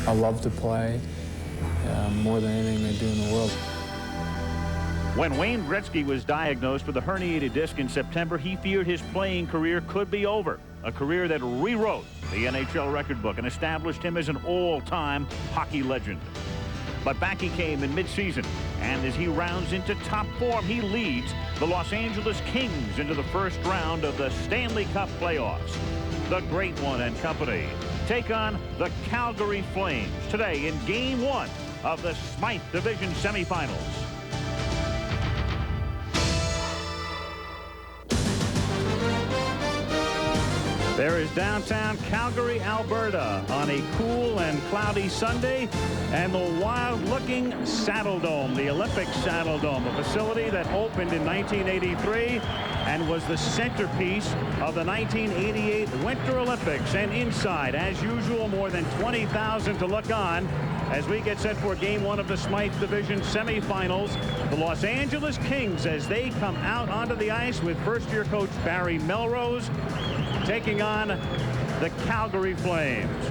I love to play more than anything they do in the world. When Wayne Gretzky was diagnosed with a herniated disc in September, he feared his playing career could be over. A career that rewrote the NHL record book and established him as an all-time hockey legend. But back he came in mid-season, and as he rounds into top form, he leads the Los Angeles Kings into the first round of the Stanley Cup playoffs. The Great One and company take on the Calgary Flames today in Game 1 of the Smythe Division Semifinals. There is downtown Calgary, Alberta on a cool and cloudy Sunday, and the wild-looking Saddle Dome, the Olympic Saddle Dome, a facility that opened in 1983 and was the centerpiece of the 1988 Winter Olympics. And inside, as usual, more than 20,000 to look on as we get set for Game 1 of the Smythe Division Semifinals. The Los Angeles Kings, as they come out onto the ice with first-year coach Barry Melrose, taking on the Calgary Flames.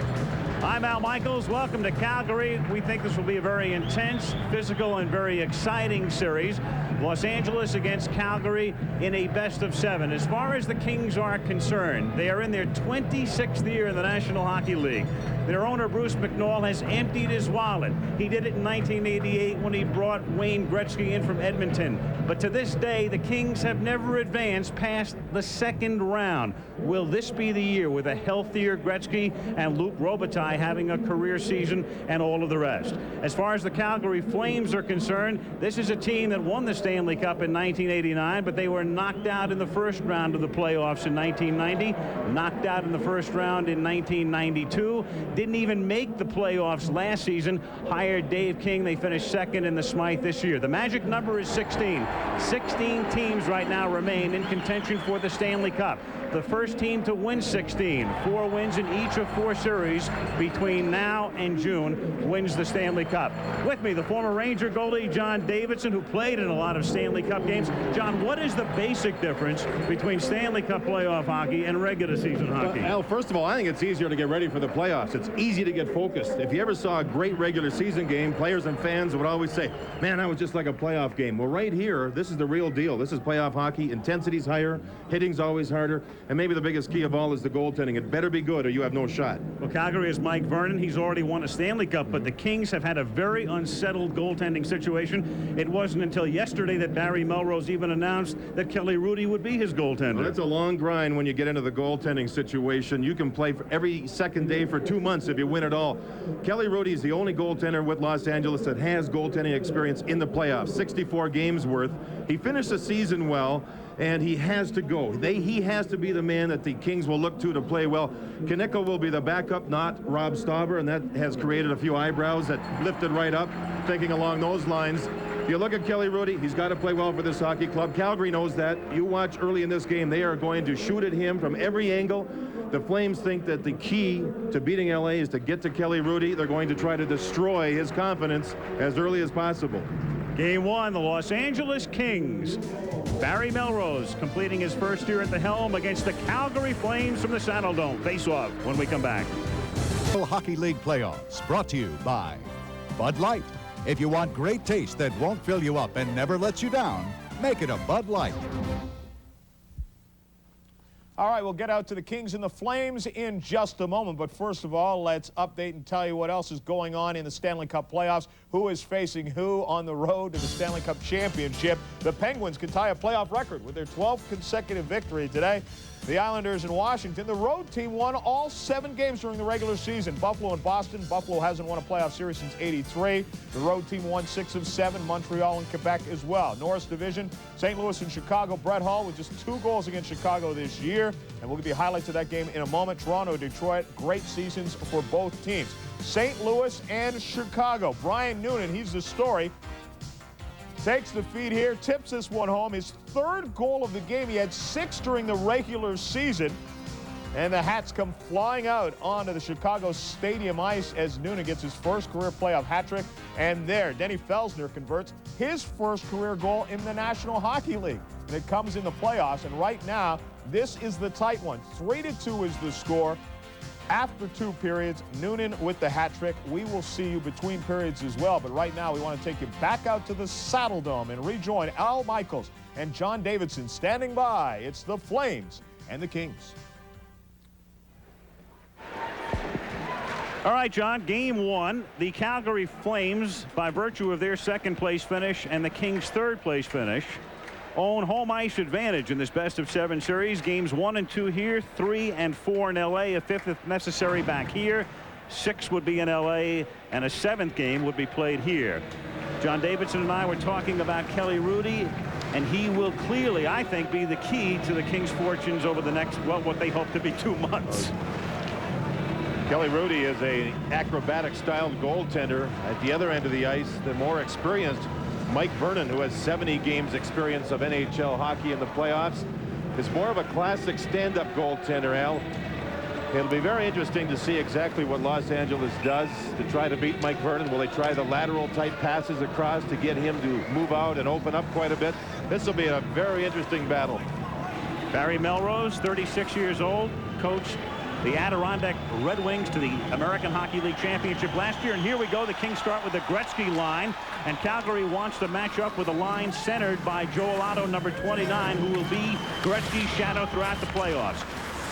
I'm Al Michaels. Welcome to Calgary. We think this will be a very intense, physical, and very exciting series. Los Angeles against Calgary in a best-of-7. As far as the Kings are concerned, they are in their 26th year in the National Hockey League. Their owner, Bruce McNall, has emptied his wallet. He did it in 1988 when he brought Wayne Gretzky in from Edmonton. But to this day, the Kings have never advanced past the second round. Will this be the year with a healthier Gretzky and Luc Robitaille having a career season and all of the rest? As far as the Calgary Flames are concerned, this is a team that won the Stanley Cup in 1989, but they were knocked out in the first round of the playoffs in 1990, knocked out in the first round in 1992, didn't even make the playoffs last season, hired Dave King. They finished second in the Smythe this year. The magic number is 16. 16 teams right now remain in contention for the Stanley Cup. The first team to win 16, 4 wins in each of 4 series between now and June, wins the Stanley Cup. With me, the former Ranger goalie John Davidson, who played in a lot of Stanley Cup games. John, what is the basic difference between Stanley Cup playoff hockey and regular season hockey? Well, Al, first of all, I think it's easier to get ready for the playoffs. It's easy to get focused. If you ever saw a great regular season game, players and fans would always say, man, that was just like a playoff game. Well, right here, this is the real deal. This is playoff hockey. Intensity's higher, hitting's always harder, and maybe the biggest key of all is the goaltending. It better be good or you have no shot. Well, Calgary is Mike Vernon. He's already won a Stanley Cup, but the Kings have had a very unsettled goaltending situation. It wasn't until yesterday that Barry Melrose even announced that Kelly Hrudey would be his goaltender. Well, it's a long grind when you get into the goaltending situation. You can play for every second day for 2 months if you win it all. Kelly Hrudey is the only goaltender with Los Angeles that has goaltending experience in the playoffs, 64 games worth. He finished the season well, and he has to go. He has to be the man that the Kings will look to play well. Kaneko will be the backup, not Rob Stauber, and that has created a few eyebrows that lifted right up, thinking along those lines. If you look at Kelly Hrudey, he's got to play well for this hockey club. Calgary knows that. You watch early in this game, they are going to shoot at him from every angle. The Flames think that the key to beating LA is to get to Kelly Hrudey. They're going to try to destroy his confidence as early as possible. Game 1, the Los Angeles Kings. Barry Melrose completing his first year at the helm against the Calgary Flames from the Saddle Dome. Face-off when we come back. Hockey League playoffs brought to you by Bud Light. If you want great taste that won't fill you up and never lets you down, make it a Bud Light. All right, we'll get out to the Kings and the Flames in just a moment. But first of all, let's update and tell you what else is going on in the Stanley Cup playoffs. Who is facing who on the road to the Stanley Cup championship? The Penguins can tie a playoff record with their 12th consecutive victory today. The Islanders in Washington, the road team won all 7 games during the regular season. Buffalo and Boston. Buffalo hasn't won a playoff series since '83. The road team won 6 of 7. Montreal and Quebec as well. Norris Division, St. Louis and Chicago. Brett Hull with just 2 goals against Chicago this year. And we'll give you highlights of that game in a moment. Toronto, Detroit, great seasons for both teams. St. Louis and Chicago. Brian Noonan, he's the story. Takes the feed here, tips this one home. His 3rd goal of the game. He had 6 during the regular season. And the Hats come flying out onto the Chicago Stadium ice as Noonan gets his first career playoff hat trick. And there, Denny Felsner converts his first career goal in the National Hockey League. And it comes in the playoffs. And right now, this is the tight one. 3-2 is the score. after 2 periods. Noonan with the hat trick. We will see you between periods as well. But right now, we want to take you back out to the Saddle Dome and rejoin Al Michaels and John Davidson standing by. It's the Flames and the Kings. All right, John, game 1. The Calgary Flames, by virtue of their second-place finish and the Kings' third-place finish, own home ice advantage in this best-of-7 series. Games 1 and 2 here, 3 and 4 in L.A., a 5th if necessary back here. 6 would be in L.A., and a 7th game would be played here. John Davidson and I were talking about Kelly Hrudey, and he will clearly, I think, be the key to the Kings' fortunes over the next, well, what they hope to be 2 months. Kelly Hrudey is an acrobatic-styled goaltender. At the other end of the ice, the more experienced Mike Vernon, who has 70 games experience of NHL hockey in the playoffs, is more of a classic stand-up goaltender, Al. It'll be very interesting to see exactly what Los Angeles does to try to beat Mike Vernon. Will they try the lateral type passes across to get him to move out and open up quite a bit? This will be a very interesting battle. Barry Melrose, 36 years old, coached the Adirondack Red Wings to the American Hockey League Championship last year. And here we go. The Kings start with the Gretzky line. And Calgary wants to match up with a line centered by Joel Otto, number 29, who will be Gretzky's shadow throughout the playoffs.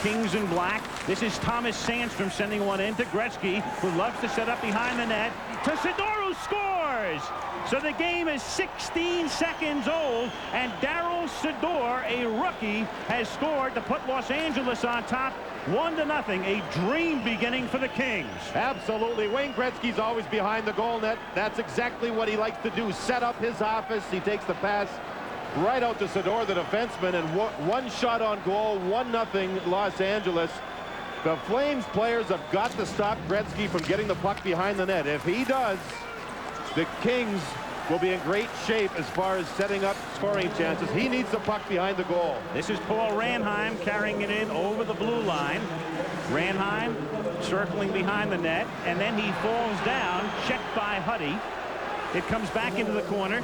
Kings in black. This is Thomas Sandstrom sending one in to Gretzky, who loves to set up behind the net. To Sador, who scores! So the game is 16 seconds old, and Daryl Sador, a rookie, has scored to put Los Angeles on top 1-0. A dream beginning for the Kings. Absolutely. Wayne Gretzky's always behind the goal net. That's exactly what he likes to do. Set up his office. He takes the pass right out to Sador, the defenseman, and one shot on goal, 1-0 Los Angeles. The Flames players have got to stop Gretzky from getting the puck behind the net. If he does, the Kings will be in great shape as far as setting up scoring chances. He needs the puck behind the goal. This is Paul Ranheim carrying it in over the blue line. Ranheim circling behind the net, and then he falls down, checked by Huddy. It comes back into the corner.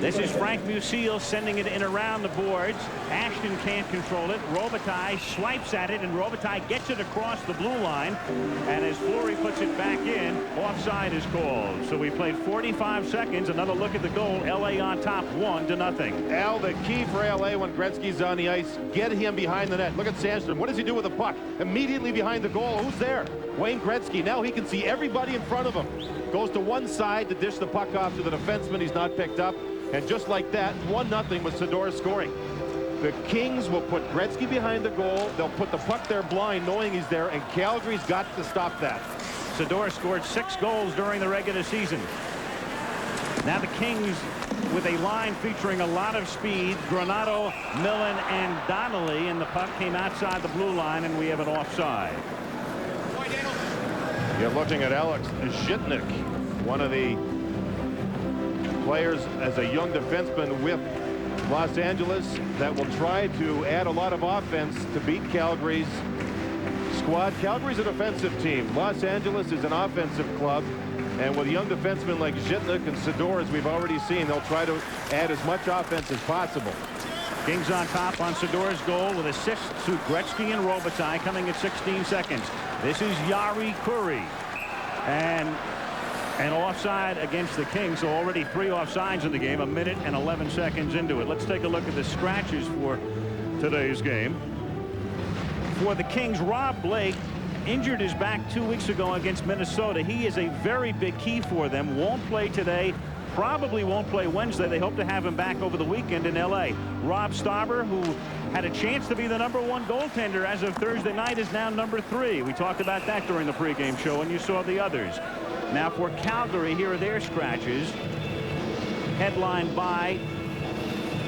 This is Frank Musial sending it in around the boards. Ashton can't control it. Robitaille swipes at it, and Robitaille gets it across the blue line. And as Fleury puts it back in, offside is called. So we played 45 seconds. Another look at the goal. L.A. on top, 1-0. Al, the key for L.A. when Gretzky's on the ice, get him behind the net. Look at Sandstrom. What does he do with the puck? Immediately behind the goal. Who's there? Wayne Gretzky. Now he can see everybody in front of him. Goes to one side to dish the puck off to the defenseman. He's not picked up. And just like that, 1-0 with Sador scoring. The Kings will put Gretzky behind the goal. They'll put the puck there blind, knowing he's there, and Calgary's got to stop that. Sador scored 6 goals during the regular season. Now the Kings with a line featuring a lot of speed. Granato, Millen, and Donnelly, and the puck came outside the blue line, and we have an offside. You're looking at Alex Zhitnik, one of the players as a young defenseman with Los Angeles that will try to add a lot of offense to beat Calgary's squad. Calgary's a defensive team. Los Angeles is an offensive club. And with young defensemen like Zhitnik and Sador, as we've already seen, they'll try to add as much offense as possible. Kings on top on Sador's goal with assists to Gretzky and Robitaille coming at 16 seconds. This is Jari Kurri. And an offside against the Kings, so already 3 offsides in the game, 1 minute and 11 seconds into it. Let's take a look at the scratches for today's game. For the Kings, Rob Blake injured his back 2 weeks ago against Minnesota. He is a very big key for them. Won't play today, probably won't play Wednesday. They hope to have him back over the weekend in L.A. Rob Stauber, who had a chance to be the #1 goaltender as of Thursday night, is now #3. We talked about that during the pregame show, and you saw the others. Now for Calgary, here are their scratches, headlined by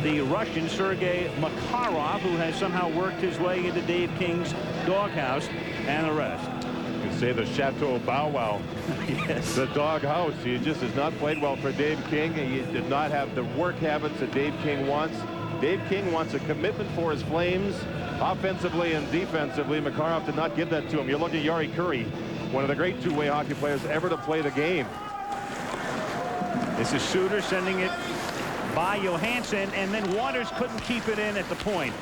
the Russian Sergei Makarov, who has somehow worked his way into Dave King's doghouse, and the rest. You could say the Chateau Bow Wow. Yes. The doghouse. He just has not played well for Dave King. He did not have the work habits that Dave King wants. Dave King wants a commitment for his Flames, offensively and defensively. Makarov did not give that to him. You look at Jari Kurri, one of the great two-way hockey players ever to play the game. This is Suter sending it by Johansson, and then Waters couldn't keep it in at the point.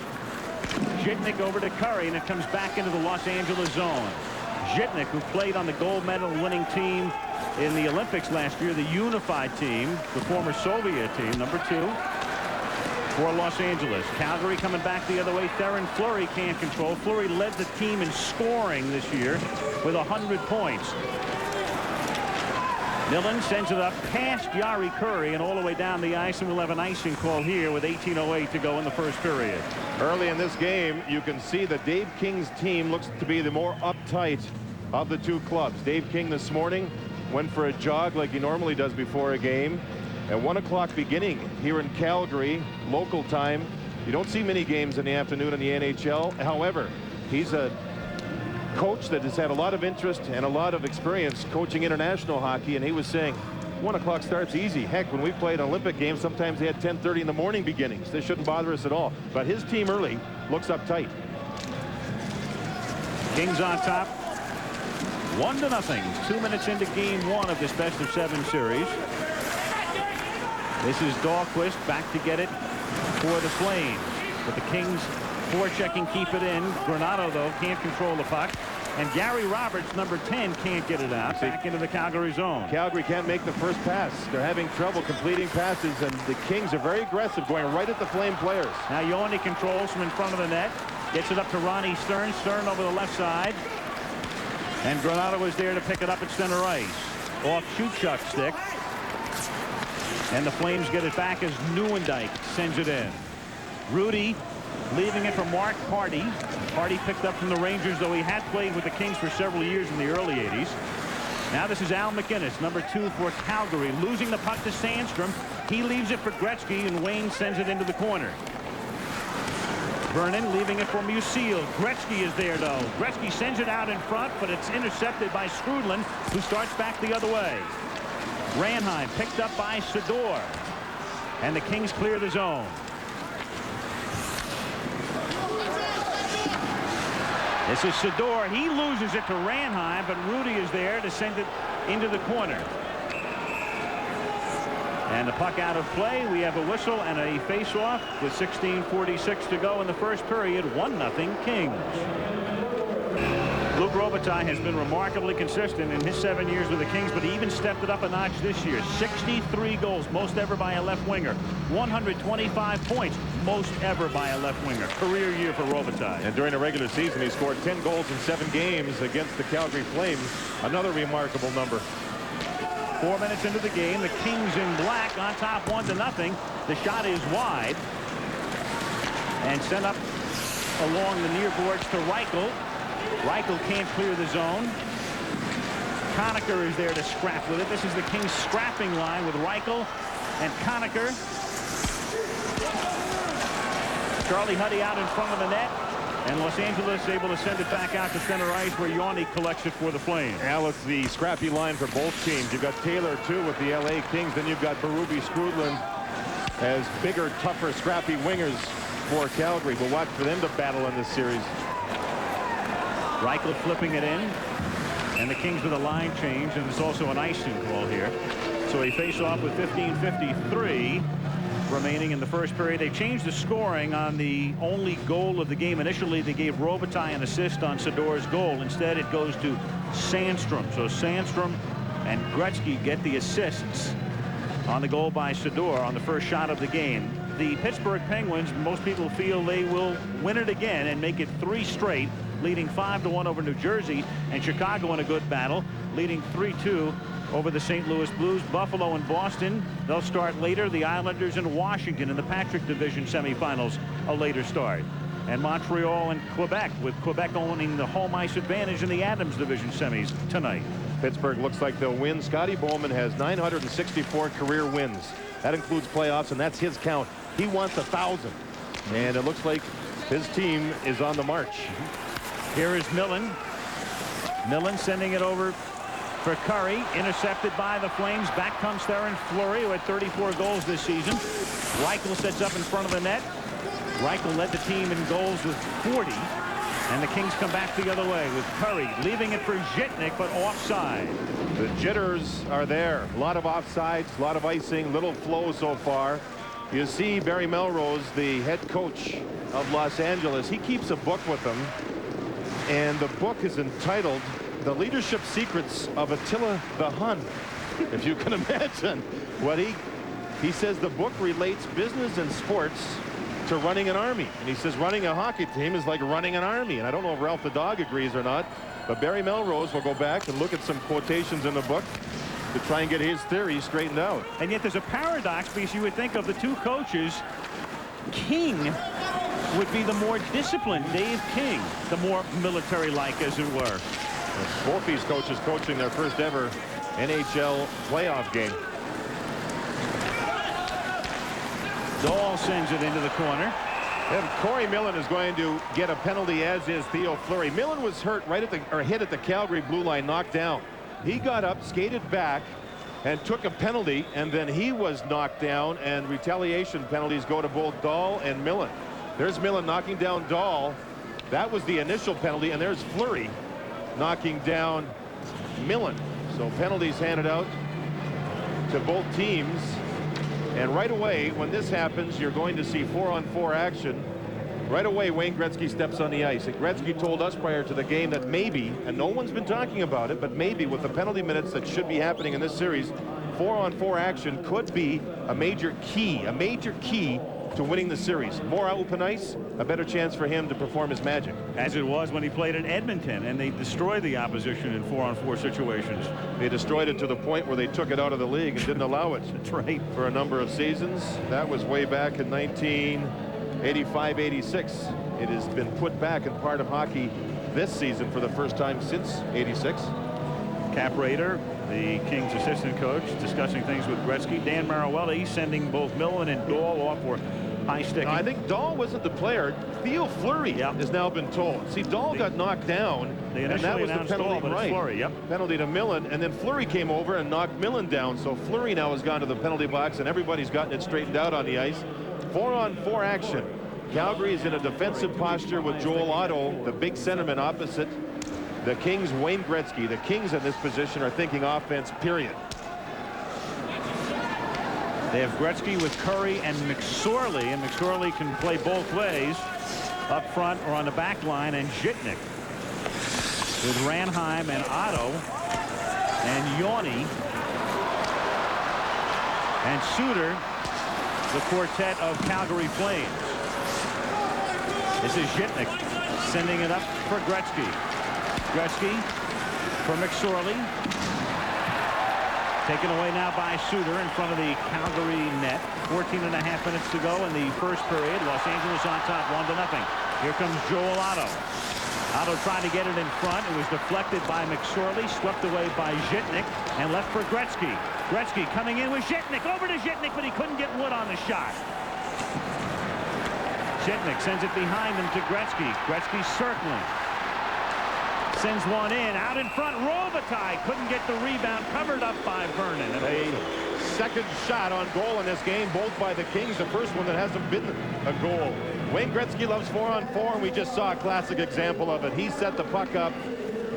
Zhitnik over to Curry, and it comes back into the Los Angeles zone. Zhitnik, who played on the gold medal winning team in the Olympics last year, the unified team, the former Soviet team, number 2 for Los Angeles. Calgary coming back the other way. Theron Fleury can't control. Fleury led the team in scoring this year with 100 points. Millen sends it up past Yari Curry and all the way down the ice, and we'll have an icing call here with 18:08 to go in the first period. Early in this game, you can see that Dave King's team looks to be the more uptight of the two clubs. Dave King this morning went for a jog like he normally does before a game. At 1 o'clock beginning here in Calgary, local time. You don't see many games in the afternoon in the NHL. However, he's a coach that has had a lot of interest and a lot of experience coaching international hockey, and he was saying 1 o'clock starts easy. Heck, when we played Olympic games, sometimes they had 10:30 in the morning beginnings. They shouldn't bother us at all. But his team early looks uptight. Kings on top 1-0. 2 minutes into game 1 of this best-of-7 series. This is Dahlquist back to get it for the Flames. But the Kings forechecking, keep it in. Granato, though, can't control the puck. And Gary Roberts, number 10, can't get it out. Back into the Calgary zone. Calgary can't make the first pass. They're having trouble completing passes, and the Kings are very aggressive, going right at the Flame players. Now Yoni controls from in front of the net. Gets it up to Ronnie Stern. Stern over the left side. And Granato is there to pick it up at center ice. Off Shootchuck stick. And the Flames get it back as Neuendijk sends it in. Rudy leaving it for Mark Hardy. Hardy picked up from the Rangers, though he had played with the Kings for several years in the early 80s. Now this is Al McInnes, number 2 for Calgary, losing the puck to Sandstrom. He leaves it for Gretzky, and Wayne sends it into the corner. Vernon leaving it for Musil. Gretzky is there, though. Gretzky sends it out in front, but it's intercepted by Skrudland, who starts back the other way. Ranheim picked up by Sador, and the Kings clear the zone. This is Sador. He loses it to Ranheim, but Rudy is there to send it into the corner. And the puck out of play. We have a whistle and a face-off with 16:46 to go in the first period. 1-0 Kings. Luc Robitaille has been remarkably consistent in his 7 years with the Kings, but he even stepped it up a notch this year. 63 goals, most ever by a left winger. 125 points, most ever by a left winger. Career year for Robitaille. And during the regular season, he scored 10 goals in 7 games against the Calgary Flames. Another remarkable number. 4 minutes into the game, the Kings in black on top 1-0. The shot is wide and sent up along the near boards to Reichel. Reichel can't clear the zone. Conacher is there to scrap with it. This is the Kings scrapping line with Reichel and Conacher. Charlie Huddy out in front of the net, and Los Angeles able to send it back out to center ice, where Yoni collects it for the Flames. Al, it's the scrappy line for both teams. You've got Taylor, too, with the LA Kings. Then you've got Berube, Skrudland as bigger, tougher, scrappy wingers for Calgary. We'll watch for them to battle in this series. Reichel flipping it in, and the Kings with a line change, and it's also an icing call here. So a face-off with 15:53 remaining in the first period. They changed the scoring on the only goal of the game. Initially, they gave Robitaille an assist on Sador's goal. Instead, it goes to Sandstrom. So Sandstrom and Gretzky get the assists on the goal by Sador on the first shot of the game. The Pittsburgh Penguins, most people feel they will win it again and make it 3 straight, leading 5-1 over New Jersey, and Chicago in a good battle, leading 3-2 over the St. Louis Blues. Buffalo and Boston, they'll start later. The Islanders and Washington in the Patrick Division semifinals, a later start. And Montreal and Quebec, with Quebec owning the home ice advantage in the Adams Division semis tonight. Pittsburgh looks like they'll win. Scotty Bowman has 964 career wins. That includes playoffs, and that's his count. He wants 1,000, and it looks like his team is on the march. Here is Millen. Millen sending it over for Curry, intercepted by the Flames. Back comes Theron Fleury, who had 34 goals this season. Reichel sets up in front of the net. Reichel led the team in goals with 40, and the Kings come back the other way with Curry leaving it for Zhitnik, but offside. The jitters are there. A lot of offsides, a lot of icing, little flow so far. You see Barry Melrose, the head coach of Los Angeles, he keeps a book with him, and the book is entitled The Leadership Secrets of Attila the Hun. If you can imagine what he says, the book relates business and sports to running an army. And he says running a hockey team is like running an army. And I don't know if Ralph the Dog agrees or not, but Barry Melrose will go back and look at some quotations in the book to try and get his theory straightened out. And yet there's a paradox, because you would think of the two coaches, King would be the more disciplined. Dave King, the more military-like, as it were. Both these coaches coaching their first ever NHL playoff game. Dahl sends it into the corner. And Corey Millen is going to get a penalty, as is Theo Fleury. Millen was hurt right at the, or hit at the Calgary blue line, knocked down. He got up, skated back, and took a penalty, and then he was knocked down, and retaliation penalties go to both Dahl and Millen. There's Millen knocking down Dahl. That was the initial penalty, and there's Fleury knocking down Millen. So penalties handed out to both teams. And right away, when this happens, you're going to see 4-on-4 action. Right away, Wayne Gretzky steps on the ice. And Gretzky told us prior to the game that maybe, and no one's been talking about it, but maybe with the penalty minutes that should be happening in this series, 4-on-4 action could be a major key to winning the series. More open ice, a better chance for him to perform his magic. As it was when he played in Edmonton, and they destroyed the opposition in 4-on-4 situations. They destroyed it to the point where they took it out of the league and didn't allow it. That's right. For a number of seasons. That was way back in 1985-86. It has been put back in part of hockey this season for the first time since '86. Cap Raider, the Kings assistant coach, discussing things with Gretzky. Dan Maruelli sending both Millen and Dahl off for high sticking. I think Dahl wasn't the player. Theo Fleury has now been told. See, Dahl got knocked down, and that was the penalty, Dahl, right? Fleury, penalty to Millen, and then Fleury came over and knocked Millen down. So Fleury now has gone to the penalty box, and everybody's gotten it straightened out on the ice. 4-on-4 action. Calgary is in a defensive posture with Joel Otto, the big centerman, opposite the Kings' Wayne Gretzky. The Kings in this position are thinking offense, period. They have Gretzky with Curry and McSorley, and McSorley can play both ways, up front or on the back line, and Zhitnik with Ranheim and Otto and Yoni and Suter, the quartet of Calgary Flames. This is Zhitnik sending it up for Gretzky. Gretzky for McSorley. Taken away now by Suter in front of the Calgary net. 14.5 minutes to go in the first period. Los Angeles on top, 1-0. Here comes Joel Otto. Otto trying to get it in front. It was deflected by McSorley, swept away by Zhitnik, and left for Gretzky. Gretzky coming in with Zhitnik. Over to Zhitnik, but he couldn't get Wood on the shot. Zhitnik sends it behind him to Gretzky. Gretzky circling. Sends one in, out in front. Robitaille couldn't get the rebound, covered up by Vernon. A second shot on goal in this game, both by the Kings. The first one that hasn't been a goal. Wayne Gretzky loves 4-on-4, and we just saw a classic example of it. He set the puck up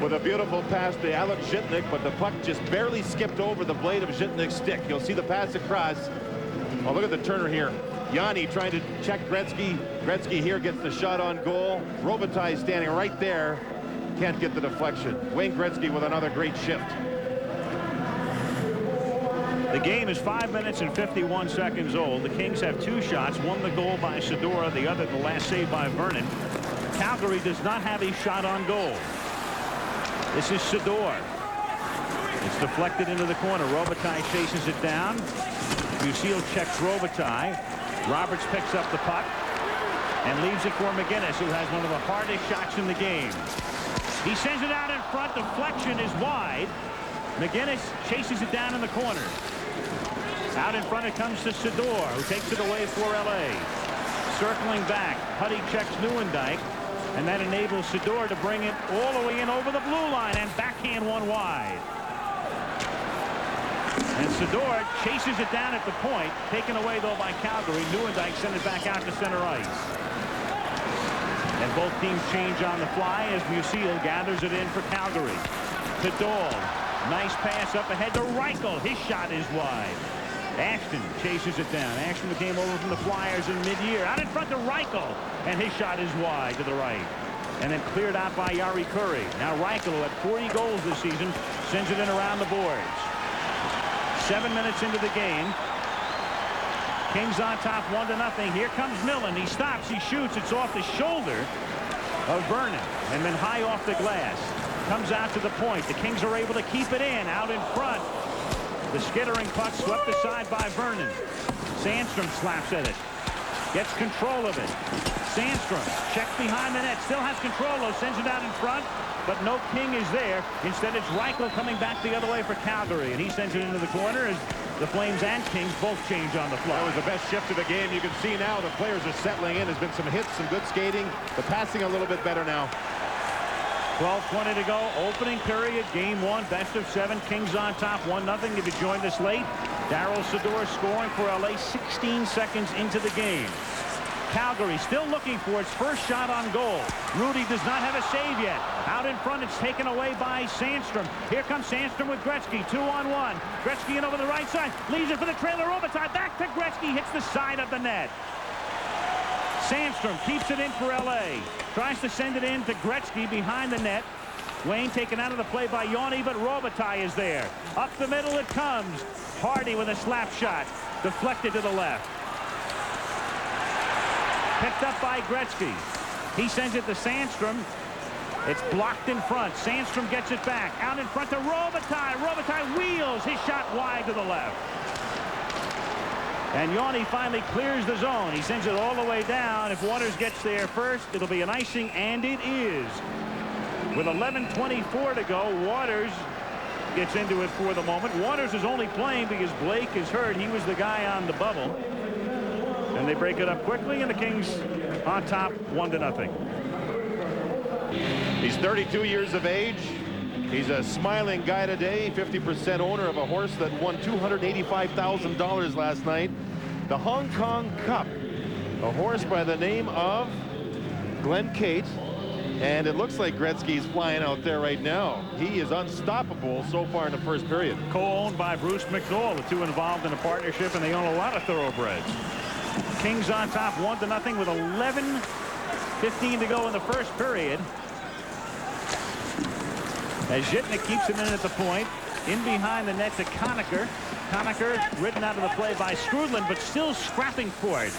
with a beautiful pass to Alex Zhitnik, but the puck just barely skipped over the blade of Zhitnik's stick. You'll see the pass across. Oh, look at the turner here. Yanni trying to check Gretzky. Gretzky here gets the shot on goal. Robitaille standing right there. Can't get the deflection. Wayne Gretzky with another great shift. The game is 5 minutes and 51 seconds old. The Kings have 2 shots. One the goal by Sedora, the other the last save by Vernon. Calgary does not have a shot on goal. This is Sedor. It's deflected into the corner. Robitaille chases it down. Lucille checks Robitaille. Roberts picks up the puck and leaves it for McGinnis, who has one of the hardest shots in the game. He sends it out in front. Deflection is wide. McGinnis chases it down in the corner. Out in front it comes to Sedor, who takes it away for LA. Circling back, Putty checks Neuendijk, and that enables Sedor to bring it all the way in over the blue line and backhand one wide. And Sedor chases it down at the point, taken away though by Calgary. Neuendijk sent it back out to center ice. And both teams change on the fly as Musial gathers it in for Calgary. To Dahl. Nice pass up ahead to Reichel. His shot is wide. Ashton chases it down. Ashton came over from the Flyers in mid-year. Out in front to Reichel. And his shot is wide to the right. And then cleared out by Jari Kurri. Now Reichel, who had 40 goals this season, sends it in around the boards. 7 minutes into the game. Kings on top 1-0. Here comes Millen. He stops. He shoots. It's off the shoulder of Vernon. And then high off the glass. Comes out to the point. The Kings are able to keep it in. Out in front. The skittering puck swept aside by Vernon. Sandstrom slaps at it. Gets control of it. Sandstrom checks behind the net. Still has control, though. Sends it out in front. But no King is there. Instead, it's Reichel coming back the other way for Calgary. And he sends it into the corner as the Flames and Kings both change on the fly. That was the best shift of the game. You can see now the players are settling in. There's been some hits, some good skating. The passing a little bit better now. 12:20 to go. Opening period. Game 1. Best of 7. Kings on top 1-0. If you joined us late, Daryl Sador scoring for LA 16 seconds into the game. Calgary still looking for its first shot on goal. Rudy does not have a save yet. Out in front, it's taken away by Sandstrom. Here comes Sandstrom with Gretzky. 2-on-1. Gretzky in over the right side. Leaves it for the trailer. Robitaille back to Gretzky. Hits the side of the net. Sandstrom keeps it in for LA. Tries to send it in to Gretzky behind the net. Wayne taken out of the play by Yoni, but Robitaille is there. Up the middle it comes. Hardy with a slap shot. Deflected to the left. Picked up by Gretzky. He sends it to Sandstrom. It's blocked in front. Sandstrom gets it back. Out in front to Robitaille. Robitaille wheels. His shot wide to the left. And Yoni finally clears the zone. He sends it all the way down. If Waters gets there first, it'll be an icing, and it is. With 11:24 to go, Waters gets into it for the moment. Waters is only playing because Blake is hurt. He was the guy on the bubble. And they break it up quickly, and the Kings on top 1-0. He's 32 years of age. He's a smiling guy today, 50% owner of a horse that won $285,000 last night. The Hong Kong Cup. A horse by the name of Glenn Kate. And it looks like Gretzky's flying out there right now. He is unstoppable so far in the first period. Co-owned by Bruce McNall, the two involved in a partnership, and they own a lot of thoroughbreds. Kings on top 1-0 with 11:15 to go in the first period. As Zhitnik keeps it in at the point. In behind the net to Conacher. Conacher ridden out of the play by Skrudland, but still scrapping for it.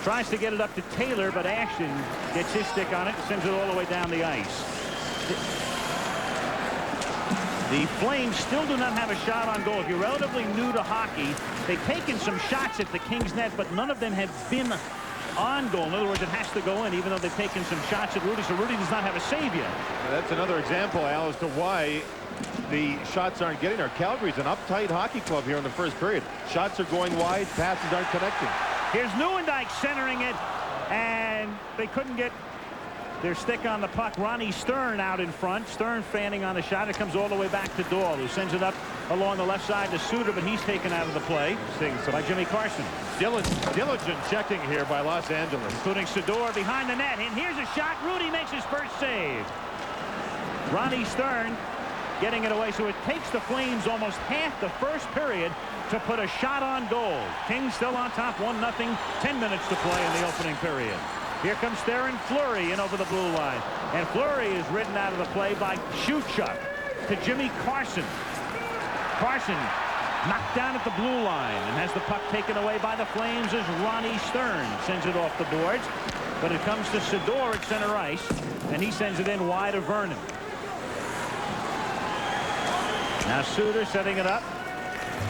Tries to get it up to Taylor, but Ashton gets his stick on it and sends it all the way down the ice. The Flames still do not have a shot on goal. If you're relatively new to hockey, they've taken some shots at the Kings net, but none of them have been on goal. In other words, it has to go in, even though they've taken some shots at Rudy. So Rudy does not have a save yet. That's another example, Al, as to why the shots aren't getting there. Calgary's an uptight hockey club here in the first period. Shots are going wide, passes aren't connecting. Here's Neuendijk centering it, and they couldn't get their stick on the puck. Ronnie Stern out in front. Stern fanning on the shot. It comes all the way back to Dahl, who sends it up along the left side to Suter, but he's taken out of the play by Jimmy Carson. Diligent checking here by Los Angeles. Including Sador behind the net. And here's a shot. Rudy makes his first save. Ronnie Stern getting it away. So it takes the Flames almost half the first period to put a shot on goal. Kings still on top 1-0. 10 minutes to play in the opening period. Here comes Theron Fleury in over the blue line. And Fleury is ridden out of the play by Shewchuk to Jimmy Carson. Carson knocked down at the blue line and has the puck taken away by the Flames as Ronnie Stern sends it off the boards. But it comes to Sador at center ice, and he sends it in wide of Vernon. Now Suter setting it up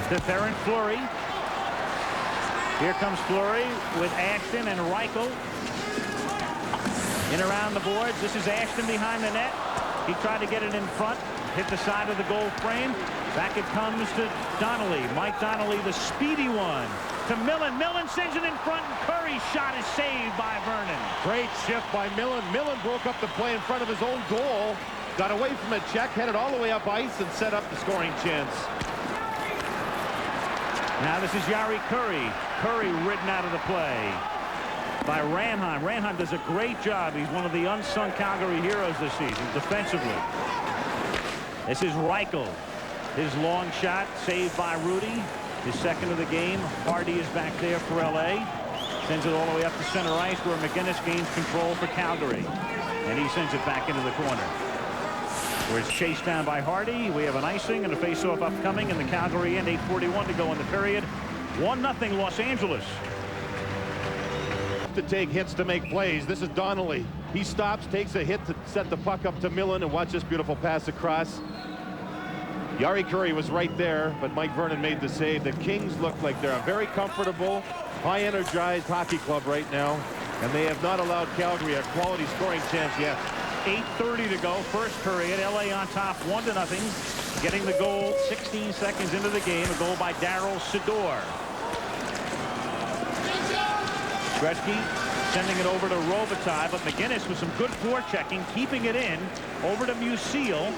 to Theron Fleury. Here comes Fleury with Ashton and Reichel. In around the boards. This is Ashton behind the net. He tried to get it in front. Hit the side of the goal frame. Back it comes to Donnelly. Mike Donnelly, the speedy one. To Millen. Millen sends it in front, and Curry's shot is saved by Vernon. Great shift by Millen. Millen broke up the play in front of his own goal. Got away from a check, headed all the way up ice, and set up the scoring chance. Now this is Jari Kurri. Kurri ridden out of the play by Ranheim. Ranheim does a great job. He's one of the unsung Calgary heroes this season defensively. This is Reichel. His long shot saved by Rudy. his second of the game. Hardy is back there for LA. Sends it all the way up to center ice where McGinnis gains control for Calgary. And he sends it back into the corner. Where it's chased down by Hardy. We have an icing and a face-off upcoming in the Calgary end. 8:41 to go in the period. 1-0 Los Angeles. To take hits to make plays. This is Donnelly. He stops, takes a hit to set the puck up to Millen, and watch this beautiful pass across. Yari Curry was right there, but Mike Vernon made the save. The Kings look like they're a very comfortable, high-energized hockey club right now, and they have not allowed Calgary a quality scoring chance yet. 8:30 to go, first period. LA on top 1-0. Getting the goal 16 seconds into the game. A goal by Daryl Sador. Gretzky sending it over to Robitaille, but McGinnis with some good forechecking, keeping it in. Over to Musil.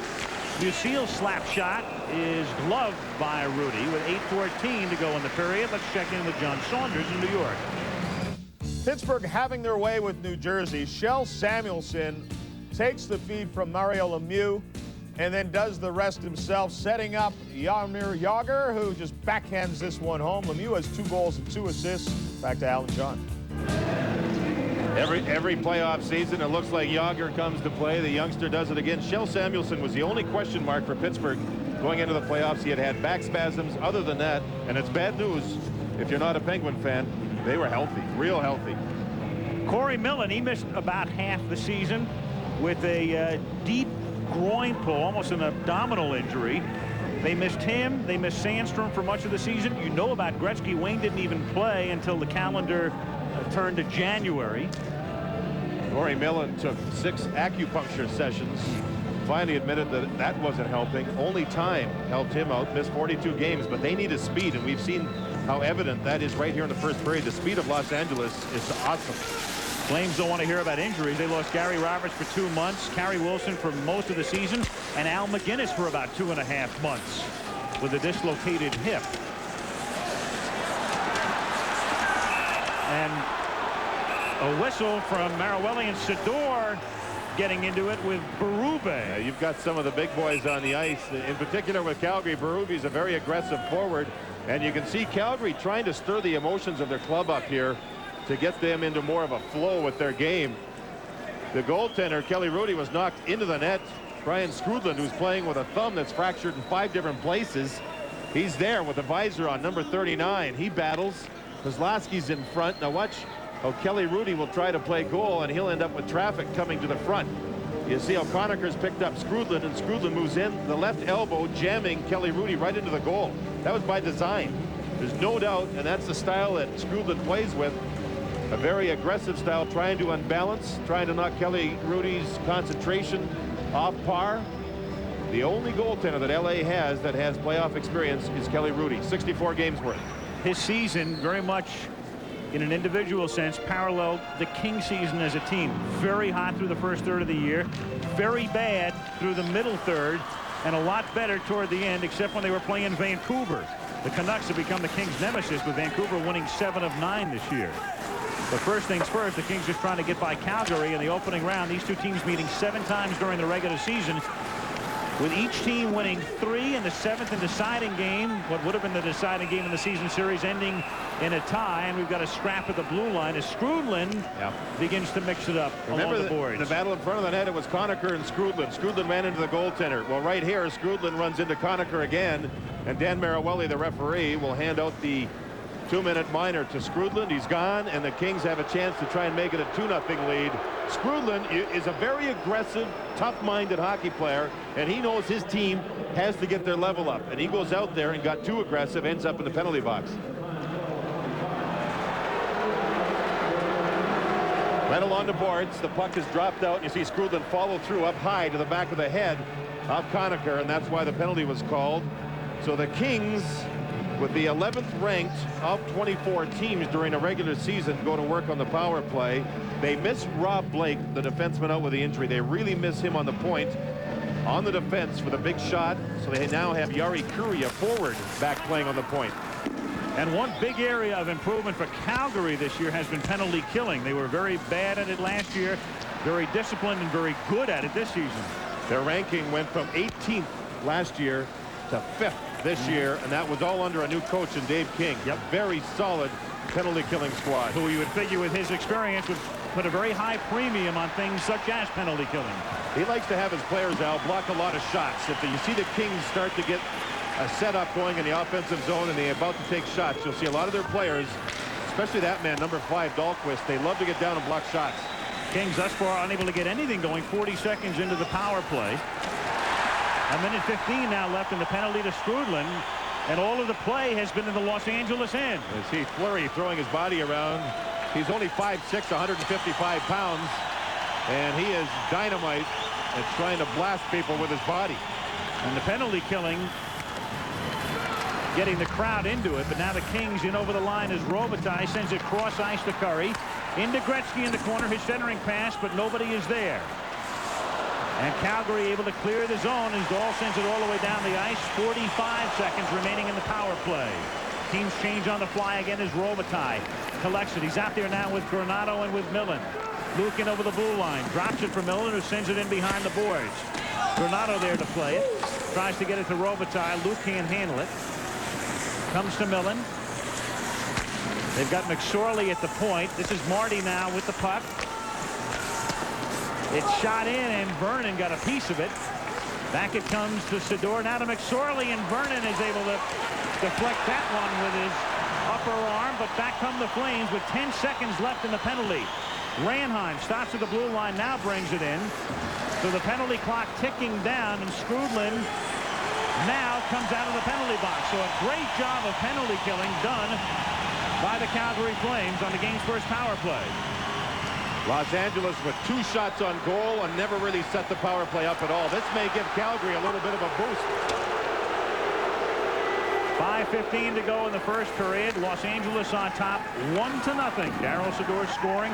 Musil's slap shot is gloved by Rudy with 8:14 to go in the period. Let's check in with John Saunders in New York. Pittsburgh having their way with New Jersey. Shel Samuelson takes the feed from Mario Lemieux and then does the rest himself, setting up Jaromir Jagr, who just backhands this one home. Lemieux has 2 goals and 2 assists. Back to Alan John. Every playoff season, it looks like Jagr comes to play. The youngster does it again. Shel Samuelson was the only question mark for Pittsburgh going into the playoffs. He had back spasms. Other than that, and it's bad news if you're not a Penguin fan, they were healthy, real healthy. Corey Millen, he missed about half the season with a deep groin pull, almost an abdominal injury. They missed him. They missed Sandstrom for much of the season. You know about Gretzky. Wayne didn't even play until the calendar turned to January. Corey Millen took 6 acupuncture sessions. Finally admitted that that wasn't helping. Only time helped him out. Missed 42 games, but they need his speed, and we've seen how evident that is right here in the first period. The speed of Los Angeles is awesome. Flames don't want to hear about injuries. They lost Gary Roberts for 2 months, Carey Wilson for most of the season, and Al McGinnis for about 2.5 months with a dislocated hip. And a whistle from Marawelli and Sador getting into it with Berube. You've got some of the big boys on the ice, in particular with Calgary. Berube's a very aggressive forward, and you can see Calgary trying to stir the emotions of their club up here to get them into more of a flow with their game. The goaltender, Kelly Rudy, was knocked into the net. Brian Skrudland, who's playing with a thumb that's fractured in 5 different places. He's there with a visor on number 39. He battles. Kozlowski's in front. Now watch how Kelly Rudy will try to play goal, and he'll end up with traffic coming to the front. You see how Conacher's picked up Skrudland, and Skrudland moves in the left elbow, jamming Kelly Rudy right into the goal. That was by design. There's no doubt, and that's the style that Skrudland plays with. A very aggressive style, trying to unbalance, trying to knock Kelly Rudy's concentration off par. The only goaltender that LA has that has playoff experience is Kelly Rudy. 64 games worth. His season very much in an individual sense paralleled the King season as a team. Very hot through the first third of the year, very bad through the middle third, and a lot better toward the end, except when they were playing Vancouver. The Canucks have become the Kings' nemesis, with Vancouver winning 7 of 9 this year. But first things first, the Kings just trying to get by Calgary in the opening round. These two teams meeting 7 times during the regular season, with each team winning 3 in the 7th and deciding game, what would have been the deciding game in the season series, ending in a tie. And we've got a scrap at the blue line as Skrudland begins to mix it up. Remember along the boards. The battle in front of the net, it was Conacher and Skrudland. Skrudland ran into the goaltender. Well, right here, Skrudland runs into Conacher again, and Dan Marawelli, the referee, will hand out the 2-minute minor to Skrudland. He's gone, and the Kings have a chance to try and make it a 2-0 lead. Skrudland is a very aggressive, tough-minded hockey player, and he knows his team has to get their level up. And he goes out there and got too aggressive, ends up in the penalty box. Right along the boards, the puck is dropped out, and you see Skrudland follow through up high to the back of the head of Conacher, and that's why the penalty was called. So the Kings, with the 11th ranked of 24 teams during a regular season, go to work on the power play. They miss Rob Blake, the defenseman, out with the injury. They really miss him on the point, on the defense with a big shot. So they now have Jari Kurri, a forward, back playing on the point. And one big area of improvement for Calgary this year has been penalty killing. They were very bad at it last year, very disciplined and very good at it this season. Their ranking went from 18th last year to 5th this year, and that was all under a new coach in Dave King. Yep. Very solid penalty-killing squad. Who you would figure with his experience would put a very high premium on things such as penalty killing. He likes to have his players, Al, block a lot of shots. If you see the Kings start to get a setup going in the offensive zone and they're about to take shots, you'll see a lot of their players, especially that man, number 5, Dahlquist, they love to get down and block shots. Kings thus far unable to get anything going 40 seconds into the power play. A minute 15 now left in the penalty to Strudlin, and all of the play has been in the Los Angeles end. You see Fleury throwing his body around. He's only 5'6", 155 pounds, and he is dynamite at trying to blast people with his body. And the penalty killing getting the crowd into it, but now the Kings in over the line as Robitaille sends it cross ice to Curry. Into Gretzky in the corner, his centering pass, but nobody is there. And Calgary able to clear the zone as Dahl sends it all the way down the ice. 45 seconds remaining in the power play. Teams change on the fly again as Robitaille collects it. He's out there now with Granato and with Millen. Luke in over the blue line. Drops it for Millen, who sends it in behind the boards. Granato there to play it. Tries to get it to Robitaille. Luke can't handle it. Comes to Millen. They've got McSorley at the point. This is Marty now with the puck. It's shot in, and Vernon got a piece of it. Back it comes to Sador. Now to McSorley, and Vernon is able to deflect that one with his upper arm. But back come the Flames with 10 seconds left in the penalty. Ranheim stops at the blue line, now brings it in. So the penalty clock ticking down, and Strudlin now comes out of the penalty box. So a great job of penalty killing done by the Calgary Flames on the game's first power play. Los Angeles with 2 shots on goal and never really set the power play up at all. This may give Calgary a little bit of a boost. 5:15 to go in the first period. Los Angeles on top 1-0. Darryl Sador scoring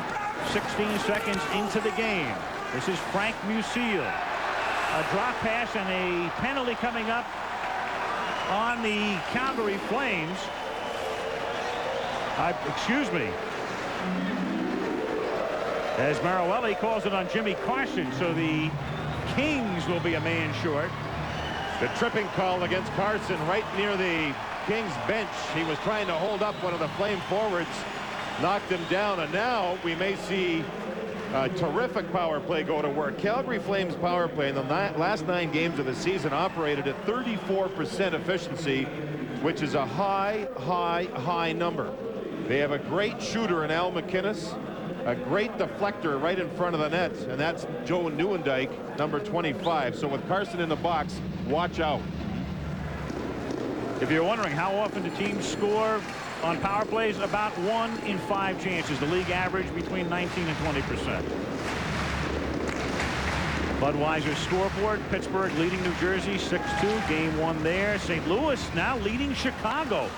16 seconds into the game. This is Frank Musial. A drop pass and a penalty coming up on the Calgary Flames. Excuse me. As Maruelli calls it on Jimmy Carson, so the Kings will be a man short. The tripping call against Carson right near the Kings bench. He was trying to hold up one of the Flame forwards, knocked him down, and now we may see a terrific power play go to work. Calgary Flames power play in the last 9 games of the season operated at 34% efficiency, which is a high number. They have a great shooter in Al McInnes, a great deflector right in front of the net, and that's Joe Nieuwendyk, number 25. So with Carson in the box, watch out. If you're wondering how often the teams score on power plays, about 1 in 5 chances. The league average between 19 and 20%. Budweiser scoreboard. Pittsburgh leading New Jersey 6-2. Game 1 there. St. Louis now leading Chicago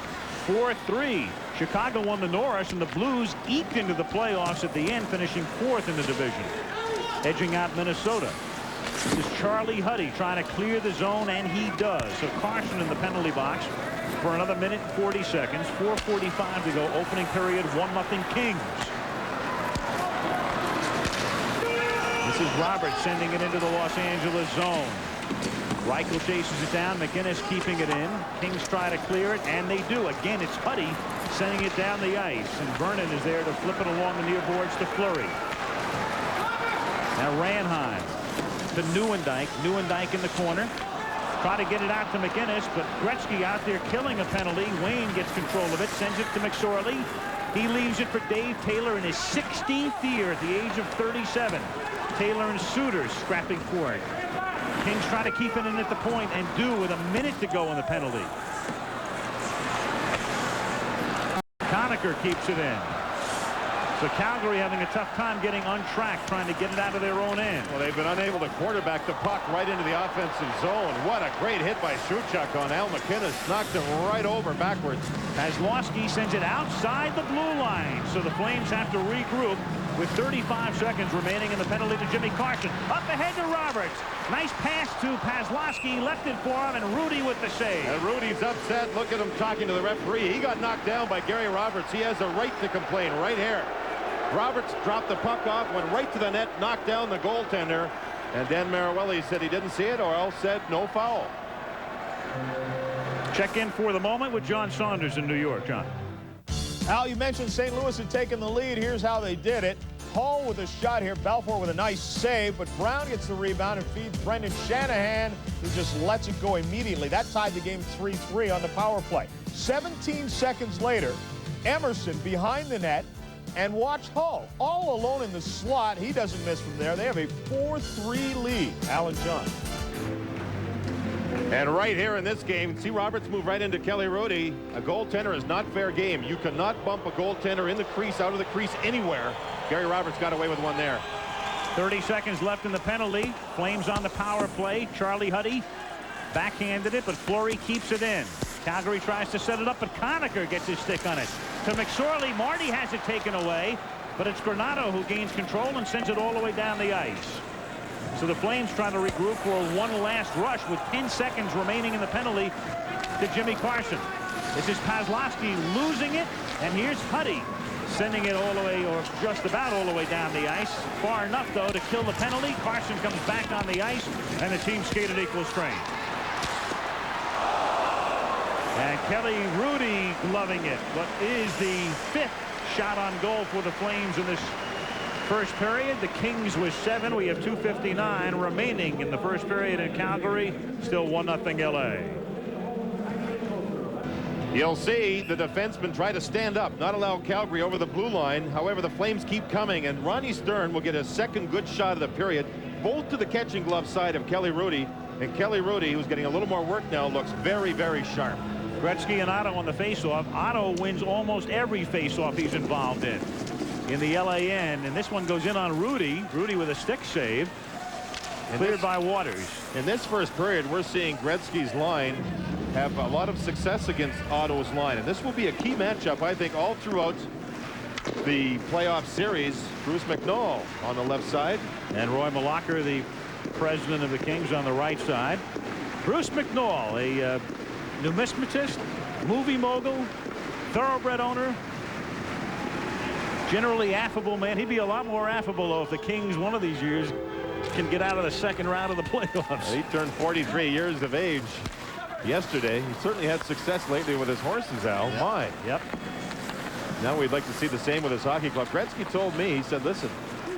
4-3. Chicago won the Norris, and the Blues eked into the playoffs at the end, finishing 4th in the division, edging out Minnesota. This is Charlie Huddy trying to clear the zone, and he does. So Carson in the penalty box for another minute and 40 seconds. 4:45 to go. Opening period, 1-0 Kings. This is Roberts sending it into the Los Angeles zone. Reichel chases it down. McInnes keeping it in. Kings try to clear it, and they do. Again, it's Huddy sending it down the ice, and Vernon is there to flip it along the near boards to Fleury. Now Ranheim to Nieuwendyk. Nieuwendyk in the corner. Try to get it out to McInnes, but Gretzky out there killing a penalty. Wayne gets control of it, sends it to McSorley. He leaves it for Dave Taylor in his 16th year at the age of 37. Taylor and Suter scrapping for it. Kings try to keep it in at the point, and do with a minute to go in the penalty. Conacher keeps it in. So Calgary having a tough time getting on track, trying to get it out of their own end. Well, they've been unable to quarterback the puck right into the offensive zone. What a great hit by Schuchuk on Al McInnes. Knocked him right over backwards. Kozlowski sends it outside the blue line. So the Flames have to regroup with 35 seconds remaining in the penalty to Jimmy Carson. Up ahead to Roberts. Nice pass to Kozlowski. Left it for him, and Rudy with the save. And Rudy's upset. Look at him talking to the referee. He got knocked down by Gary Roberts. He has a right to complain right here. Roberts dropped the puck off, went right to the net, knocked down the goaltender, and Dan Maruelli said he didn't see it, or else said no foul. Check in for the moment with John Saunders in New York. John. Al, you mentioned St. Louis had taken the lead. Here's how they did it. Hull with a shot here. Balfour with a nice save, but Brown gets the rebound and feeds Brendan Shanahan, who just lets it go immediately. That tied the game 3-3 on the power play. 17 seconds later, Emerson behind the net, and watch Hull all alone in the slot. He doesn't miss from there. They have a 4-3 lead. Alan John. And right here in this game, see Roberts move right into Kelly Rody. A goaltender is not fair game. You cannot bump a goaltender in the crease, out of the crease, anywhere. Gary Roberts got away with one there. 30 seconds left in the penalty. Flames on the power play. Charlie Huddy backhanded it, but Fleury keeps it in. Calgary tries to set it up, but Conacher gets his stick on it. To McSorley, Marty has it taken away, but it's Granato who gains control and sends it all the way down the ice. So the Flames trying to regroup for one last rush with 10 seconds remaining in the penalty to Jimmy Carson. This is Pazlowski losing it, and here's Huddy sending it all the way, or just about all the way down the ice. Far enough, though, to kill the penalty. Carson comes back on the ice, and the team skated equal strength. And Kelly Rudy gloving it. What is the 5th shot on goal for the Flames in this first period? The Kings with 7. We have 2:59 remaining in the first period in Calgary. Still 1-0 LA. You'll see the defensemen try to stand up, not allow Calgary over the blue line. However, the Flames keep coming, and Ronnie Stern will get a second good shot of the period, both to the catching glove side of Kelly Rudy. And Kelly Rudy, who's getting a little more work now, looks very, very sharp. Gretzky and Otto on the faceoff. Otto wins almost every faceoff he's involved in the LAN, and this one goes in on Rudy. Rudy with a stick save, cleared by Waters. In this first period, we're seeing Gretzky's line have a lot of success against Otto's line, and this will be a key matchup, I think, all throughout the playoff series. Bruce McNall on the left side, and Roy Malacher, the president of the Kings, on the right side. Bruce McNall, a numismatist, movie mogul, thoroughbred owner, generally affable man. He'd be a lot more affable, though, if the Kings one of these years can get out of the second round of the playoffs. He turned 43 years of age yesterday. He certainly had success lately with his horses, Al. Yep. My. Yep. Now we'd like to see the same with his hockey club. Gretzky told me, he said, listen,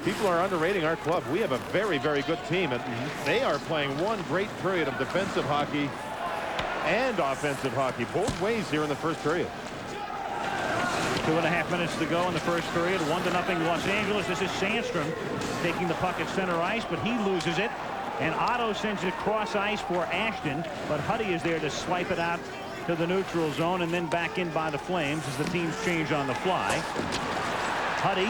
people are underrating our club. We have a very, very good team, and they are playing one great period of defensive hockey and offensive hockey, both ways here in the first period. 2.5 minutes to go in the first period. 1-0 Los Angeles. This is Sandstrom taking the puck at center ice, but he loses it. And Otto sends it across ice for Ashton, but Huddy is there to swipe it out to the neutral zone and then back in by the Flames as the teams change on the fly. Huddy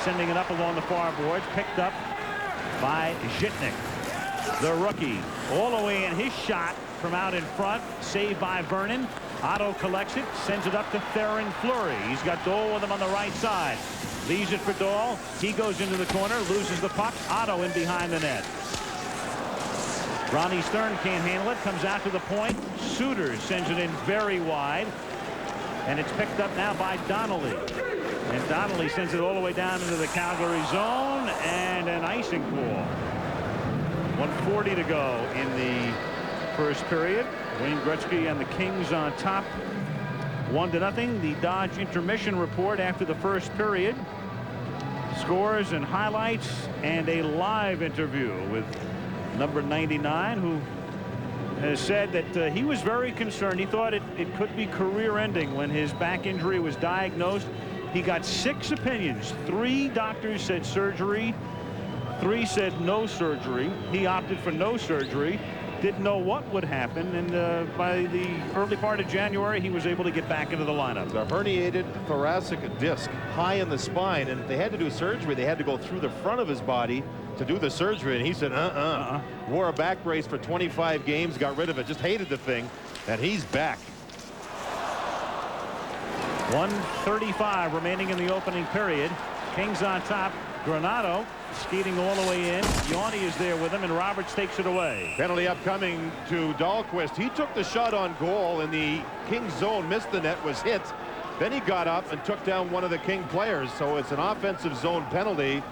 sending it up along the far boards, picked up by Zhitnik, the rookie. All the way in, his shot from out in front, saved by Vernon. Otto collects it, sends it up to Theron Fleury. He's got Dahl with him on the right side. Leaves it for Dahl. He goes into the corner, loses the puck. Otto in behind the net. Ronnie Stern can't handle it, comes out to the point. Suter sends it in very wide, and it's picked up now by Donnelly. And Donnelly sends it all the way down into the Calgary zone, and an icing call. 1:40 to go in the first period. Wayne Gretzky and the Kings on top, 1-0. The Dodge intermission report after the first period. Scores and highlights and a live interview with number 99, who has said that he was very concerned. He thought it could be career-ending when his back injury was diagnosed. He got 6 opinions. 3 doctors said surgery. 3 said no surgery. He opted for no surgery. Didn't know what would happen, and by the early part of January, he was able to get back into the lineup. The herniated thoracic disc high in the spine, and if they had to do surgery, they had to go through the front of his body to do the surgery, and he said, wore a back brace for 25 games, got rid of it, just hated the thing, and he's back. 1:35 remaining in the opening period. Kings on top. Granato skating all the way in. Yanni is there with him, and Roberts takes it away. Penalty upcoming to Dahlquist. He took the shot on goal in the Kings zone, missed the net, was hit. Then he got up and took down one of the King players. So it's an offensive zone penalty,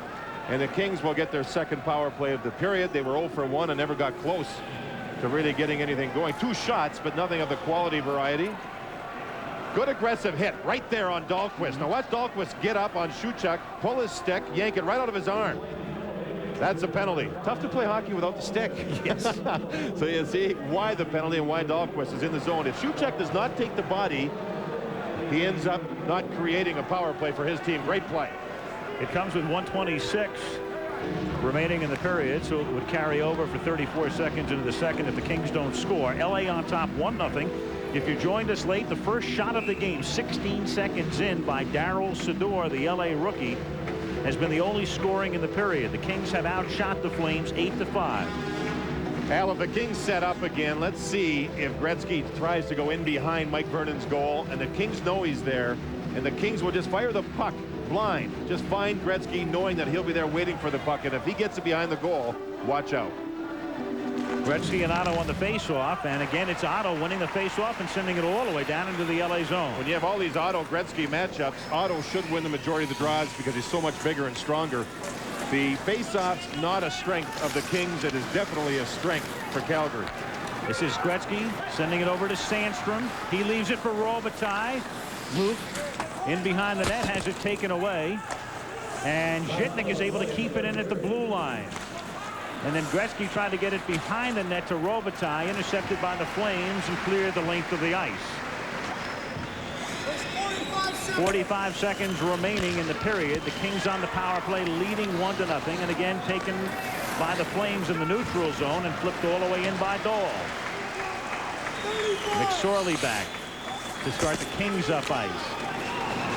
and the Kings will get their second power play of the period. They were 0 for 1 and never got close to really getting anything going. 2 shots, but nothing of the quality variety. Good aggressive hit right there on Dahlquist. Now watch Dahlquist get up on Shuchuk, pull his stick, yank it right out of his arm. That's a penalty. Tough to play hockey without the stick. Yes. So you see why the penalty and why Dahlquist is in the zone. If Shuchuk does not take the body, he ends up not creating a power play for his team. Great play. It comes with 1:26 remaining in the period, so it would carry over for 34 seconds into the second if the Kings don't score. LA on top 1-0. If you joined us late, the first shot of the game, 16 seconds in by Darryl Sador, the LA rookie, has been the only scoring in the period. The Kings have outshot the Flames 8-5. Al, if the Kings set up again, let's see if Gretzky tries to go in behind Mike Vernon's goal, and the Kings know he's there, and the Kings will just fire the puck blind. Just find Gretzky knowing that he'll be there waiting for the puck, and if he gets it behind the goal, watch out. Gretzky and Otto on the faceoff, and again it's Otto winning the faceoff and sending it all the way down into the LA zone. When you have all these Otto-Gretzky matchups, Otto should win the majority of the draws because he's so much bigger and stronger. The faceoff's not a strength of the Kings. It is definitely a strength for Calgary. This is Gretzky sending it over to Sandstrom. He leaves it for Robitaille. Luke in behind the net has it taken away, and Zhitnik is able to keep it in at the blue line. And then Gretzky tried to get it behind the net to Robitaille, intercepted by the Flames and cleared the length of the ice. 45 seconds remaining in the period. The Kings on the power play leading 1-0, and again taken by the Flames in the neutral zone and flipped all the way in by Dahl. McSorley back to start the Kings up ice.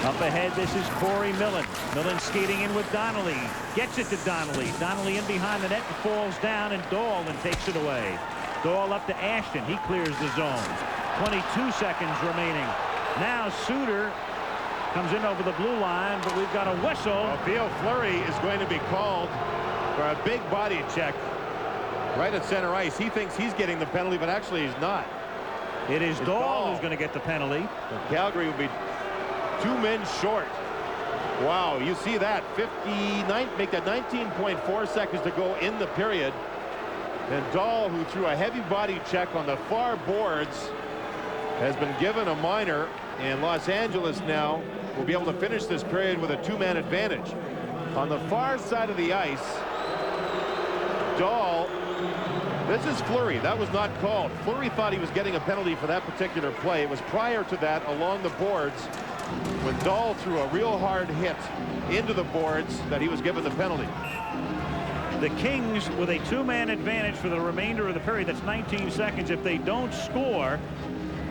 Up ahead, this is Corey Millen. Millen skating in with Donnelly. Gets it to Donnelly. Donnelly in behind the net and falls down, and Dahl then takes it away. Dahl up to Ashton. He clears the zone. 22 seconds remaining. Now Suter comes in over the blue line, but we've got a whistle. Well, Theo Fleury is going to be called for a big body check right at center ice. He thinks he's getting the penalty, but actually he's not. It is Dahl who's going to get the penalty. Calgary will be 2 men short. Wow, you see that. 59, make that 19.4 seconds to go in the period. And Dahl, who threw a heavy body check on the far boards, has been given a minor, and Los Angeles now will be able to finish this period with a 2-man advantage. On the far side of the ice, Dahl, this is Fleury. That was not called. Fleury thought he was getting a penalty for that particular play. It was prior to that along the boards when Dahl threw a real hard hit into the boards that he was given the penalty. The Kings with a 2-man advantage for the remainder of the period. That's 19 seconds. If they don't score,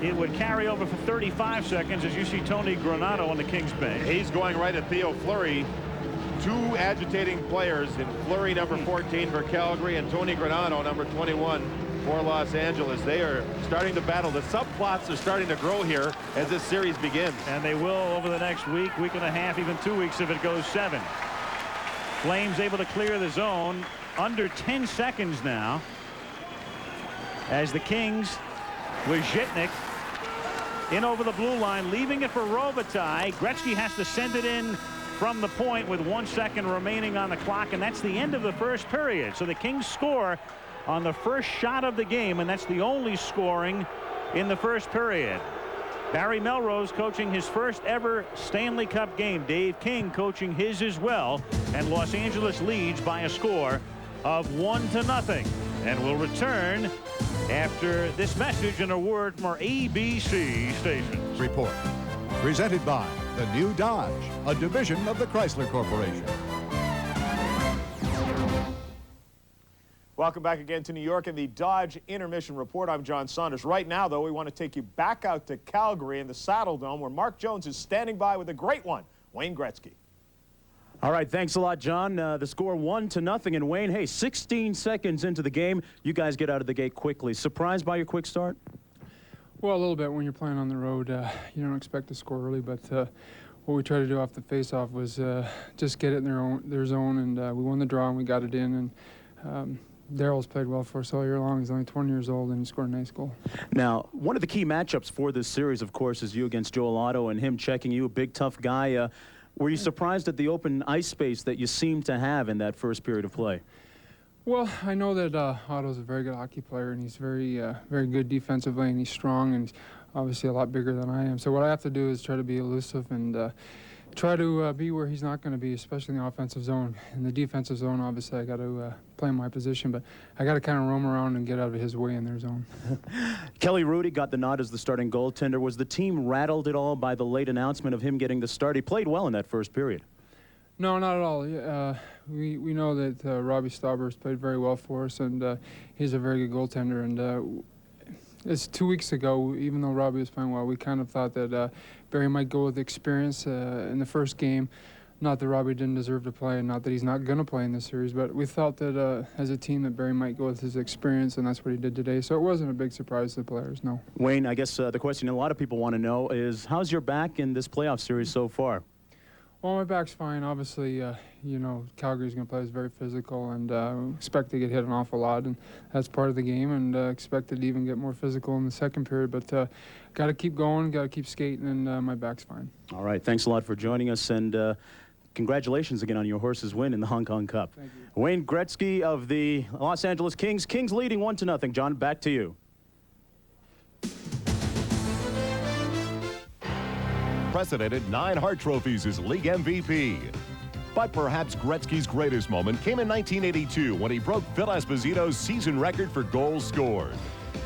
it would carry over for 35 seconds as you see Tony Granato on the Kings bench. He's going right at Theo Fleury. 2 agitating players in Fleury, number 14 for Calgary, and Tony Granato, number 21 for Los Angeles. They are starting to battle. The subplots are starting to grow here as this series begins. And they will over the next week and a half, even 2 weeks if it goes 7. Flames able to clear the zone under 10 seconds now as the Kings with Zhitnik in over the blue line, leaving it for Robitaille. Gretzky has to send it in from the point with 1 second remaining on the clock, and that's the end of the first period. So the Kings score on the first shot of the game, and that's the only scoring in the first period. Barry Melrose coaching his first ever Stanley Cup game. Dave King coaching his as well, and Los Angeles leads by a score of 1-0. And we'll return after this message and a word from our ABC stations. Report. Presented by the new Dodge, a division of the Chrysler Corporation. Welcome back again to New York and the Dodge Intermission Report. I'm John Saunders. Right now, though, we want to take you back out to Calgary in the Saddle Dome, where Mark Jones is standing by with a great one, Wayne Gretzky. All right, thanks a lot, John. The score 1-0, and Wayne, hey, 16 seconds into the game, you guys get out of the gate quickly. Surprised by your quick start? Well, a little bit. When you're playing on the road, you don't expect to score early, but what we tried to do off the face-off was just get it in their zone, and we won the draw, and we got it in. And Darryl's played well for us all year long. He's only 20 years old, and he scored a nice goal. Now, one of the key matchups for this series, of course, is you against Joel Otto and him checking you, a big, tough guy. Were you surprised at the open ice space that you seemed to have in that first period of play? Well, I know that Otto's a very good hockey player, and he's very good defensively, and he's strong, and he's obviously a lot bigger than I am. So what I have to do is try to be elusive and try to be where he's not going to be, especially in the offensive zone. In the defensive zone, obviously, I got to play my position, but I got to kind of roam around and get out of his way in their zone. Kelly Hrudey got the nod as the starting goaltender. Was the team rattled at all by the late announcement of him getting the start? He played well in that first period. No, not at all. We know that Robbie Stauber's played very well for us, and he's a very good goaltender. And it's 2 weeks ago, even though Robbie was playing well, we kind of thought that Barry might go with experience in the first game. Not that Robbie didn't deserve to play, and not that he's not going to play in this series, but we thought that as a team that Barry might go with his experience, and that's what he did today. So it wasn't a big surprise to the players, no. Wayne, I guess the question a lot of people want to know is, how's your back in this playoff series so far? Well, my back's fine. Obviously, you know, Calgary's going to play us very physical, and expect to get hit an awful lot, and that's part of the game, and expected to even get more physical in the second period. But got to keep going, got to keep skating, and my back's fine. All right, thanks a lot for joining us, and congratulations again on your horse's win in the Hong Kong Cup. Thank you. Wayne Gretzky of the Los Angeles Kings. Kings leading 1-0. John, back to you. Precedented 9 Hart trophies as league MVP. But perhaps Gretzky's greatest moment came in 1982 when he broke Phil Esposito's season record for goals scored.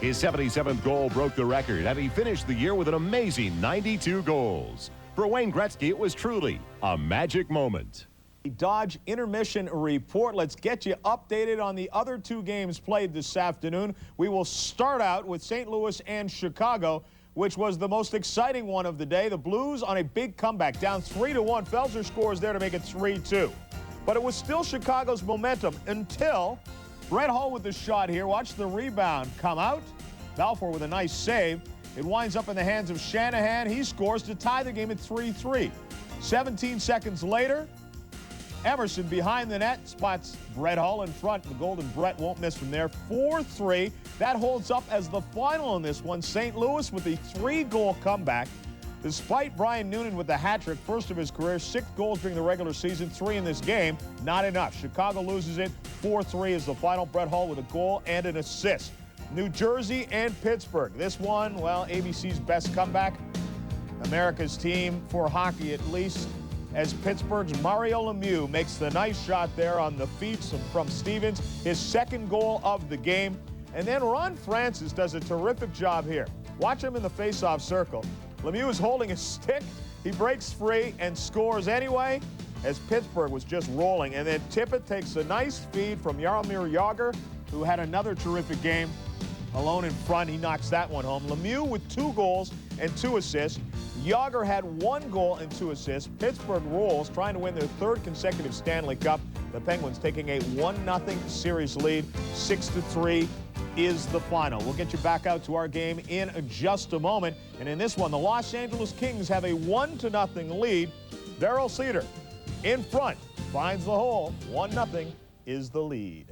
His 77th goal broke the record, and he finished the year with an amazing 92 goals. For Wayne Gretzky, it was truly a magic moment. Dodge intermission report. Let's get you updated on the other 2 games played this afternoon. We will start out with St. Louis and Chicago, which was the most exciting one of the day. The Blues on a big comeback, down 3-1. Felser scores there to make it 3-2. But it was still Chicago's momentum until Brett Hull with the shot here. Watch the rebound come out. Balfour with a nice save. It winds up in the hands of Shanahan. He scores to tie the game at 3-3. 17 seconds later, Emerson behind the net spots Brett Hull in front. The Golden Brett won't miss from there. 4-3. That holds up as the final in this one. St. Louis with the 3-goal comeback. Despite Brian Noonan with the hat trick, first of his career, 6 goals during the regular season, 3 in this game, not enough. Chicago loses it. 4-3 is the final. Brett Hull with a goal and an assist. New Jersey and Pittsburgh. This one, well, ABC's best comeback. America's team for hockey, at least, as Pittsburgh's Mario Lemieux makes the nice shot there on the feet from Stevens, his 2nd goal of the game. And then Ron Francis does a terrific job here. Watch him in the face-off circle. Lemieux is holding a stick. He breaks free and scores anyway, as Pittsburgh was just rolling. And then Tippett takes a nice feed from Jaromir Jagr, who had another terrific game. Alone in front, he knocks that one home. Lemieux with 2 goals and 2 assists. Jagr had 1 goal and 2 assists. Pittsburgh rolls, trying to win their 3rd consecutive Stanley Cup. The Penguins taking a 1-0 series lead. 6-3 is the final. We'll get you back out to our game in just a moment. And in this one, the Los Angeles Kings have a 1-0 lead. Darryl Cedar in front, finds the hole. 1-0 is the lead.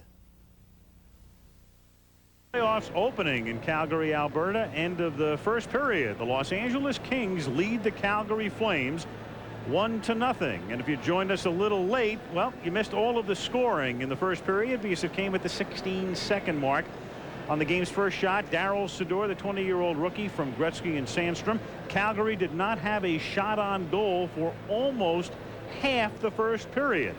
Playoffs opening in Calgary, Alberta. End of the first period. The Los Angeles Kings lead the Calgary Flames 1-0. And if you joined us a little late, well, you missed all of the scoring in the first period because it came at the 16-second mark. On the game's first shot, Darryl Cedar, the 20-year-old rookie from Gretzky and Sandstrom. Calgary did not have a shot on goal for almost half the first period.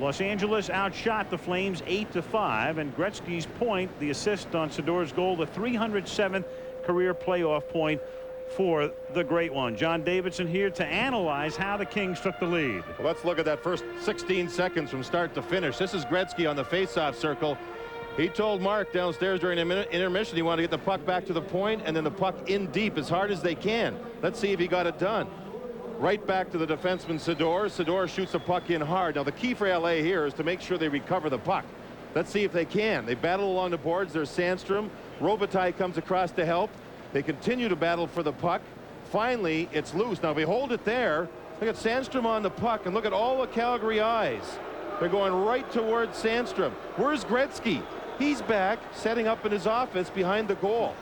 Los Angeles outshot the Flames 8-5, and Gretzky's point, the assist on Cedar's goal, the 307th career playoff point for the great one. John Davidson here to analyze how the Kings took the lead. Well, let's look at that first 16 seconds from start to finish. This is Gretzky on the face-off circle. He told Mark downstairs during intermission he wanted to get the puck back to the point and then the puck in deep as hard as they can. Let's see if he got it done. Right back to the defenseman Cedar. Cedar shoots the puck in hard. Now the key for LA here is to make sure they recover the puck. Let's see if they can. They battle along the boards. There's Sandstrom. Robitaille comes across to help. They continue to battle for the puck. Finally, it's loose. Now if we hold it there, look at Sandstrom on the puck and look at all the Calgary eyes. They're going right towards Sandstrom. Where's Gretzky? He's back, setting up in his office behind the goal.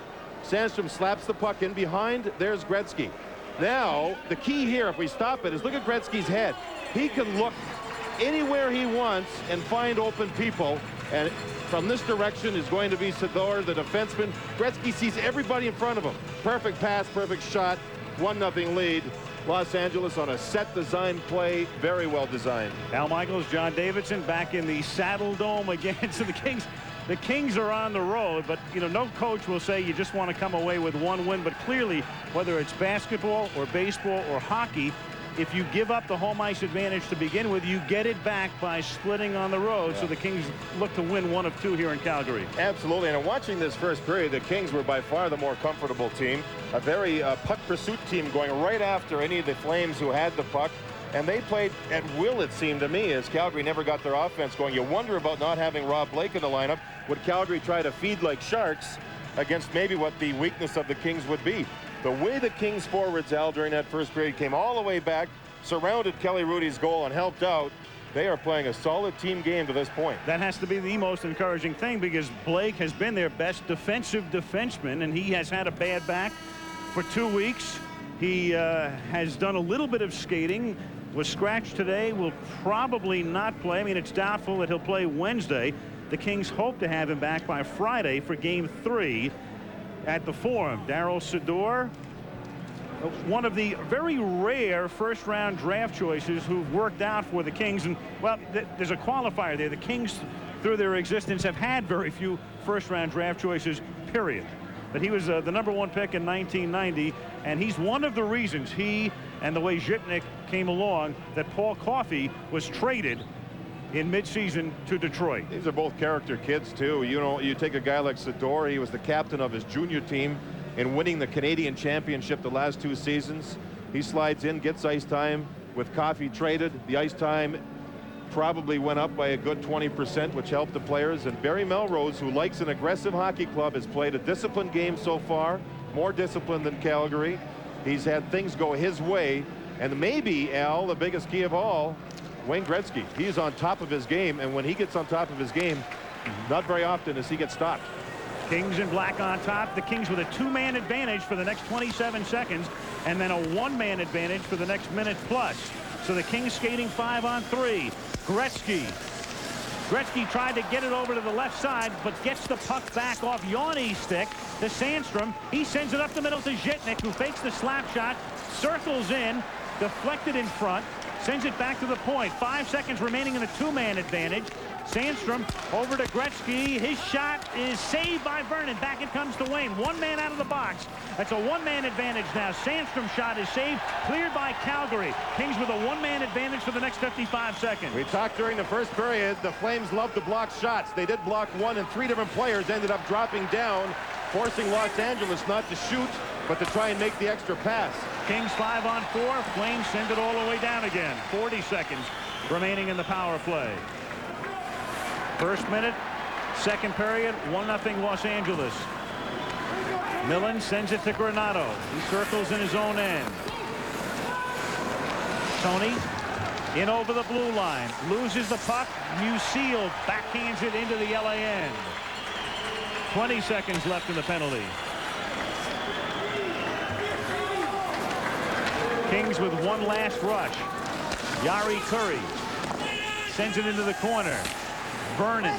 Sandstrom slaps the puck in behind. There's Gretzky. Now, the key here, if we stop it, is look at Gretzky's head. He can look anywhere he wants and find open people. And from this direction is going to be Sador, the defenseman. Gretzky sees everybody in front of him. Perfect pass, perfect shot. 1-0 lead. Los Angeles on a set design play. Very well designed. Al Michaels, John Davidson back in the Saddle Dome again. So the Kings are on the road, but you know, no coach will say you just want to come away with one win. But clearly, whether it's basketball or baseball or hockey, if you give up the home ice advantage to begin with, you get it back by splitting on the road. Yeah. So the Kings look to win 1 of 2 here in Calgary. Absolutely. And watching this first period, the Kings were by far the more comfortable team. A very puck pursuit team going right after any of the Flames who had the puck. And they played at will, it seemed to me, as Calgary never got their offense going. You wonder about not having Rob Blake in the lineup. Would Calgary try to feed like sharks against maybe what the weakness of the Kings would be? The way the Kings forwards, Al, during that first period came all the way back, surrounded Kelly Hrudey's goal and helped out. They are playing a solid team game to this point. That has to be the most encouraging thing, because Blake has been their best defensive defenseman, and he has had a bad back for 2 weeks. He has done a little bit of skating, was scratched today, will probably not play. I mean, it's doubtful that he'll play Wednesday. The Kings hope to have him back by Friday for Game 3 at the Forum. Daryl Sador, one of the very rare first-round draft choices who've worked out for the Kings. And, well, there's a qualifier there. The Kings, through their existence, have had very few first-round draft choices, period. But he was the #1 pick in 1990, and he's one of the reasons, he and the way Zhitnik came along, that Paul Coffey was traded in midseason to Detroit. These are both character kids, too. You know, you take a guy like Sador, he was the captain of his junior team in winning the Canadian championship the last 2 seasons. He slides in, gets ice time. With Coffey traded, the ice time probably went up by a good 20%, which helped the players. And Barry Melrose, who likes an aggressive hockey club, has played a disciplined game so far, more disciplined than Calgary. He's had things go his way. And maybe, Al, the biggest key of all, Wayne Gretzky. He's on top of his game, and when he gets on top of his game, not very often does he get stopped. Kings in black on top. The Kings with a 2-man advantage for the next 27 seconds, and then a 1-man advantage for the next minute plus. So the Kings skating 5-on-3. Gretzky tried to get it over to the left side, but gets the puck back off Yanni's stick to Sandstrom. He sends it up the middle to Zhitnik, who fakes the slap shot, circles in, deflected in front, sends it back to the point. 5 seconds remaining in a 2-man advantage. Sandstrom over to Gretzky. His shot is saved by Vernon. Back it comes to Wayne. 1 man out of the box. That's a 1-man advantage now. Sandstrom's shot is saved, cleared by Calgary. Kings with a 1-man advantage for the next 55 seconds. We talked during the first period, the Flames love to block shots. They did block 1, and 3 different players ended up dropping down, forcing Los Angeles not to shoot, but to try and make the extra pass. Kings 5-on-4. Flames send it all the way down again. 40 seconds remaining in the power play. First minute, second period, 1-0 Los Angeles. Millen sends it to Granato. He circles in his own end. Tony in over the blue line. Loses the puck. Musil backhands it into the LA end. 20 seconds left in the penalty. Kings with one last rush. Yari Curry sends it into the corner. Vernon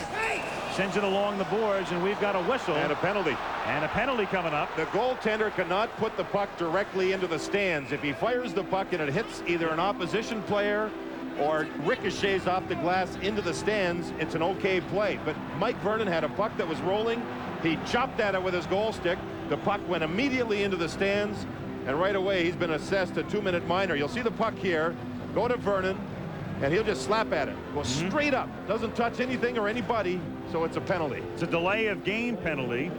sends it along the boards, and we've got a whistle. And a penalty. And a penalty coming up. The goaltender cannot put the puck directly into the stands. If he fires the puck and it hits either an opposition player or ricochets off the glass into the stands, it's an okay play. But Mike Vernon had a puck that was rolling. He chopped at it with his goal stick. The puck went immediately into the stands, and right away he's been assessed a 2-minute minor. You'll see the puck here go to Vernon, and he'll just slap at it. Go straight up. Doesn't touch anything or anybody, so it's a penalty. It's a delay of game penalty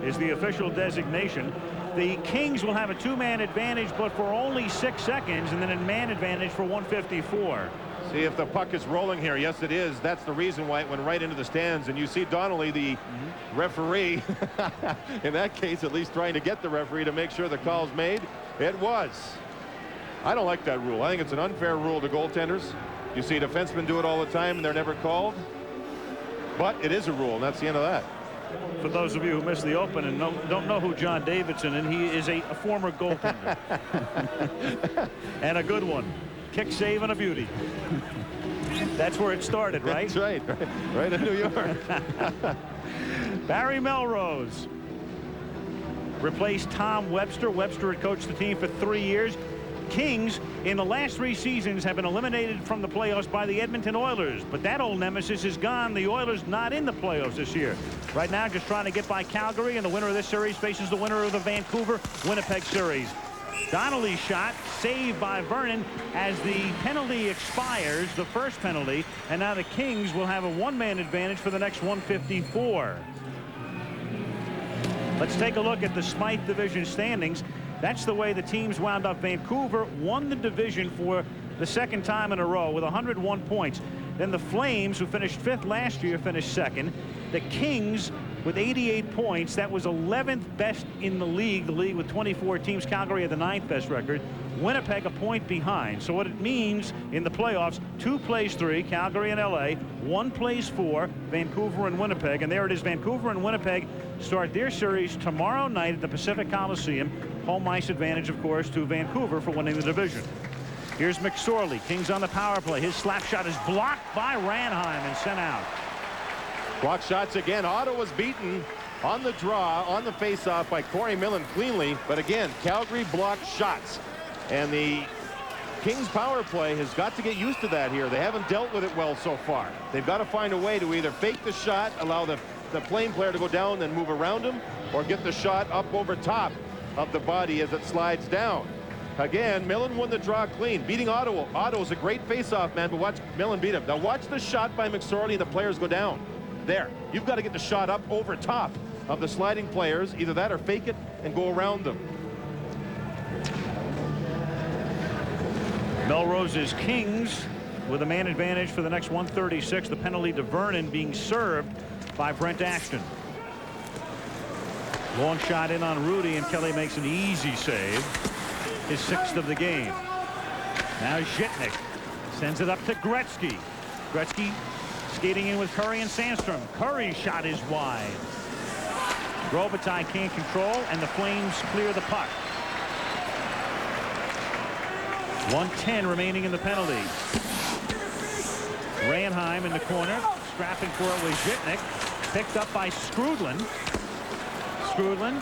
is the official designation. The Kings will have a 2-man advantage, but for only 6 seconds, and then a man advantage for 1:54. See if the puck is rolling here. Yes, it is. That's the reason why it went right into the stands. And you see Donnelly, the referee, in that case, at least trying to get the referee to make sure the call's made. It was. I don't like that rule. I think it's an unfair rule to goaltenders. You see defensemen do it all the time, and they're never called. But it is a rule, and that's the end of that. For those of you who missed the open and don't know who John Davidson is, he is a former goaltender. And a good one. Kick save and a beauty. That's where it started, right? That's right. Right in New York. Barry Melrose replaced Tom Webster. Webster had coached the team for 3 years. Kings in the last 3 seasons have been eliminated from the playoffs by the Edmonton Oilers, but that old nemesis is gone. The Oilers not in the playoffs this year. Right now just trying to get by Calgary, and the winner of this series faces the winner of the Vancouver-Winnipeg series. Donnelly's shot saved by Vernon as the penalty expires, the first penalty, and now the Kings will have a one-man advantage for the next 154. Let's take a look at the Smythe division standings. That's the way the teams wound up. Vancouver won the division for the second time in a row with 101 points. Then the Flames, who finished 5th last year, finished 2nd. The Kings with 88 points. That was 11th best in the league with 24 teams. Calgary had the 9th best record. Winnipeg a point behind. So what it means in the playoffs, 2 plays 3, Calgary and LA, 1 plays 4, Vancouver and Winnipeg. And there it is. Vancouver and Winnipeg start their series tomorrow night at the Pacific Coliseum. Home ice advantage, of course, to Vancouver for winning the division. Here's McSorley. Kings on the power play. His slap shot is blocked by Ranheim and sent out. Block shots again. Ottawa's beaten on the draw, on the faceoff by Corey Millen cleanly. But again, Calgary blocked shots. And the Kings power play has got to get used to that here. They haven't dealt with it well so far. They've got to find a way to either fake the shot, allow the plane player to go down and move around him, or get the shot up over top of the body as it slides down. Again, Millen won the draw clean, beating Ottawa. Ottawa's a great face-off, man, but watch Millen beat him. Now watch the shot by McSorley and the players go down. There. You've got to get the shot up over top of the sliding players. Either that or fake it and go around them. Melrose's Kings with a man advantage for the next 136. The penalty to Vernon being served by Brent Ashton. Long shot in on Rudy, and Kelly makes an easy save. His 6th of the game. Now Zhitnik sends it up to Gretzky. Gretzky skating in with Curry and Sandstrom. Curry's shot is wide. Robitaille can't control, and the Flames clear the puck. 1:10 remaining in the penalty. Ranheim in the corner, scrapping for it with Zhitnik. Picked up by Skrudland. Skrudland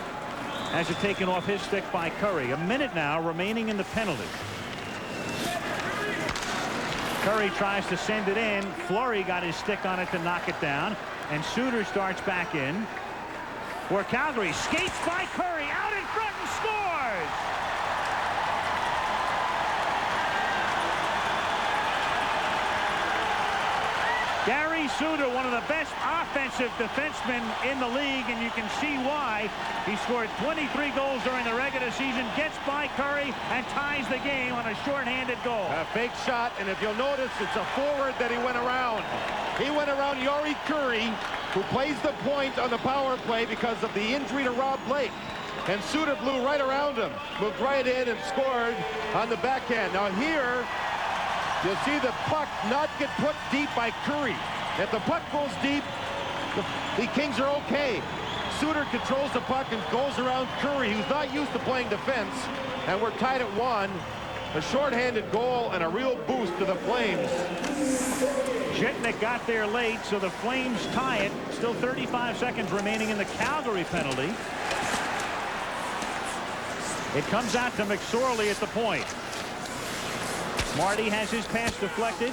has it taken off his stick by Curry. A minute now remaining in the penalty. Curry tries to send it in. Fleury got his stick on it to knock it down, and Suter starts back in for Calgary. Skates by Curry out in front and scores. Gary Suter, one of the best offensive defensemen in the league, and you can see why. He scored 23 goals during the regular season, gets by Curry, and ties the game on a shorthanded goal. A fake shot, and if you'll notice, it's a forward that he went around. He went around Yori Curry, who plays the point on the power play because of the injury to Rob Blake. And Suter blew right around him, moved right in and scored on the backhand. Now here, you'll see the puck not get put deep by Curry. If the puck goes deep, the Kings are okay. Suter controls the puck and goes around Curry, who's not used to playing defense. And we're tied at 1. A shorthanded goal and a real boost to the Flames. Zhitnik got there late, so the Flames tie it. Still 35 seconds remaining in the Calgary penalty. It comes out to McSorley at the point. Marty has his pass deflected.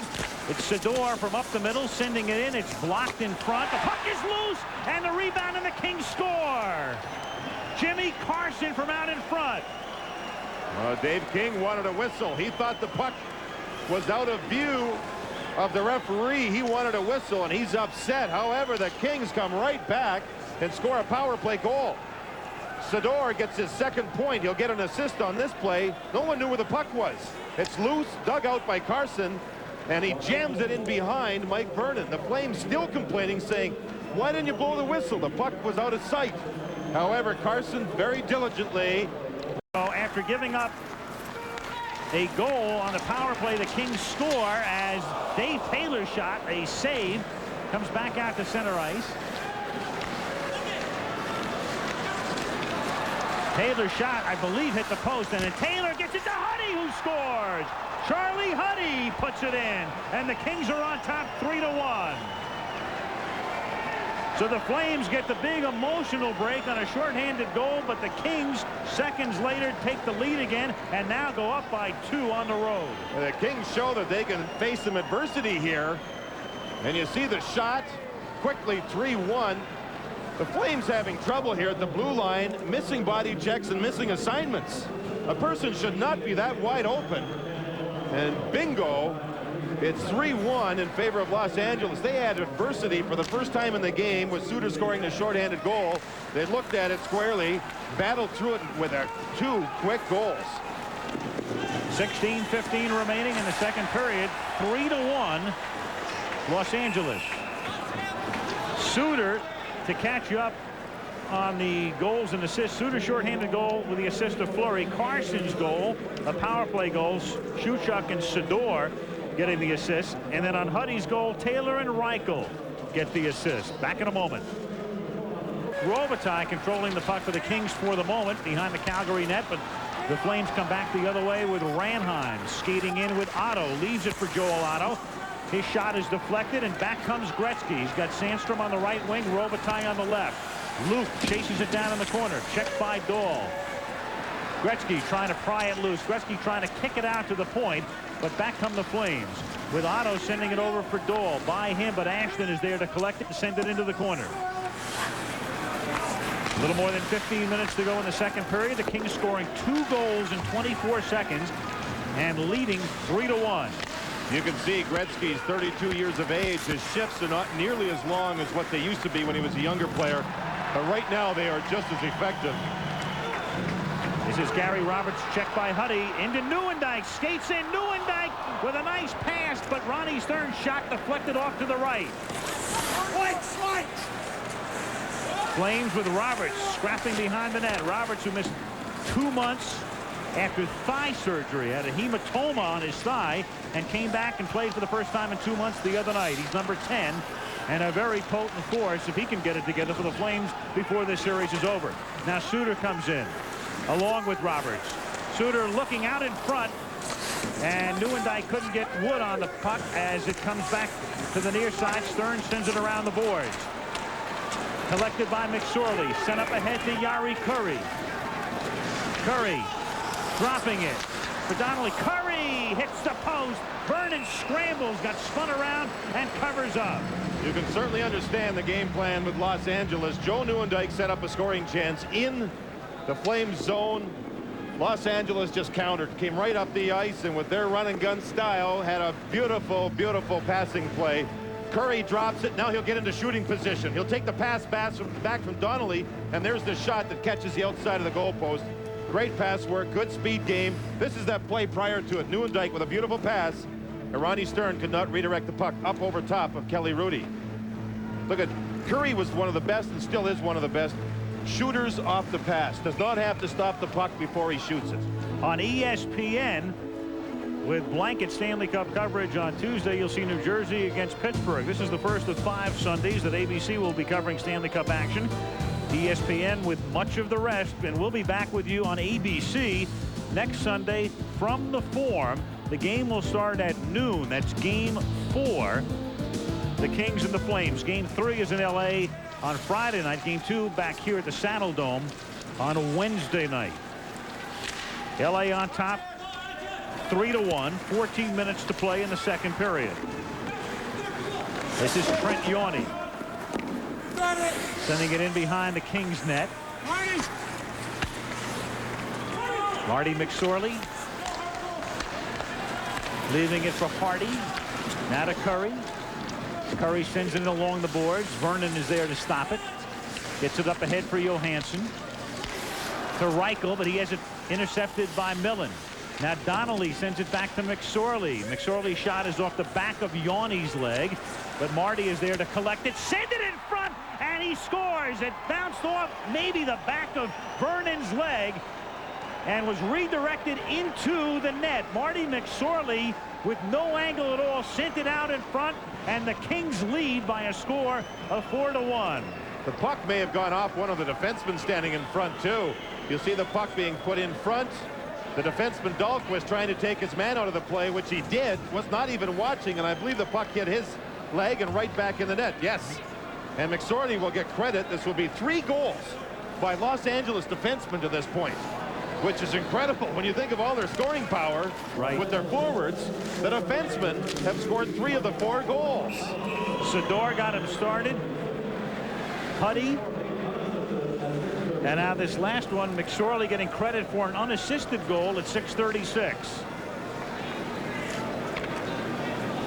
It's Sador from up the middle, sending it in. It's blocked in front. The puck is loose, and the rebound, and the Kings score. Jimmy Carson from out in front. Dave King wanted a whistle. He thought the puck was out of view of the referee. He wanted a whistle, and he's upset. However, the Kings come right back and score a power play goal. Sador gets his 2nd point. He'll get an assist on this play. No one knew where the puck was. It's loose, dug out by Carson, and he jams it in behind Mike Vernon. The Flames still complaining, saying, why didn't you blow the whistle? The puck was out of sight. However, Carson very diligently. After giving up a goal on the power play, the Kings score as Dave Taylor's shot, a save, comes back out to center ice. Taylor's shot, I believe, hit the post, and then Taylor gets it to Huddy, who scores. Charlie Huddy puts it in, and the Kings are on top 3-1. So the Flames get the big emotional break on a shorthanded goal, but the Kings seconds later take the lead again and now go up by 2 on the road. And the Kings show that they can face some adversity here. And you see the shot, quickly 3-1. The Flames having trouble here at the blue line, missing body checks and missing assignments. A person should not be that wide open. And bingo, it's 3-1 in favor of Los Angeles. They had adversity for the first time in the game with Suter scoring the shorthanded goal. They looked at it squarely, battled through it with 2 quick goals. 16:15 remaining in the second period. 3-1 Los Angeles. Suter to catch you up on the goals and assists. Suter shorthanded goal with the assist of Fleury. Carson's goal, a power play goals. Shuchuk and Sador getting the assist. And then on Huddy's goal, Taylor and Reichel get the assist. Back in a moment. Robitaille controlling the puck for the Kings for the moment behind the Calgary net, but the Flames come back the other way with Ranheim skating in with Otto. Leaves it for Joel Otto. His shot is deflected, and back comes Gretzky. He's got Sandstrom on the right wing, Robitaille on the left. Luke chases it down in the corner. Checked by Dahl. Gretzky trying to pry it loose. Gretzky trying to kick it out to the point, but back come the Flames with Otto sending it over for Dahl. By him, but Ashton is there to collect it and send it into the corner. A little more than 15 minutes to go in the second period. The Kings scoring 2 goals in 24 seconds and leading 3-1. You can see Gretzky's 32 years of age. His shifts are not nearly as long as what they used to be when he was a younger player. But right now, they are just as effective. This is Gary Roberts, checked by Huddy into Nieuwendyk. Skates in. Nieuwendyk with a nice pass, but Ronnie Stern's shot deflected off to the right. Flames with Roberts scrapping behind the net. Roberts, who missed 2 months after thigh surgery, had a hematoma on his thigh and came back and played for the first time in 2 months the other night. He's number 10 and a very potent force if he can get it together for the Flames before this series is over. Now Suter comes in along with Roberts. Suter looking out in front, and Nieuwendyk couldn't get Wood on the puck as it comes back to the near side. Stern sends it around the boards. Collected by McSorley. Sent up ahead to Yari Curry. Curry dropping it for Donnelly. Curry hits the post. Vernon scrambles, got spun around, and covers up. You can certainly understand the game plan with Los Angeles. Joe Nieuwendyk set up a scoring chance in the Flames zone. Los Angeles just countered, came right up the ice, and with their run and gun style, had a beautiful, beautiful passing play. Curry drops it. Now he'll get into shooting position. He'll take the pass back from Donnelly, and there's the shot that catches the outside of the goalpost. Great pass work, good speed game. This is that play prior to it. Nieuwendyk with a beautiful pass, and Ronnie Stern could not redirect the puck up over top of Kelly Rudy. Look at Curry, was one of the best and still is one of the best shooters off the pass. Does not have to stop the puck before he shoots it. On ESPN, with blanket Stanley Cup coverage on Tuesday, you'll see New Jersey against Pittsburgh. This is the first of 5 Sundays that ABC will be covering Stanley Cup action. ESPN with much of the rest, and we'll be back with you on ABC next Sunday from the Forum. The game will start at noon. That's Game 4. The Kings and the Flames. Game 3 is in L.A. on Friday night. Game 2 back here at the Saddle Dome on Wednesday night. L.A. on top 3-1. 14 minutes to play in the second period. This is Trent Yawney. Sending it in behind the Kings net. Marty McSorley. Leaving it for Hardy. Now to Curry. Curry sends it along the boards. Vernon is there to stop it. Gets it up ahead for Johansson. To Reichel, but he has it intercepted by Millen. Now Donnelly sends it back to McSorley. McSorley's shot is off the back of Yawney's leg, but Marty is there to collect it. Send it in front, and he scores. It bounced off maybe the back of Vernon's leg and was redirected into the net. Marty McSorley, with no angle at all, sent it out in front, and the Kings lead by a score of 4-1. The puck may have gone off one of the defensemen standing in front, too. You'll see the puck being put in front. The defenseman Dahlquist trying to take his man out of the play, which he did, was not even watching, and I believe the puck hit his leg and right back in the net. Yes. And McSorley will get credit. This will be 3 goals by Los Angeles defensemen to this point, which is incredible when you think of all their scoring power with their forwards. The defensemen have scored 3 of the 4 goals. Sador got him started. Huddy. And now this last one, McSorley getting credit for an unassisted goal at 6:36.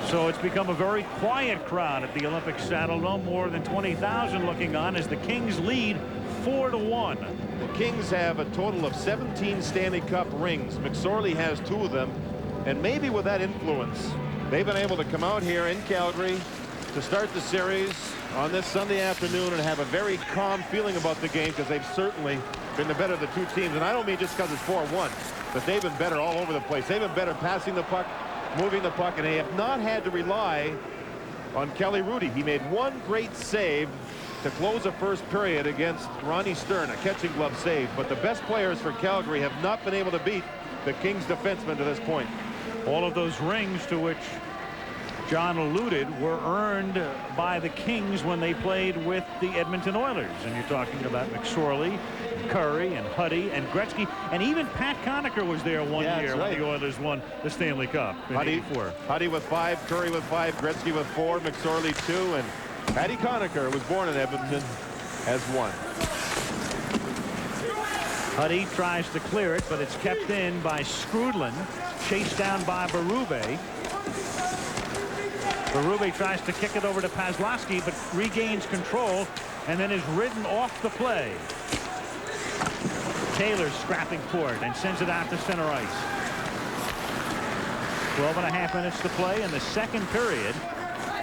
So it's become a very quiet crowd at the Olympic Saddledome. More than 20,000 looking on as the Kings lead 4-1. The Kings have a total of 17 Stanley Cup rings. McSorley has 2 of them. And maybe with that influence, they've been able to come out here in Calgary to start the series on this Sunday afternoon and have a very calm feeling about the game, because they've certainly been the better of the 2 teams. And I don't mean just because it's 4-1, but they've been better all over the place. They've been better passing the puck, moving the puck, and they have not had to rely on Kelly Rudy. He made 1 great save to close the first period against Ronnie Stern, a catching glove save. But the best players for Calgary have not been able to beat the Kings defensemen to this point. All of those rings to which John alluded were earned by the Kings when they played with the Edmonton Oilers. And you're talking about McSorley, Curry, and Huddy, and Gretzky, and even Pat Conacher was there one year when the Oilers won the Stanley Cup in '84. Huddy with 5, Curry with 5, Gretzky with 4, McSorley 2, and Patty Conacher was born in Edmonton, has 1. Huddy tries to clear it, but it's kept in by Skrudland, chased down by Berube. Berube tries to kick it over to Pazlowski, but regains control and then is ridden off the play. Taylor scrapping for it and sends it out to center ice. 12.5 minutes to play in the second period.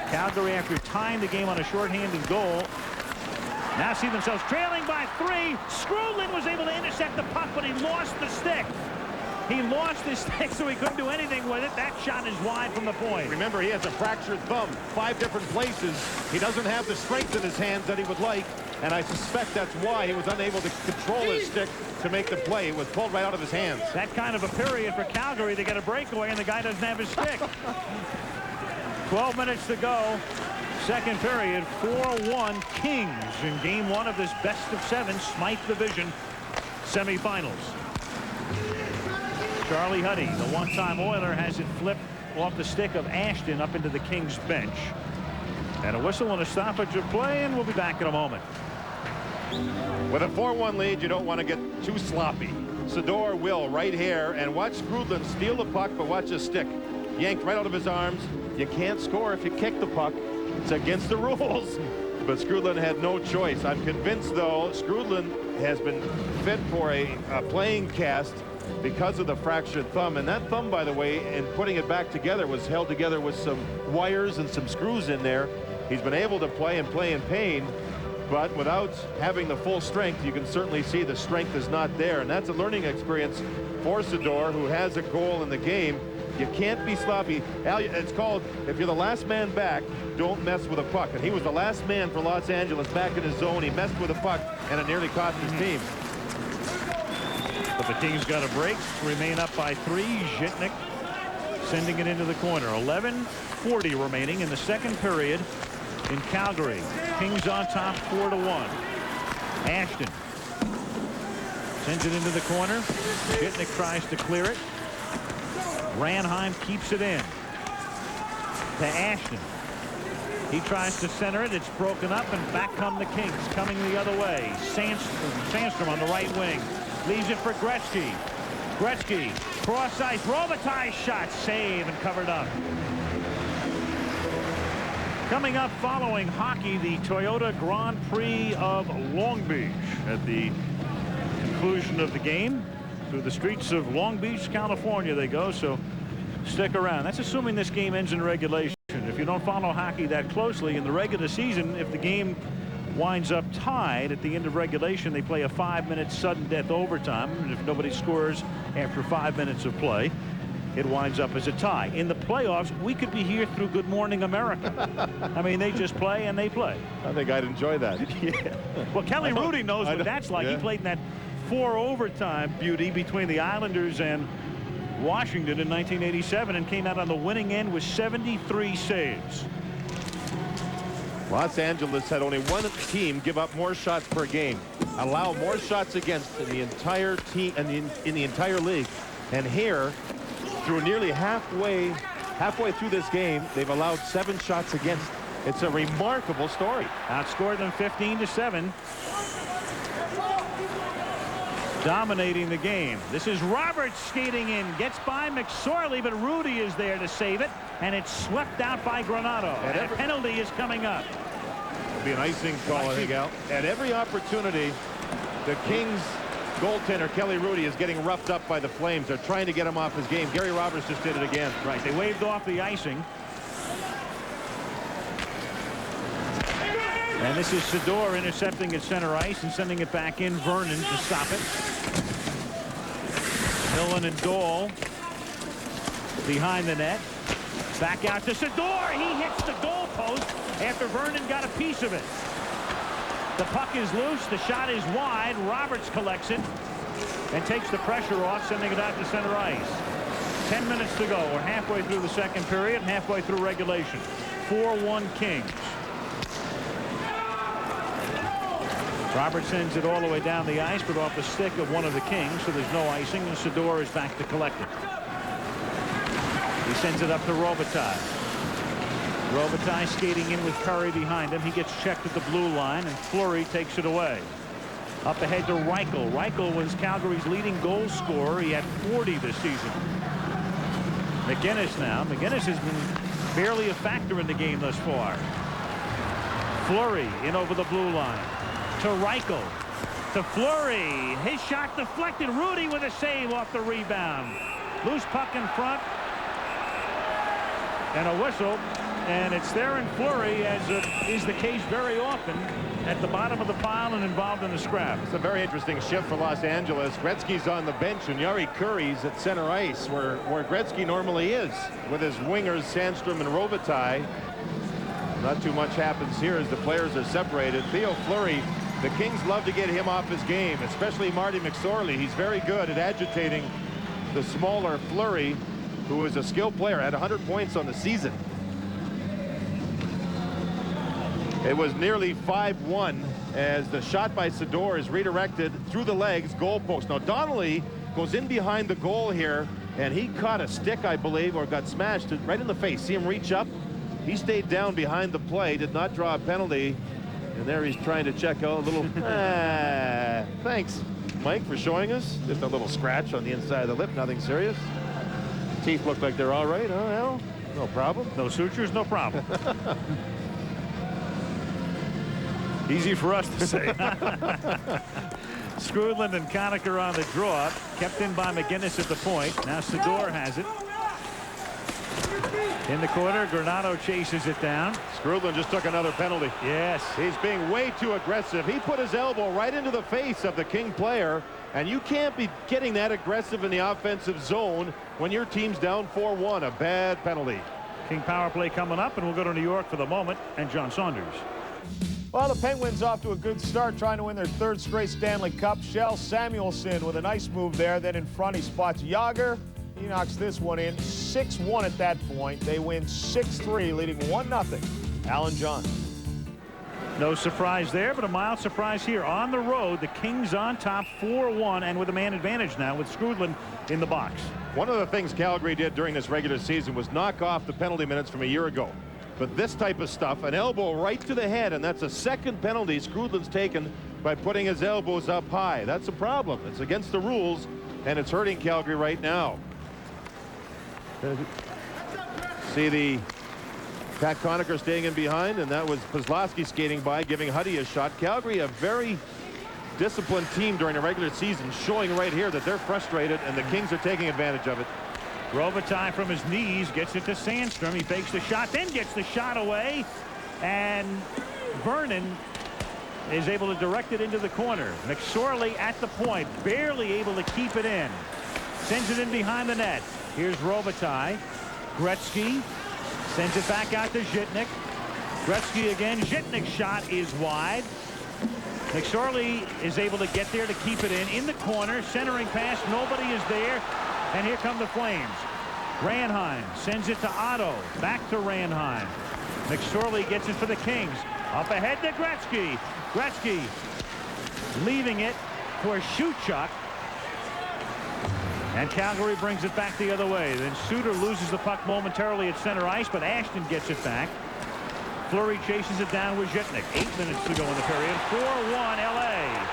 Calgary, after tying the game on a shorthanded goal, now see themselves trailing by 3. Skrudland was able to intercept the puck, but he lost the stick. He lost his stick, so he couldn't do anything with it. That shot is wide from the point. Remember, he has a fractured thumb, 5 different places. He doesn't have the strength in his hands that he would like, and I suspect that's why he was unable to control his stick to make the play. It was pulled right out of his hands. That kind of a period for Calgary to get a breakaway, and the guy doesn't have his stick. 12 minutes to go. Second period, 4-1 Kings in game 1 of this best-of-7 Smythe Division semifinals. Charlie Huddy, the one-time Oiler, has it flipped off the stick of Ashton up into the Kings bench. And a whistle and a stoppage of play, and we'll be back in a moment. With a 4-1 lead, you don't want to get too sloppy. Sador will right here, and watch Skrudland steal the puck, but watch his stick. Yanked right out of his arms. You can't score if you kick the puck. It's against the rules. But Skrudland had no choice. I'm convinced, though, Skrudland has been fit for a playing cast because of the fractured thumb. And that thumb, by the way, in putting it back together, was held together with some wires and some screws in there. He's been able to play and play in pain, but without having the full strength, you can certainly see the strength is not there. And that's a learning experience for Sador, who has a goal in the game. You can't be sloppy. Al, it's called, if you're the last man back, don't mess with a puck. And he was the last man for Los Angeles back in his zone. He messed with a puck, and it nearly cost his team. But the Kings got a break, remain up by 3. Zhitnik sending it into the corner. 11:40 remaining in the second period in Calgary. Kings on top 4-1. Ashton sends it into the corner. Zhitnik tries to clear it. Ranheim keeps it in to Ashton. He tries to center it. It's broken up, and back come the Kings coming the other way. Sandstrom on the right wing. Leaves it for Gretzky. Gretzky, cross ice, Robitaille shot, save and covered up. Coming up following hockey, the Toyota Grand Prix of Long Beach. At the conclusion of the game, through the streets of Long Beach, California they go, so stick around. That's assuming this game ends in regulation. If you don't follow hockey that closely in the regular season, if the game winds up tied at the end of regulation, they play a 5-minute sudden death overtime, and if nobody scores after 5 minutes of play, it winds up as a tie. In the playoffs, we could be here through Good Morning America. I mean, they just play and they play. I think I'd enjoy that. Yeah. Well, Kelly Rudy knows what that's like. Yeah. He played in that 4 overtime beauty between the Islanders and Washington in 1987 and came out on the winning end with 73 saves. Los Angeles had only one team give up more shots per game, allow more shots against in the entire team and in the entire league. And here, through nearly halfway through this game, they've allowed 7 shots against. It's a remarkable story. Outscored them 15-7. Dominating the game. This is Roberts skating in, gets by McSorley, but Rudy is there to save it, and it's swept out by Granato. And a penalty is coming up. It'll be an icing call, I think, Al. At every opportunity, the Kings goaltender Kelly Rudy is getting roughed up by the Flames. They're trying to get him off his game. Gary Roberts just did it again. Right, they waved off the icing. And this is Sador intercepting at center ice and sending it back in. Vernon to stop it. Millen and Dole behind the net. Back out to Sador. He hits the goalpost after Vernon got a piece of it. The puck is loose. The shot is wide. Roberts collects it and takes the pressure off, sending it out to center ice. 10 minutes to go. We're halfway through the second period and halfway through regulation. 4-1 Kings. Roberts sends it all the way down the ice, but off the stick of one of the Kings, so there's no icing, and Sador is back to collect it. He sends it up to Robitaille. Robitaille skating in with Curry behind him. He gets checked at the blue line, and Fleury takes it away. Up ahead to Reichel. Reichel was Calgary's leading goal scorer. He had 40 this season. McGinnis now. McGinnis has been barely a factor in the game thus far. Fleury in over the blue line. To Reichel. To Fleury. His shot deflected. Rudy with a save off the rebound. Loose puck in front. And a whistle. And it's there in Fleury, as is the case very often, at the bottom of the pile and involved in the scrap. It's a very interesting shift for Los Angeles. Gretzky's on the bench, and Jari Kurri's at center ice, where Gretzky normally is, with his wingers Sandstrom and Robitaille. Not too much happens here as the players are separated. Theo Fleury, the Kings love to get him off his game, especially Marty McSorley. He's very good at agitating the smaller Fleury, who is a skilled player, had 100 points on the season. It was nearly 5-1 as the shot by Sador is redirected through the legs, goal post. Now Donnelly goes in behind the goal here, and he caught a stick, I believe, or got smashed right in the face. See him reach up? He stayed down behind the play, did not draw a penalty. And there he's trying to check out a little. Thanks, Mike, for showing us. Just a little scratch on the inside of the lip, nothing serious. Teeth look like they're all right, huh, Al? No problem. No sutures, no problem. Easy for us to say. Skrudland and Conacher on the draw. Kept in by McGinnis at the point. Now Sador has it. In the corner, Granato chases it down. Skrudland just took another penalty. Yes. He's being way too aggressive. He put his elbow right into the face of the King player, and you can't be getting that aggressive in the offensive zone when your team's down 4-1. A bad penalty. King power play coming up, and we'll go to New York for the moment, and John Saunders. Well, the Penguins off to a good start, trying to win their 3rd straight Stanley Cup. Shell Samuelson with a nice move there. Then in front, he spots Yager. He knocks this one in. 6-1 at that point. They win 6-3, leading 1-0. Alan John. No surprise there, but a mild surprise here. On the road, the Kings on top 4-1, and with a man advantage now with Skrudland in the box. One of the things Calgary did during this regular season was knock off the penalty minutes from a year ago. But this type of stuff, an elbow right to the head, and that's a second penalty Skrudland's taken by putting his elbows up high. That's a problem. It's against the rules, and it's hurting Calgary right now. See the Pat Conacher staying in behind, and that was Kozlowski skating by, giving Huddy a shot. Calgary, a very disciplined team during the regular season, showing right here that they're frustrated, and the Kings are taking advantage of it. Robitaille from his knees gets it to Sandstrom. He fakes the shot, then gets the shot away, and Vernon is able to direct it into the corner. McSorley at the point, barely able to keep it in. Sends it in behind the net. Here's Robitaille. Gretzky sends it back out to Zhitnik. Gretzky again. Zhitnik's shot is wide. McSorley is able to get there to keep it in the corner. Centering pass. Nobody is there. And here come the Flames. Ranheim sends it to Otto. Back to Ranheim. McSorley gets it for the Kings. Up ahead to Gretzky. Gretzky leaving it for Shuchuk. And Calgary brings it back the other way. Then Suter loses the puck momentarily at center ice, but Ashton gets it back. Fleury chases it down with Zhitnik. 8 minutes to go in the period. 4-1 LA.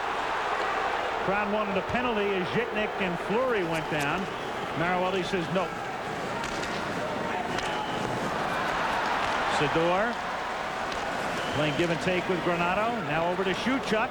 Crowd wanted a penalty as Zhitnik and Fleury went down. Marawelli says no. Sador playing give and take with Granato. Now over to Shuchuk.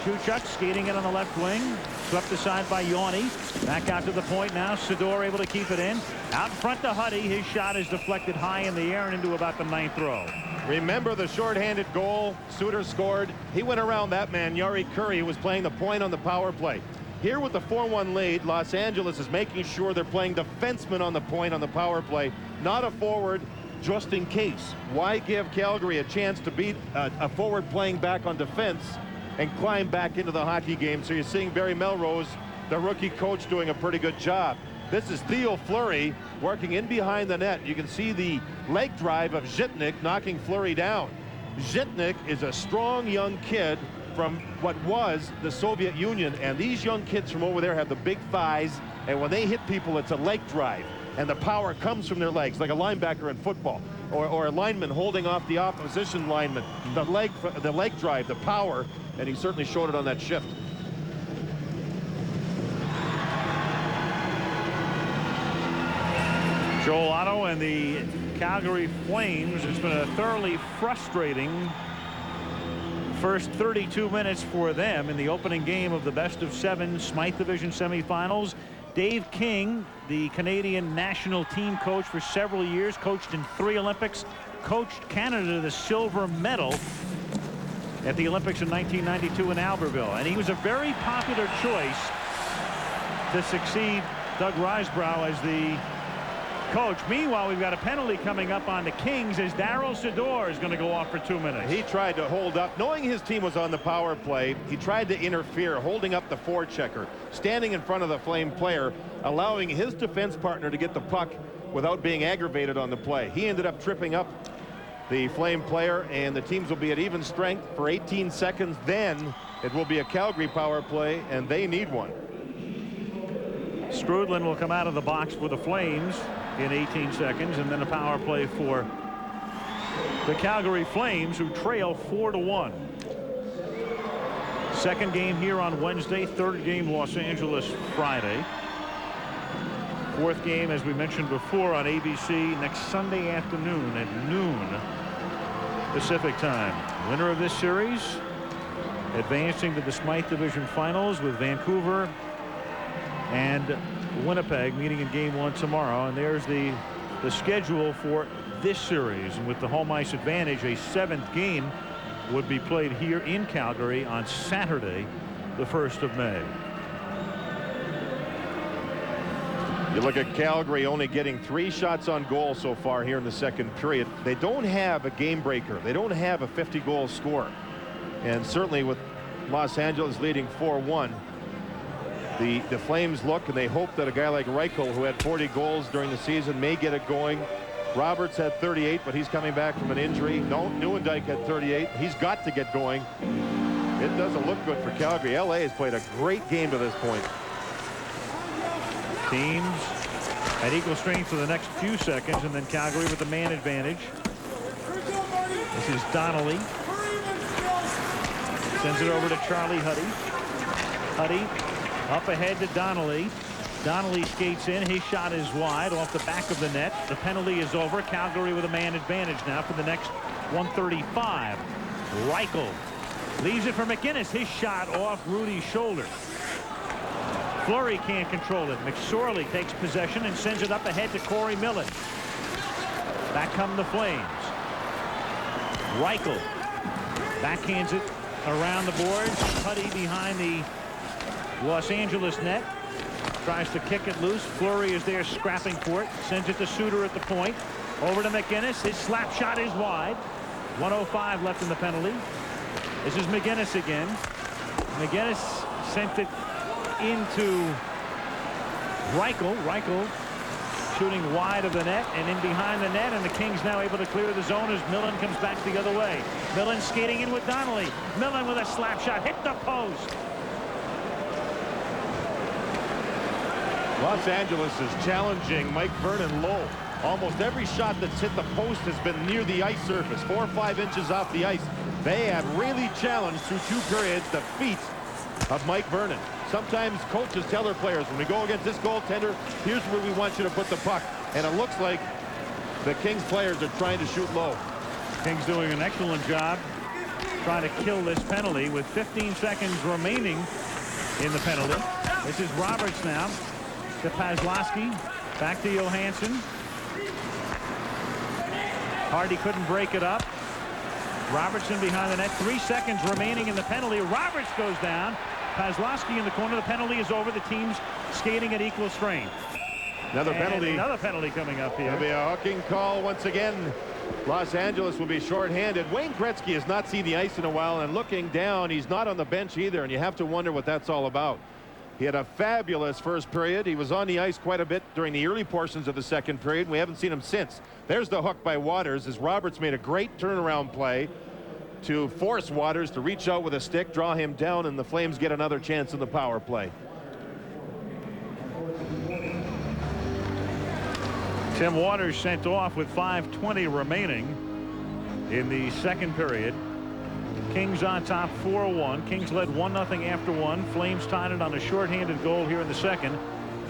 Shuchuk skating it on the left wing. Swept aside by Yawney. Back out to the point now. Sador able to keep it in. Out in front to Huddy. His shot is deflected high in the air and into about the 9th row. Remember the shorthanded goal Suter scored? He went around that man, Yari Curry, who was playing the point on the power play. Here with the 4-1 lead, Los Angeles is making sure they're playing defenseman on the point on the power play, not a forward, just in case. Why give Calgary a chance to beat a forward playing back on defense and climb back into the hockey game? So you're seeing Barry Melrose, the rookie coach, doing a pretty good job. This is Theo Fleury working in behind the net. You can see the leg drive of Zhitnik knocking Fleury down. Zhitnik is a strong young kid from what was the Soviet Union, and these young kids from over there have the big thighs, and when they hit people, it's a leg drive, and the power comes from their legs, like a linebacker in football, or a lineman holding off the opposition lineman. The leg drive, the power, and he certainly showed it on that shift. Joel Otto and the Calgary Flames. It's been a thoroughly frustrating first 32 minutes for them in the opening game of the best-of-7 Smythe Division semifinals. Dave King, the Canadian national team coach for several years, coached in 3 Olympics, coached Canada to the silver medal at the Olympics in 1992 in Albertville, and he was a very popular choice to succeed Doug Risebrough as the coach. Meanwhile, we've got a penalty coming up on the Kings as Daryl Sador is going to go off for 2 minutes. He tried to hold up, knowing his team was on the power play. He tried to interfere, holding up the forechecker, standing in front of the Flame player, allowing his defense partner to get the puck without being aggravated on the play. He ended up tripping up the Flame player, and the teams will be at even strength for 18 seconds. Then it will be a Calgary power play, and they need one. Strudlin will come out of the box for the Flames in 18 seconds, and then a power play for the Calgary Flames, who trail 4-1. Second game here on Wednesday, third game Los Angeles Friday. Fourth game, as we mentioned before, on ABC next Sunday afternoon at noon Pacific time. Winner of this series advancing to the Smythe Division Finals, with Vancouver and Winnipeg meeting in game 1 tomorrow. And there's the schedule for this series, and with the home ice advantage, a 7th game would be played here in Calgary on Saturday, the 1st of May. You look at Calgary only getting 3 shots on goal so far here in the second period. They don't have a game breaker. They don't have a 50-goal scorer. And certainly with Los Angeles leading 4-1, the Flames look and they hope that a guy like Reichel, who had 40 goals during the season, may get it going. Roberts had 38, but he's coming back from an injury. Nieuwendyk had 38. He's got to get going. It doesn't look good for Calgary. LA has played a great game to this point. Teams at equal strength for the next few seconds, and then Calgary with the man advantage. This is Donnelly. Sends it over to Charlie Huddy. Huddy up ahead to Donnelly. Donnelly skates in. His shot is wide off the back of the net. The penalty is over. Calgary with a man advantage now for the next 135. Reichel leaves it for McInnes. His shot off Rudy's shoulder. Fleury can't control it. McSorley takes possession and sends it up ahead to Corey Millen. Back come the Flames. Reichel backhands it around the boards. Huddy behind the Los Angeles net. Tries to kick it loose. Fleury is there scrapping for it. Sends it to Suter at the point. Over to McInnes. His slap shot is wide. 1:05 left in the penalty. This is McInnes again. McInnes sent it into Reichel shooting wide of the net and in behind the net, and the Kings now able to clear the zone as Millen comes back the other way. Millen skating in with Donnelly. Millen with a slap shot, hit the post. Los Angeles is challenging Mike Vernon low. Almost every shot that's hit the post has been near the ice surface, 4 or 5 inches off the ice. They have really challenged through 2 periods the feet of Mike Vernon. Sometimes coaches tell their players, when we go against this goaltender, here's where we want you to put the puck. And it looks like the Kings players are trying to shoot low. Kings doing an excellent job trying to kill this penalty with 15 seconds remaining in the penalty. This is Roberts now to Paslowski, back to Johansson. Hardy couldn't break it up. Robertson behind the net. 3 seconds remaining in the penalty. Roberts goes down. Paslowski in the corner. The penalty is over. The team's skating at equal strength. Another penalty. Another penalty coming up here. There'll be a hooking call once again. Los Angeles will be shorthanded. Wayne Gretzky has not seen the ice in a while, and looking down, he's not on the bench either, and you have to wonder what that's all about. He had a fabulous first period. He was on the ice quite a bit during the early portions of the second period. We haven't seen him since. There's the hook by Waters as Roberts made a great turnaround play to force Waters to reach out with a stick, draw him down, and the Flames get another chance in the power play. Tim Waters sent off with 5:20 remaining in the second period. Kings on top 4-1. Kings led 1-0 after 1. Flames tied it on a shorthanded goal here in the second.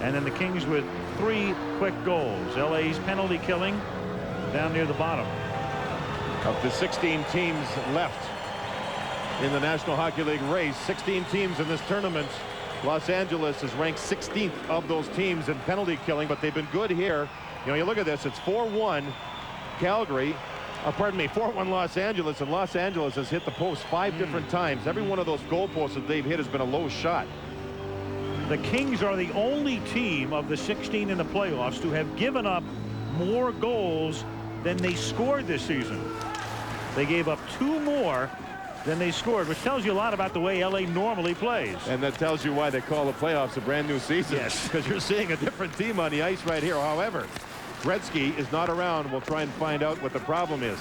And then the Kings with 3 quick goals. LA's penalty killing down near the bottom. Of the 16 teams left in the National Hockey League race, 16 teams in this tournament, Los Angeles is ranked 16th of those teams in penalty killing, but they've been good here. You know, you look at this, it's 4-1 Calgary. Pardon me, 4-1 Los Angeles, and Los Angeles has hit the post 5 different times. Every one of those goal posts that they've hit has been a low shot. The Kings are the only team of the 16 in the playoffs to have given up more goals than they scored this season. They gave up 2 more than they scored, which tells you a lot about the way LA normally plays. And that tells you why they call the playoffs a brand new season. Yes. Because you're seeing a different team on the ice right here. However, Gretzky is not around. We'll try and find out what the problem is.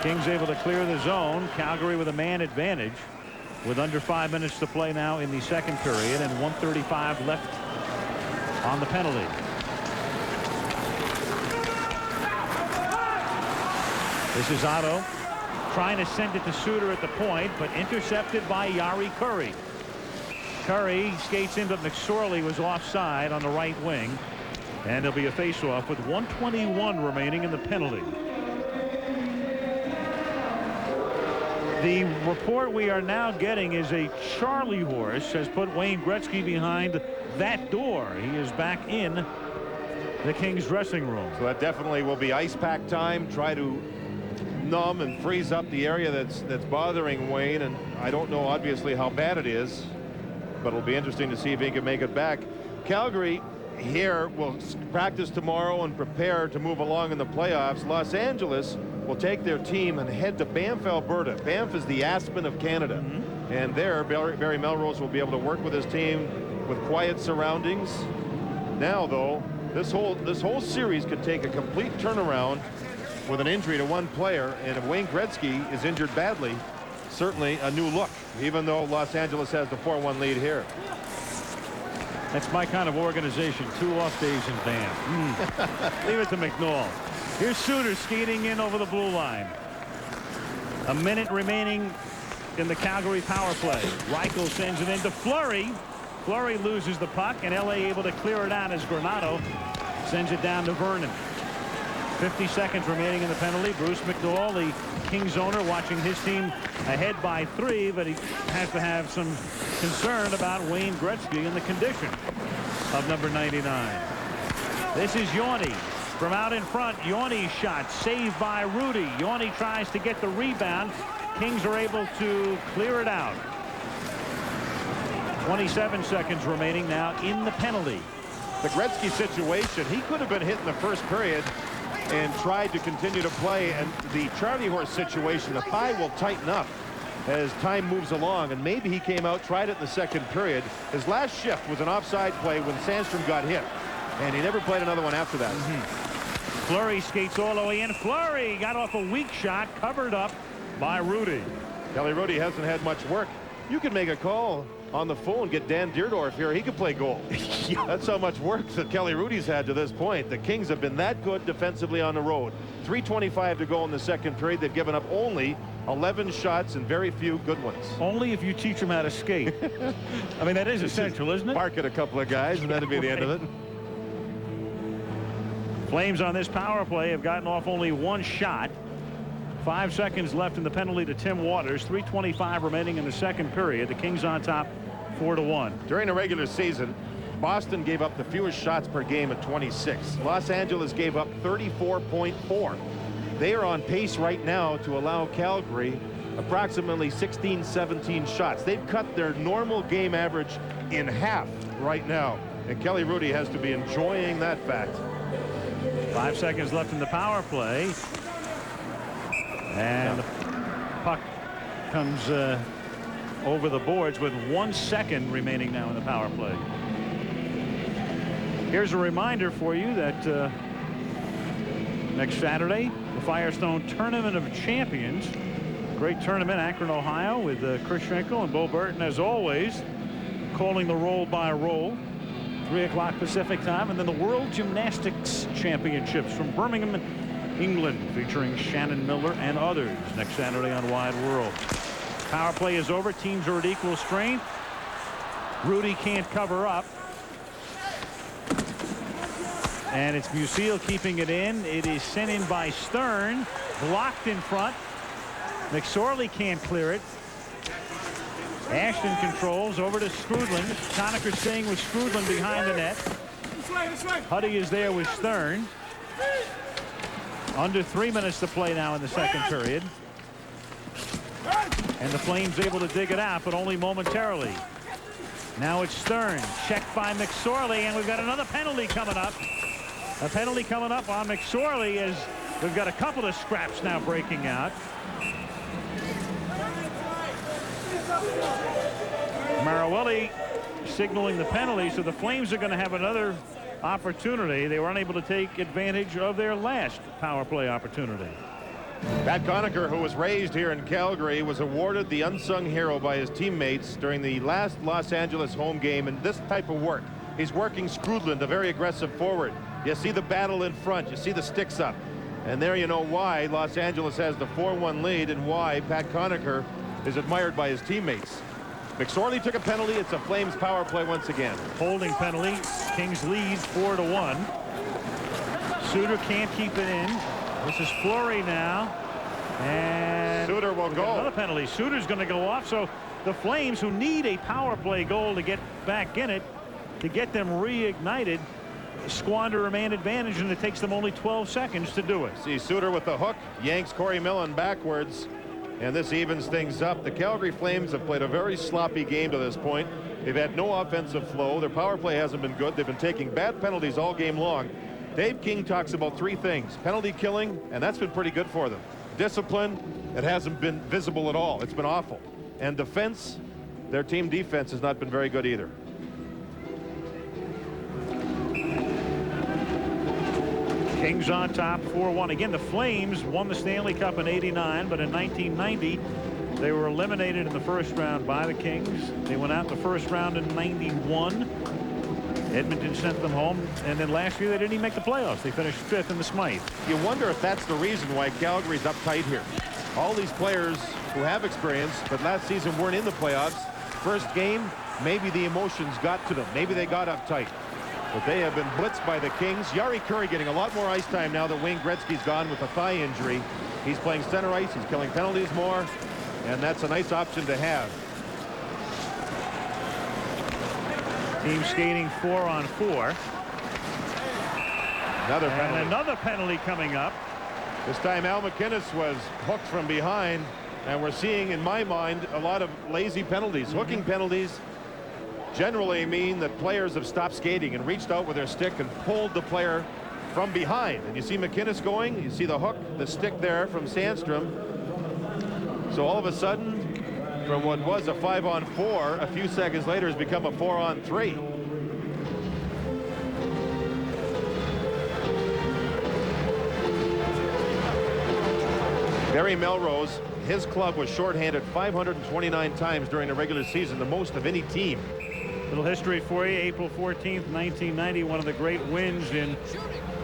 Kings able to clear the zone. Calgary with a man advantage with under 5 minutes to play now in the second period and 1:35 left on the penalty. This is Otto trying to send it to Suter at the point, but intercepted by Jari Kurri. Kurri skates in, but McSorley was offside on the right wing. And there'll be a face-off with 1:21 remaining in the penalty. The report we are now getting is a Charlie horse has put Wayne Gretzky behind that door. He is back in the Kings dressing room. So that definitely will be ice pack time. Try to numb and freeze up the area that's bothering Wayne. And I don't know obviously how bad it is, but it'll be interesting to see if he can make it back. Calgary here will practice tomorrow and prepare to move along in the playoffs. Los Angeles will take their team and head to Banff, Alberta. Banff is the Aspen of Canada. And there, Barry Melrose will be able to work with his team with quiet surroundings. Now, though, this whole series could take a complete turnaround with an injury to one player. And if Wayne Gretzky is injured badly, certainly a new look, even though Los Angeles has the 4-1 lead here. That's my kind of organization. 2 off days in Banff. Leave it to McNall. Here's Suter skating in over the blue line. A minute remaining in the Calgary power play. Reichel sends it into Fleury. Fleury loses the puck, and LA able to clear it out as Granato sends it down to Vernon. 50 seconds remaining in the penalty. Bruce McNall, the Kings owner, watching his team ahead by 3, but he has to have some concern about Wayne Gretzky and the condition of number 99. This is Yorny from out in front. Yorny's shot saved by Rudy. Yorny tries to get the rebound. Kings are able to clear it out. 27 seconds remaining now in the penalty. The Gretzky situation, he could have been hit in the first period and tried to continue to play, and the Charlie horse situation, the pie will tighten up. as time moves along, and maybe he came out, tried it in the second period. His last shift was an offside play when Sandstrom got hit, and he never played another one after that. Fleury skates all the way in. Fleury got off a weak shot, covered up by Rudy. Kelly Rudy hasn't had much work. You could make a call on the phone, get Dan Deerdorf here. He could play goal. That's how much work that Kelly Rudy's had to this point. The Kings have been that good defensively on the road. 3:25 to go in the second period. They've given up only 11 shots and very few good ones. Only if you teach them how to skate. I mean, that is essential, isn't it? Bark at a couple of guys, and that'd be the end of it. Flames on this power play have gotten off only one shot. 5 seconds left in the penalty to Tim Waters. 3:25 remaining in the second period. The Kings on top 4-1. During the regular season, Boston gave up the fewest shots per game at 26. Los Angeles gave up 34.4. They are on pace right now to allow Calgary approximately 16-17 shots. They've cut their normal game average in half right now, and Kelly Rudy has to be enjoying that fact. 5 seconds left in the power play. And the puck comes over the boards with 1 second remaining now in the power play. Here's a reminder for you that next Saturday, the Firestone Tournament of Champions. Great tournament, Akron, Ohio, with Chris Schenkel and Bo Burton, as always, calling the roll-by-roll. 3 o'clock Pacific time, and then the World Gymnastics Championships from Birmingham, England, featuring Shannon Miller and others next Saturday on Wide World. Power play is over. Teams are at equal strength. Rudy can't cover up. And it's Musil keeping it in. It is sent in by Stern. Blocked in front. McSorley can't clear it. Ashton controls over to Skrudland. Conacher staying with Skrudland behind the net. Huddy is there with Stern. Under 3 minutes to play now in the second period. And the Flames able to dig it out, but only momentarily. Now it's Stern. Checked by McSorley, and we've got another penalty coming up. A penalty coming up on McSorley as we've got a couple of scraps now breaking out. Marawelli signaling the penalty, so the Flames are going to have another opportunity. They were unable to take advantage of their last power play opportunity. Pat Conacher, who was raised here in Calgary, was awarded the unsung hero by his teammates during the last Los Angeles home game in this type of work. He's working Skrudland, a very aggressive forward. You see the battle in front. You see the sticks up. And there you know why Los Angeles has the 4-1 lead and why Pat Conacher is admired by his teammates. McSorley took a penalty. It's a Flames power play once again. Holding penalty. Kings lead 4-1. Suter can't keep it in. This is Fleury now. And Suter will go. Another penalty. Suter's going to go off. So the Flames, who need a power play goal to get back in it, to get them reignited, squander a man advantage, and it takes them only 12 seconds to do it. See Suter with the hook, yanks Corey Millen backwards, and this evens things up. The Calgary Flames have played a very sloppy game to this point. They've had no offensive flow. Their power play hasn't been good. They've been taking bad penalties all game long. Dave King talks about 3 things: penalty killing, and that's been pretty good for them. Discipline, it hasn't been visible at all. It's been awful. And defense, their team defense has not been very good either. Kings on top 4-1. Again, the Flames won the Stanley Cup in '89, but in 1990 they were eliminated in the first round by the Kings. They went out the first round in '91. Edmonton sent them home, and then last year they didn't even make the playoffs. They finished 5th in the Smythe. You wonder if that's the reason why Calgary's uptight here. All these players who have experience, but last season weren't in the playoffs. First game, maybe the emotions got to them. Maybe they got uptight. But they have been blitzed by the Kings. Yari Curry getting a lot more ice time now that Wayne Gretzky's gone with a thigh injury. He's playing center ice. He's killing penalties more. And that's a nice option to have. Team skating 4-on-4. Another penalty. And another penalty coming up. This time Al McInnes was hooked from behind. And we're seeing, in my mind, a lot of lazy penalties. Hooking penalties generally mean that players have stopped skating and reached out with their stick and pulled the player from behind. And you see McInnes going, you see the hook, the stick there from Sandstrom. So all of a sudden, from what was a 5-on-4 a few seconds later has become a 4-on-3. Barry Melrose, his club was shorthanded 529 times during the regular season, the most of any team. Little history for you. April 14th, 1990, one of the great wins in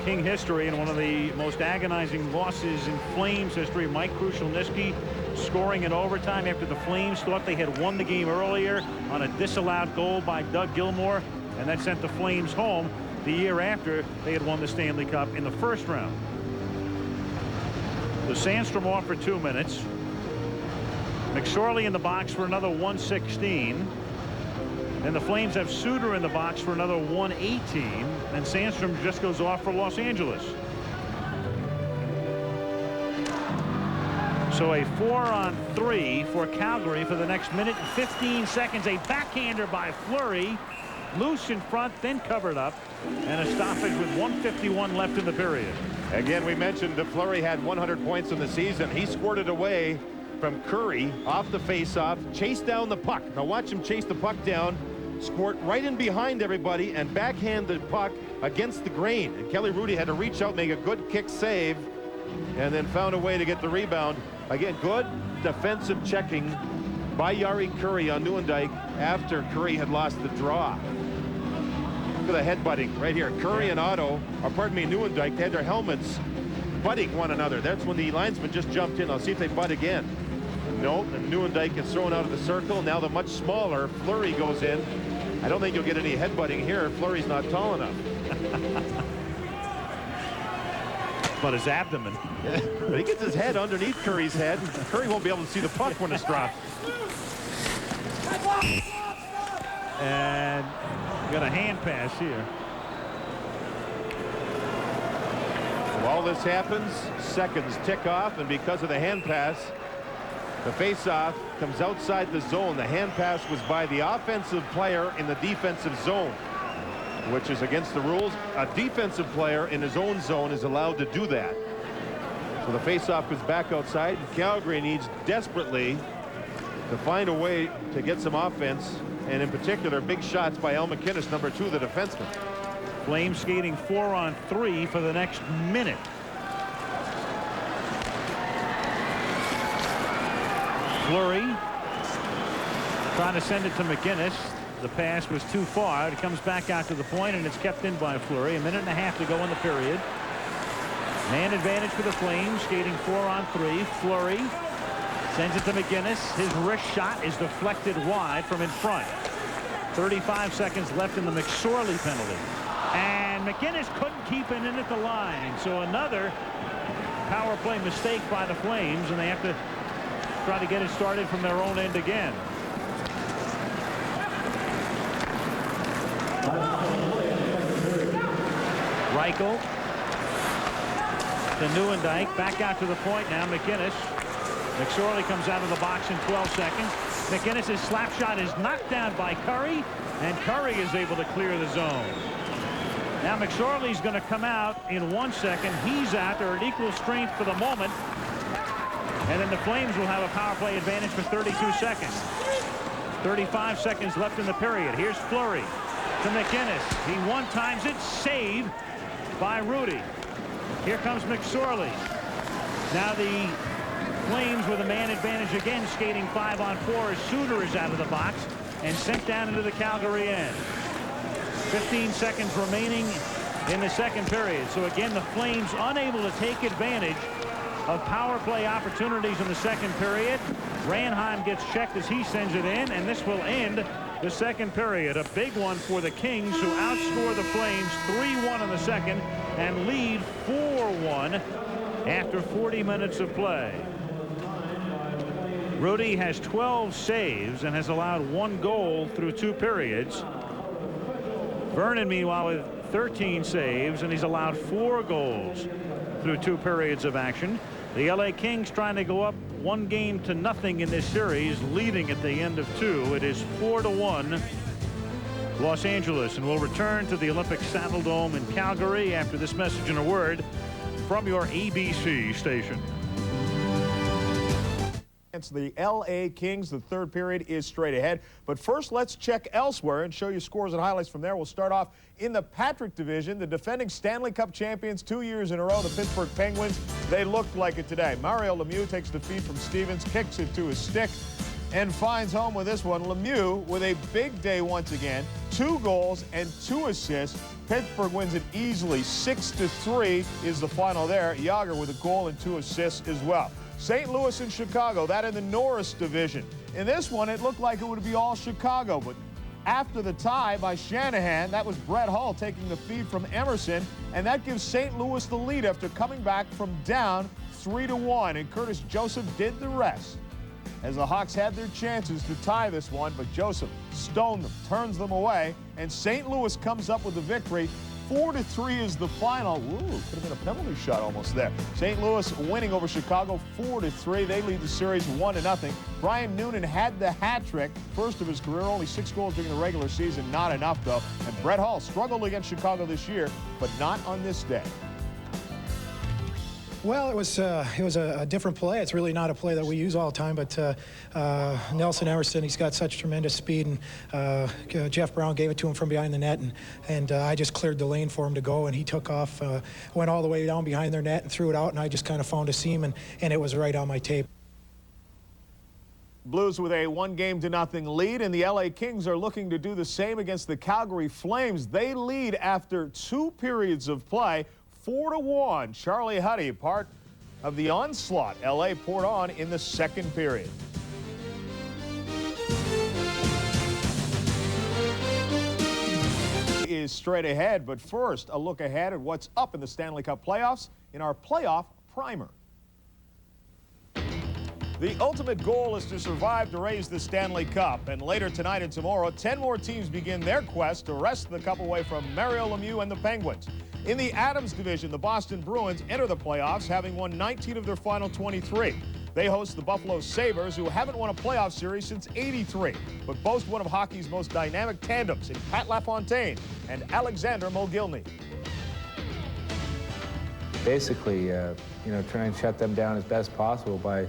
King history and one of the most agonizing losses in Flames history. Mike Krushelnyski scoring in overtime after the Flames thought they had won the game earlier on a disallowed goal by Doug Gilmour, and that sent the Flames home the year after they had won the Stanley Cup in the first round. So Sandstrom off for 2 minutes. McSorley in the box for another 116. And the Flames have Suter in the box for another 118. And Sandstrom just goes off for Los Angeles. So a 4-on-3 for Calgary for the next minute and 15 seconds. A backhander by Fleury. Loose in front, then covered up. And a stoppage with 1:51 left in the period. Again, we mentioned that Fleury had 100 points in the season. He squirted away from Curry off the face-off, chased down the puck. Now watch him chase the puck down, squirt right in behind everybody, and backhand the puck against the grain. And Kelly Hrudey had to reach out, make a good kick save, and then found a way to get the rebound. Again, good defensive checking by Jari Kurri on Nieuwendyk after Curry had lost the draw. Look at the headbutting right here. Curry and Otto, or pardon me, Nieuwendyk, they had their helmets butting one another. That's when the linesman just jumped in. I'll see if they butt again. No, and Nieuwendyk is thrown out of the circle. Now the much smaller Fleury goes in. I don't think you'll get any headbutting here. Fleury's not tall enough. But his abdomen. Yeah, but he gets his head underneath Curry's head. Curry won't be able to see the puck when it's dropped. And got a hand pass here. While this happens, seconds tick off, and because of the hand pass, the face-off comes outside the zone. The hand pass was by the offensive player in the defensive zone, which is against the rules. A defensive player in his own zone is allowed to do that. So the face-off goes back outside, and Calgary needs desperately to find a way to get some offense, and in particular, big shots by Al MacInnis, number 2, the defenseman. Flames skating 4-on-3 for the next minute. Fleury trying to send it to MacInnis. The pass was too far. It comes back out to the point, and it's kept in by Fleury. A minute and a half to go in the period. Man advantage for the Flames, skating 4-on-3. Fleury sends it to MacInnis. His wrist shot is deflected wide from in front. 35 seconds left in the McSorley penalty. And MacInnis couldn't keep it in at the line. So another power play mistake by the Flames, and they have to try to get it started from their own end again. Reichel to Nieuwendyk, back out to the point now. MacInnis. McSorley comes out of the box in 12 seconds. MacInnis' slap shot is knocked down by Curry, and Curry is able to clear the zone. Now McSorley's going to come out in 1 second. He's out. They're at equal strength for the moment. And then the Flames will have a power play advantage for 32 seconds. 35 seconds left in the period. Here's Fleury to MacInnis. He one-times it. Save by Hrudey. Here comes McSorley. Now the Flames with a man advantage again, skating 5-on-4 as Suter is out of the box and sent down into the Calgary end. 15 seconds remaining in the second period. So again, the Flames unable to take advantage of power play opportunities in the second period. Ranheim gets checked as he sends it in, and this will end the second period. A big one for the Kings, who outscore the Flames 3-1 in the second and lead 4-1 after 40 minutes of play. Hrudey has 12 saves and has allowed 1 goal through 2 periods. Vernon, meanwhile, with 13 saves, and he's allowed 4 goals through 2 periods of action. The LA Kings trying to go up 1-0 in this series, leading at the end of 2. It is 4-1 Los Angeles, and we'll return to the Olympic Saddle Dome in Calgary after this message and a word from your ABC station. against the LA Kings. The third period is straight ahead. But first, let's check elsewhere and show you scores and highlights from there. We'll start off in the Patrick division. The defending Stanley Cup champions 2 years in a row, the Pittsburgh Penguins, they looked like it today. Mario Lemieux takes the feed from Stevens, kicks it to his stick, and finds home with this one. Lemieux with a big day once again. 2 goals and 2 assists. Pittsburgh wins it easily. 6-3 is the final there. Yager with a goal and 2 assists as well. St. Louis and Chicago, that in the Norris division. In this one, it looked like it would be all Chicago, but after the tie by Shanahan, that was Brett Hull taking the feed from Emerson, and that gives St. Louis the lead after coming back from down 3-1, and Curtis Joseph did the rest. As the Hawks had their chances to tie this one, but Joseph stoned them, turns them away, and St. Louis comes up with the victory. 4-3 is the final. Ooh, could have been a penalty shot almost there. St. Louis winning over Chicago 4-3. They lead the series 1-0. Brian Noonan had the hat trick, first of his career, only 6 goals during the regular season. Not enough, though. And Brett Hull struggled against Chicago this year, but not on this day. Well, it was a different play. It's really not a play that we use all the time, but Nelson Emerson, he's got such tremendous speed, and Jeff Brown gave it to him from behind the net, and I just cleared the lane for him to go, and he took off, went all the way down behind their net and threw it out, and I just kind of found a seam, and it was right on my tape. Blues with a 1-0 lead, and the LA Kings are looking to do the same against the Calgary Flames. They lead after 2 periods of play. 4-1. Charlie Huddy, part of the onslaught LA poured on in the second period. Is straight ahead, but first, a look ahead at what's up in the Stanley Cup playoffs in our playoff primer. The ultimate goal is to survive to raise the Stanley Cup, and later tonight and tomorrow, 10 more teams begin their quest to wrest the cup away from Mario Lemieux and the Penguins. In the Adams division, the Boston Bruins enter the playoffs, having won 19 of their final 23. They host the Buffalo Sabres, who haven't won a playoff series since '83, but boast one of hockey's most dynamic tandems in Pat LaFontaine and Alexander Mogilny. Basically, try and shut them down as best possible by,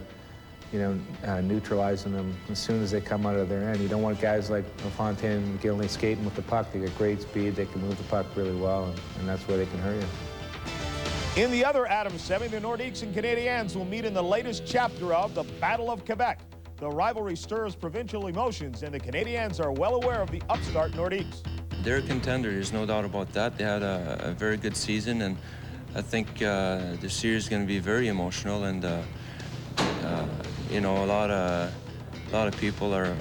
neutralizing them as soon as they come out of their end. You don't want guys like LaFontaine and McGillney skating with the puck. They got great speed. They can move the puck really well, and that's where they can hurt you. In the other Adams semi, the Nordiques and Canadiens will meet in the latest chapter of the Battle of Quebec. The rivalry stirs provincial emotions, and the Canadiens are well aware of the upstart Nordiques. They're a contender, there's no doubt about that. They had a very good season, and I think the series is going to be very emotional, and a lot of people are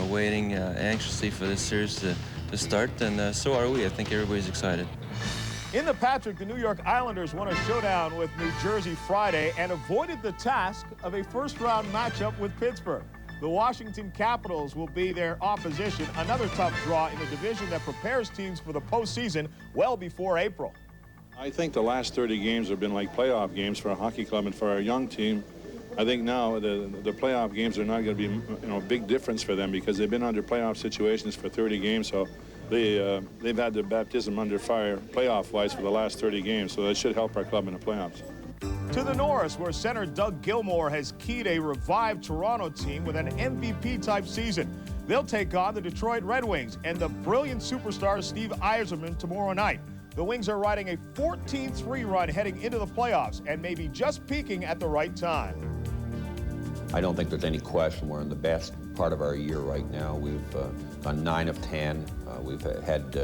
waiting anxiously for this series to start, and so are we. I think everybody's excited. In the Patrick, the New York Islanders won a showdown with New Jersey Friday and avoided the task of a first-round matchup with Pittsburgh. The Washington Capitals will be their opposition, another tough draw in the division that prepares teams for the postseason well before April. I think the last 30 games have been like playoff games for a hockey club and for our young team. I think now the playoff games are not going to be a big difference for them because they've been under playoff situations for 30 games, so they've had their baptism under fire playoff-wise for the last 30 games, so that should help our club in the playoffs. To the Norris, where center Doug Gilmour has keyed a revived Toronto team with an MVP-type season. They'll take on the Detroit Red Wings and the brilliant superstar Steve Yzerman tomorrow night. The Wings are riding a 14-3 run heading into the playoffs and may be just peaking at the right time. I don't think there's any question we're in the best part of our year right now. We've done 9 of 10. We've had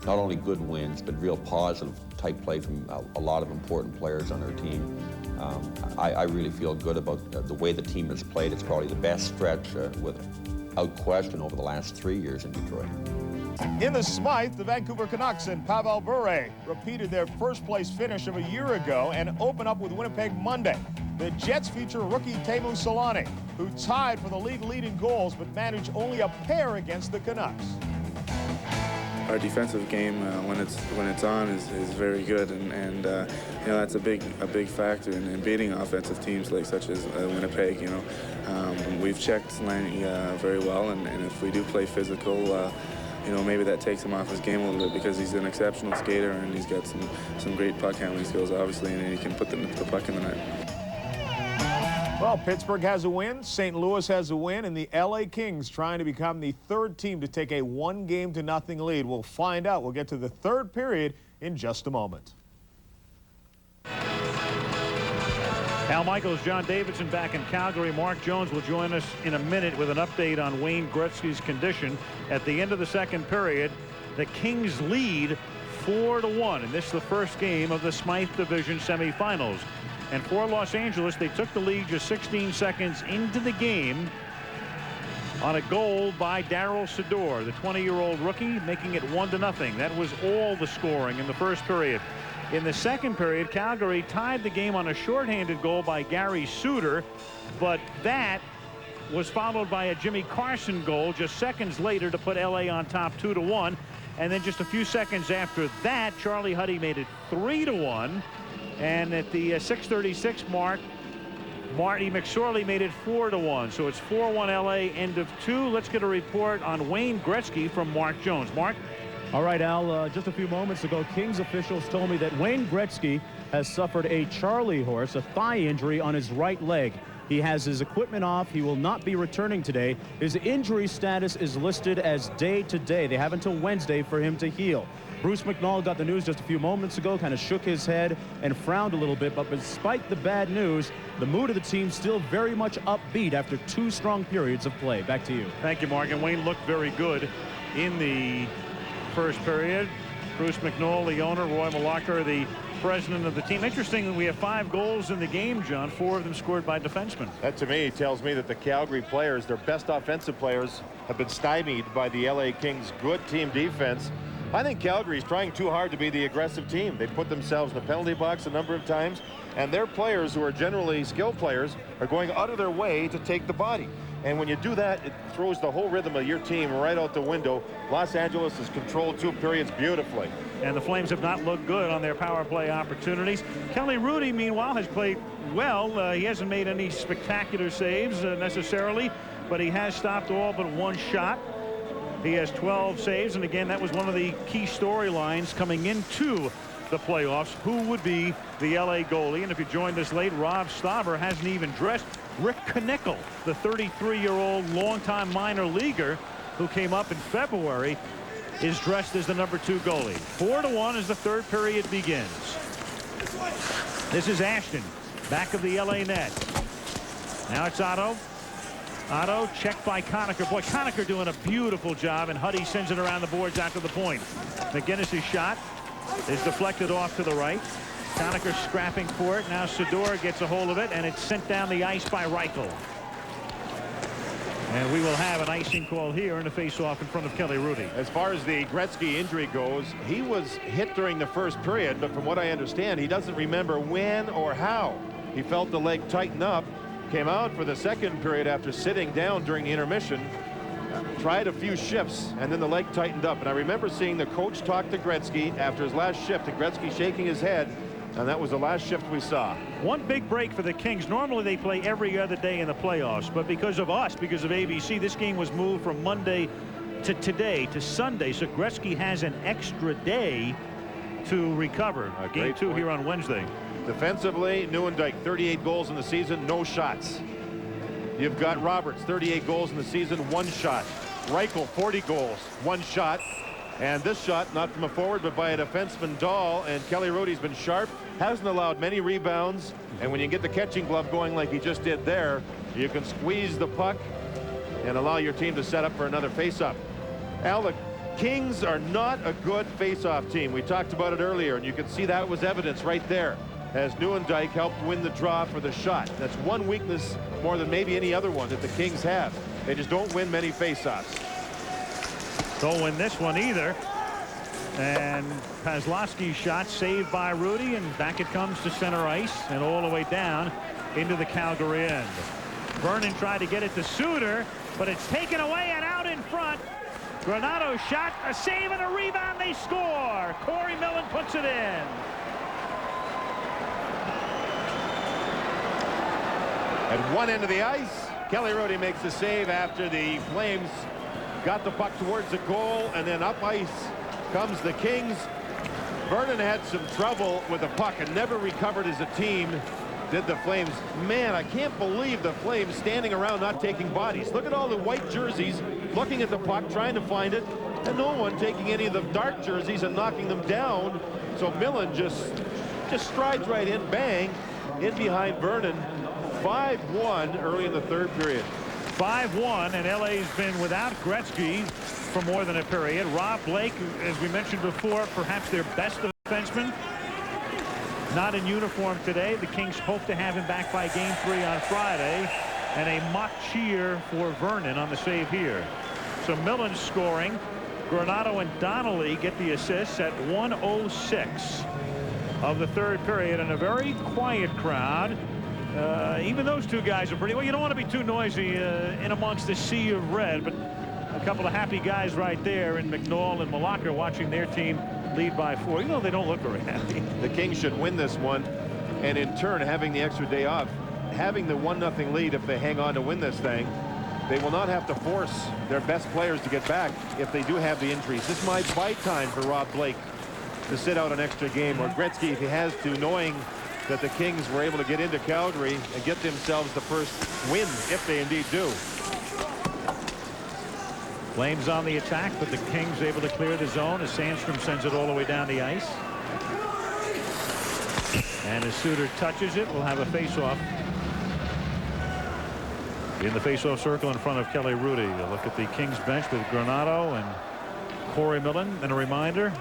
not only good wins, but real positive type play from a lot of important players on our team. I really feel good about the way the team has played. It's probably the best stretch without question over the last 3 years in Detroit. In the Smythe, the Vancouver Canucks and Pavel Bure repeated their first-place finish of a year ago and open up with Winnipeg Monday. The Jets feature rookie Teemu Selanne, who tied for the league lead in goals but managed only a pair against the Canucks. Our defensive game, when it's on, is very good, and that's a big factor in beating offensive teams such as Winnipeg. We've checked Selanne very well, and if we do play physical, maybe that takes him off his game a little bit because he's an exceptional skater and he's got some great puck handling skills, obviously, and he can put the puck in the net. Well, Pittsburgh has a win, St. Louis has a win, and the LA Kings trying to become the third team to take a 1-0 lead. We'll find out. We'll get to the third period in just a moment. Al Michaels, John Davidson back in Calgary. Mark Jones will join us in a minute with an update on Wayne Gretzky's condition. At the end of the second period, the Kings lead 4-1, and this is the first game of the Smythe Division semifinals. And for Los Angeles, they took the lead just 16 seconds into the game on a goal by Daryl Sador, the 20-year-old rookie, making it 1-0. That was all the scoring in the first period. In the second period, Calgary tied the game on a shorthanded goal by Gary Suter, but that was followed by a Jimmy Carson goal just seconds later to put LA on top 2-1. And then just a few seconds after that, Charlie Huddy made it 3-1. And at the 6:36 mark, Marty McSorley made it 4-1. So it's 4-1 LA, end of 2. Let's get a report on Wayne Gretzky from Mark Jones. Mark? All right, Al, just a few moments ago, Kings officials told me that Wayne Gretzky has suffered a Charlie horse, a thigh injury on his right leg. He has his equipment off. He will not be returning today. His injury status is listed as day-to-day. They have until Wednesday for him to heal. Bruce McNall got the news just a few moments ago, kind of shook his head and frowned a little bit, but despite the bad news, the mood of the team still very much upbeat after 2 strong periods of play. Back to you. Thank you, Mark. And Wayne looked very good in the first period. Bruce McNall, the owner, Roy Malacher, the president of the team. Interesting, we have 5 goals in the game, John. 4 of them scored by defensemen. That, to me, tells me that the Calgary players, their best offensive players, have been stymied by the LA Kings' good team defense. I think Calgary is trying too hard to be the aggressive team. They put themselves in the penalty box a number of times, and their players, who are generally skilled players, are going out of their way to take the body. And when you do that, it throws the whole rhythm of your team right out the window. Los Angeles has controlled 2 periods beautifully. And the Flames have not looked good on their power play opportunities. Kelly Hrudey, meanwhile, has played well. He hasn't made any spectacular saves necessarily, but he has stopped all but 1 shot. He has 12 saves, and again, that was one of the key storylines coming into the playoffs. Who would be the LA goalie? And if you joined us late, Rob Stauber hasn't even dressed. Rick Knickel, the 33-year-old longtime minor leaguer who came up in February, is dressed as the number 2 goalie. 4-1 as the third period begins. This is Ashton, back of the LA net. Now it's Otto. Otto checked by Conacher. Boy, Conacher doing a beautiful job, and Huddy sends it around the boards after the point. McGinnis's shot is deflected off to the right. Conacher scrapping for it. Now Sador gets a hold of it, and it's sent down the ice by Reichel. And we will have an icing call here in a face-off in front of Kelly Hrudey. As far as the Gretzky injury goes, he was hit during the first period, but from what I understand, he doesn't remember when or how. He felt the leg tighten up, came out for the second period after sitting down during the intermission, tried a few shifts, and then the leg tightened up. And I remember seeing the coach talk to Gretzky after his last shift, and Gretzky shaking his head, and that was the last shift we saw. One big break for the Kings. Normally they play every other day in the playoffs, but because of us, because of ABC, this game was moved from Monday to today to Sunday, so Gretzky has an extra day to recover. Game 2 here on Wednesday. Defensively, Nieuwendyk, 38 goals in the season, no shots. You've got Roberts, 38 goals in the season, 1 shot. Reichel, 40 goals, 1 shot. And this shot, not from a forward, but by a defenseman, Dahl. And Kelly Hrudey's been sharp, hasn't allowed many rebounds. And when you get the catching glove going like he just did there, you can squeeze the puck and allow your team to set up for another face-off. Al, the Kings are not a good face-off team. We talked about it earlier, and you can see that was evidence right there as Nieuwendyk helped win the draw for the shot. That's one weakness more than maybe any other one that the Kings have. They just don't win many face-offs. Don't win this one either. And Paslowski's shot saved by Hrudey, and back it comes to center ice and all the way down into the Calgary end. Vernon tried to get it to Suter, but it's taken away and out in front. Granato's shot, a save and a rebound, they score. Corey Millen puts it in. At one end of the ice, Kelly Hrudey makes the save after the Flames got the puck towards the goal, and then up ice comes the Kings. Vernon had some trouble with the puck and never recovered as a team. did the Flames. Man, I can't believe the Flames standing around not taking bodies. Look at all the white jerseys looking at the puck, trying to find it, and no one taking any of the dark jerseys and knocking them down. So Millen just strides right in, bang, in behind Vernon. 5-1 early in the third period. 5-1, and LA's been without Gretzky for more than a period. Rob Blake, as we mentioned before, perhaps their best defenseman, not in uniform today. The Kings hope to have him back by Game 3 on Friday, and a mock cheer for Vernon on the save here. So Millen scoring. Granato and Donnelly get the assists at 1:06 of the third period, and a very quiet crowd. Even those two guys are pretty well. You don't want to be too noisy in amongst the sea of red, but a couple of happy guys right there in McNall and Malacca watching their team lead by 4. You know, they don't look very happy. The Kings should win this one, and in turn, having the extra day off, having the 1-0 lead, if they hang on to win this thing, they will not have to force their best players to get back if they do have the injuries. This might buy time for Rob Blake to sit out an extra game, or Gretzky if he has to, knowing that the Kings were able to get into Calgary and get themselves the first win, if they indeed do. Flames on the attack, but the Kings able to clear the zone as Sandstrom sends it all the way down the ice. And as Suter touches it, we'll have a face-off in the face-off circle in front of Kelly Rudy. A look at the Kings bench with Granato and Corey Millen. And a reminder,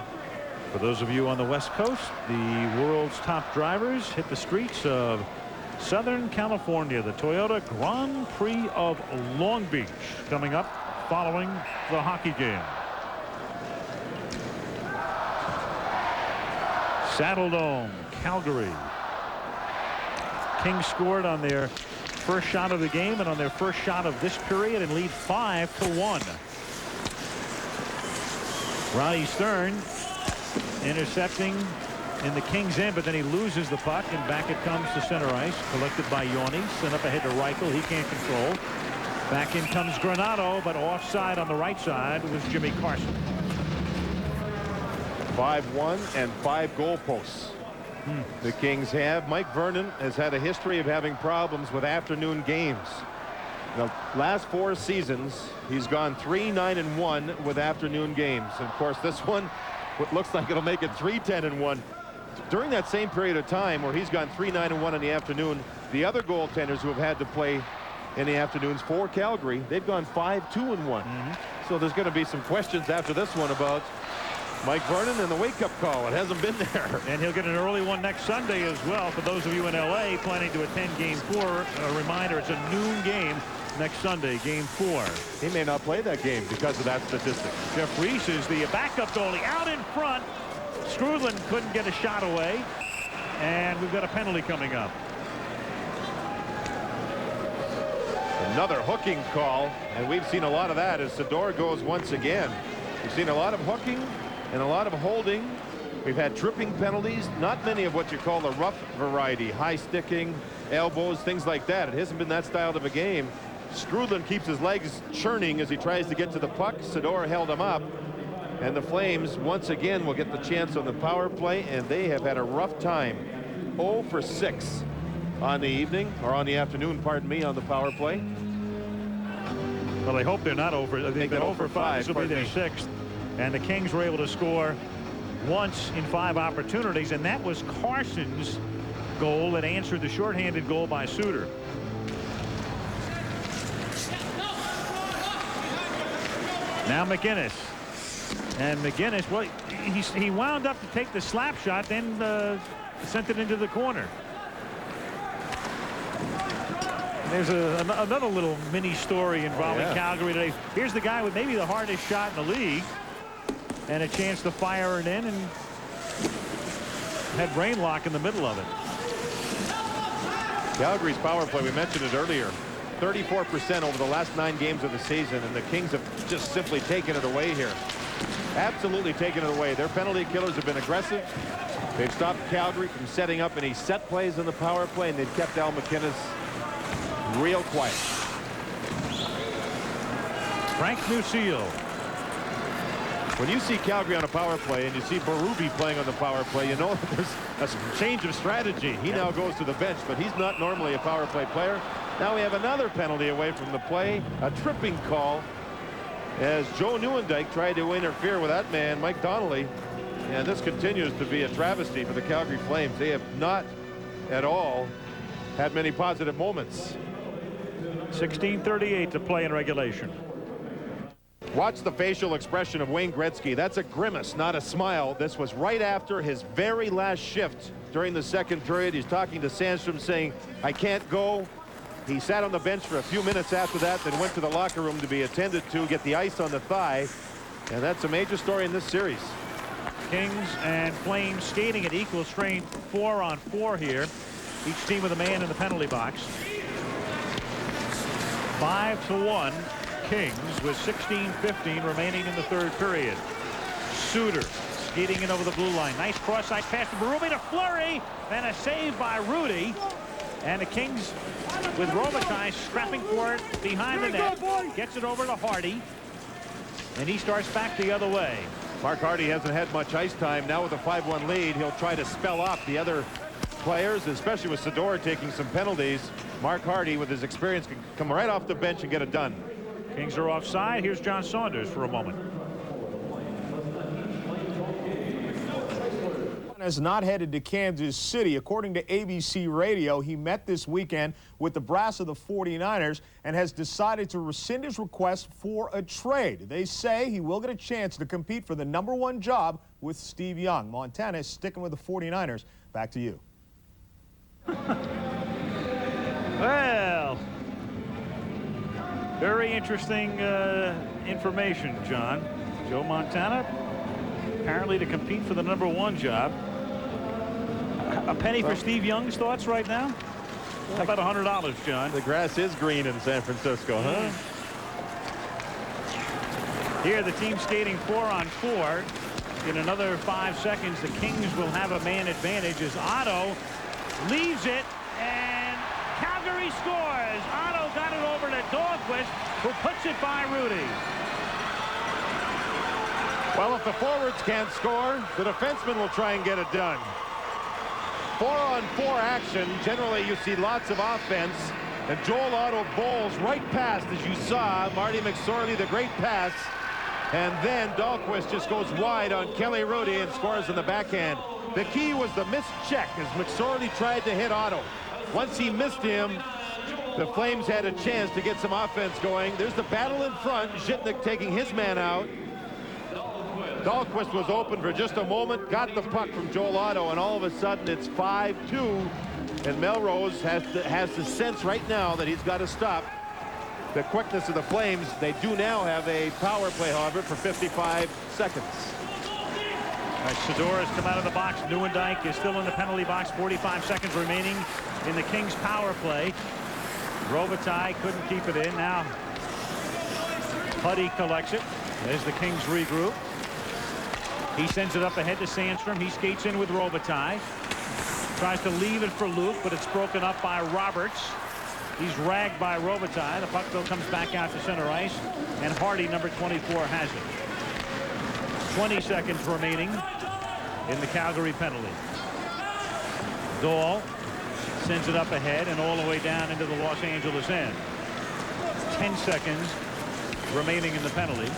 for those of you on the West Coast, the world's top drivers hit the streets of Southern California. The Toyota Grand Prix of Long Beach coming up following the hockey game. Saddledome, Calgary. Kings scored on their first shot of the game and on their first shot of this period and lead 5-1. Ronnie Stern intercepting in the Kings end, but then he loses the puck, and back it comes to center ice, collected by Yoni, sent up ahead to Reichel. He can't control. Back in comes Granato, but offside on the right side was Jimmy Carson. 5-1 and 5 goalposts. The Kings have. Mike Vernon has had a history of having problems with afternoon games. The last 4 seasons, he's gone 3-9-1 with afternoon games. And of course, this one, it looks like it'll make it 3-10-1. During that same period of time where he's gone 3-9-1 in the afternoon, the other goaltenders who have had to play in the afternoons for Calgary, they've gone 5-2-1. So there's going to be some questions after this one about Mike Vernon and the wake-up call. It hasn't been there. And he'll get an early one next Sunday as well. For those of you in LA planning to attend Game 4, a reminder, it's a noon game next Sunday, Game 4. He may not play that game because of that statistic. Jeff Reese is the backup goalie out in front. Strudlin couldn't get a shot away, and we've got a penalty coming up. Another hooking call, and we've seen a lot of that as Sador goes once again. We've seen a lot of hooking and a lot of holding. We've had tripping penalties, not many of what you call the rough variety, high sticking, elbows, things like that. It hasn't been that style of a game. Strudlin keeps his legs churning as he tries to get to the puck. Sador held him up, and the Flames once again will get the chance on the power play, and they have had a rough time. 0 for 6 on the evening, or on the afternoon, pardon me, on the power play. Well, I hope they're not over. They've been over 5. This will be their 6th. And the Kings were able to score once in 5 opportunities, and that was Carson's goal that answered the shorthanded goal by Suter. Now McGinnis. And McGinnis, well, he wound up to take the slap shot, then sent it into the corner. There's another little mini story involving Calgary today. Here's the guy with maybe the hardest shot in the league, and a chance to fire it in, and had brain lock in the middle of it. Calgary's power play, we mentioned it earlier, 34% over the last 9 games of the season, and the Kings have just simply taken it away here. Absolutely taken it away. Their penalty killers have been aggressive. They've stopped Calgary from setting up any set plays in the power play, and they've kept Al McInnes real quiet. Frank Nucille. When you see Calgary on a power play and you see Berube playing on the power play, you know that there's a change of strategy. He now goes to the bench, but he's not normally a power play player. Now we have another penalty away from the play, a tripping call, as Joe Nieuwendyk tried to interfere with that man, Mike Donnelly. And this continues to be a travesty for the Calgary Flames. They have not at all had many positive moments. 16:38 to play in regulation. Watch the facial expression of Wayne Gretzky. That's a grimace, not a smile. This was right after his very last shift during the second period. He's talking to Sandstrom saying, I can't go. He sat on the bench for a few minutes after that, then went to the locker room to be attended to, get the ice on the thigh. And that's a major story in this series. Kings and Flames skating at equal strength, 4-on-4 here. Each team with a man in the penalty box. 5-1 Kings with 16:15 remaining in the third period. Suter skating in over the blue line. Nice cross-side pass to Berube to Fleury, and a save by Rudy. And the Kings with Robitaille scrapping for it behind the net. Gets it over to Hardy, and he starts back the other way. Mark Hardy hasn't had much ice time. Now with a 5-1 lead, he'll try to spell off the other players, especially with Sador taking some penalties. Mark Hardy, with his experience, can come right off the bench and get it done. Kings are offside. Here's John Saunders for a moment. Has not headed to Kansas City. According to ABC Radio, he met this weekend with the brass of the 49ers and has decided to rescind his request for a trade. They say he will get a chance to compete for the #1 job with Steve Young. Montana is sticking with the 49ers. Back to you. Well, very interesting information, John. Joe Montana apparently to compete for the #1 job. A penny for Steve Young's thoughts right now? How about $100, John? The grass is green in San Francisco, huh? Here, the team skating 4-on-4. In another 5 seconds, the Kings will have a man advantage as Otto leaves it, and Calgary scores. Otto got it over to Dahlquist, who puts it by Rudy. Well, if the forwards can't score, the defensemen will try and get it done. 4-on-4 action. Generally, you see lots of offense. And Joel Otto bowls right past, as you saw, Marty McSorley, the great pass. And then Dahlquist just goes wide on Kelly Rudy and scores in the backhand. The key was the missed check as McSorley tried to hit Otto. Once he missed him, the Flames had a chance to get some offense going. There's the battle in front. Zhitnik taking his man out. Dahlquist was open for just a moment, got the puck from Joel Otto, and all of a sudden it's 5-2. And Melrose has the sense right now that he's got to stop the quickness of the Flames. They do now have a power play, however, for 55 seconds. All right, Sador has come out of the box. Nieuwendyk is still in the penalty box. 45 seconds remaining in the Kings power play. Robitaille couldn't keep it in. Now Huddy collects it as the Kings regroup. He sends it up ahead to Sandstrom. He skates in with Robitaille. Tries to leave it for Luke, but it's broken up by Roberts. He's ragged by Robitaille. The puck though comes back out to center ice, and Hardy, number 24, has it. 20 seconds remaining in the Calgary penalty. Dahl sends it up ahead and all the way down into the Los Angeles end. 10 seconds remaining in the penalty.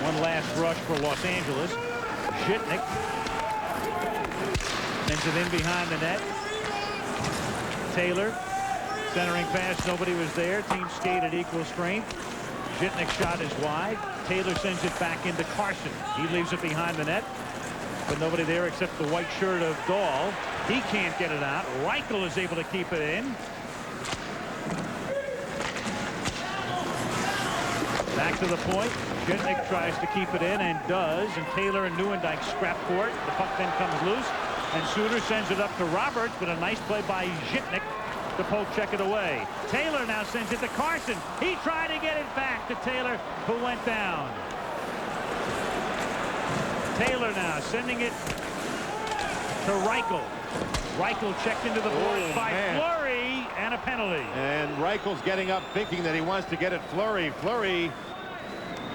One last rush for Los Angeles. Zhitnik sends it in behind the net. Taylor centering pass. Nobody was there. Team skate at equal strength. Zhitnik's shot is wide. Taylor sends it back into Carson. He leaves it behind the net, but nobody there except the white shirt of Dahl. He can't get it out. Reichel is able to keep it in. Back to the point. Zhitnik tries to keep it in and does, and Taylor and Nieuwendyk scrap for it. The puck then comes loose, and Suter sends it up to Roberts, but a nice play by Zhitnik to poke check it away. Taylor now sends it to Carson. He tried to get it back to Taylor, who went down. Taylor now sending it to Reichel. Reichel checked into the boards by Fleury, and a penalty. And Reichel's getting up thinking that he wants to get it Fleury. Fleury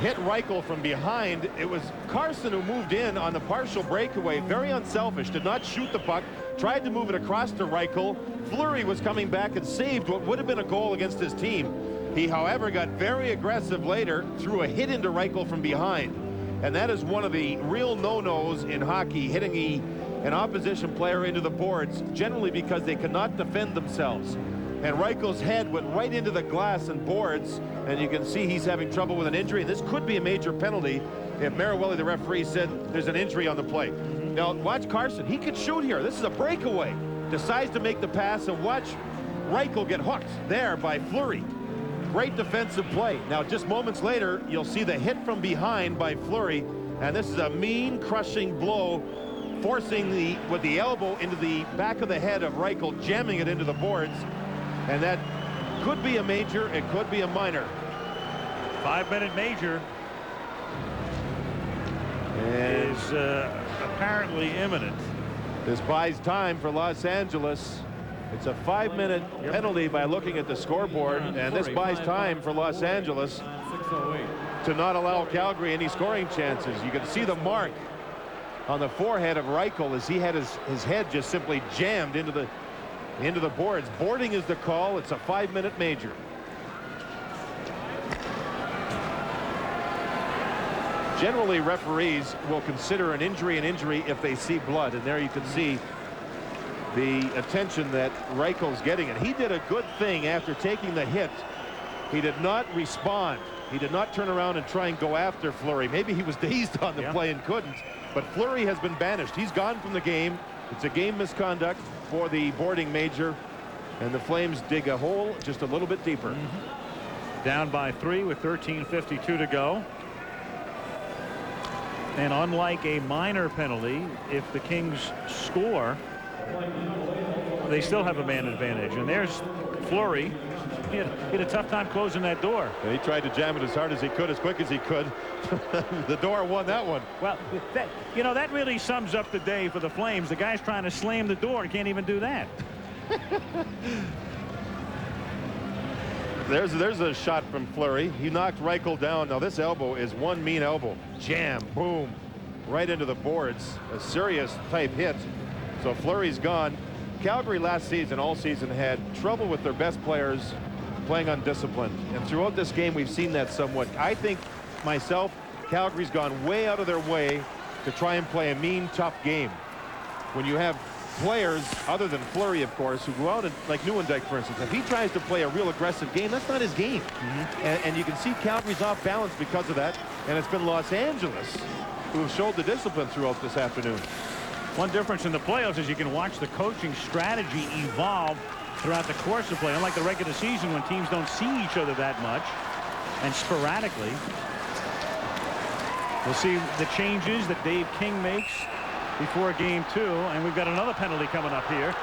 hit Reichel from behind. It was Carson who moved in on the partial breakaway. Very unselfish. Did not shoot the puck. Tried to move it across to Reichel. Fleury was coming back and saved what would have been a goal against his team. He, however, got very aggressive later, threw a hit into Reichel from behind. And that is one of the real no-nos in hockey, hitting an opposition player into the boards, generally because they cannot defend themselves. And Reichel's head went right into the glass and boards, and you can see he's having trouble with an injury. This could be a major penalty if Marawelli, the referee, said there's an injury on the play. Now, watch Carson. He could shoot here. This is a breakaway. Decides to make the pass, and watch Reichel get hooked there by Fleury. Great defensive play. Now, just moments later, you'll see the hit from behind by Fleury, and this is a mean, crushing blow, forcing with the elbow into the back of the head of Reichel, jamming it into the boards, and that could be a major, it could be a minor. 5-minute major is apparently imminent. This buys time for Los Angeles. It's a 5-minute penalty by looking at the scoreboard, and this buys time for Los Angeles to not allow Calgary any scoring chances. You can see the mark on the forehead of Reichel as he had his head just simply jammed into the boards. Boarding is the call. It's a 5-minute major. Generally, referees will consider an injury if they see blood, and there you can see the attention that Reichel's getting. And he did a good thing after taking the hit. He did not respond. He did not turn around and try and go after Fleury. Maybe he was dazed on the play and couldn't, but Fleury has been banished. He's gone from the game. It's a game misconduct for the boarding major, and the Flames dig a hole just a little bit deeper. Down by 3 with 13:52 to go. And unlike a minor penalty, if the Kings score, they still have a man advantage. And there's Fleury. He had a tough time closing that door. And he tried to jam it as hard as he could, as quick as he could. The door won that one. Well, that really sums up the day for the Flames. The guy's trying to slam the door and can't even do that. There's a shot from Fleury. He knocked Reichel down. Now this elbow is one mean elbow. Jam, boom, right into the boards. A serious type hit. So Fleury's gone. Calgary last season, all season, had trouble with their best players playing undisciplined. And throughout this game, we've seen that somewhat. I think, myself, Calgary's gone way out of their way to try and play a mean, tough game. When you have players, other than Fleury, of course, who go out and, like Nieuwendyk, for instance, if he tries to play a real aggressive game, that's not his game. And you can see Calgary's off balance because of that. And it's been Los Angeles who have showed the discipline throughout this afternoon. One difference in the playoffs is you can watch the coaching strategy evolve throughout the course of play. Unlike the regular season when teams don't see each other that much and sporadically. We'll see the changes that Dave King makes before game 2, and we've got another penalty coming up here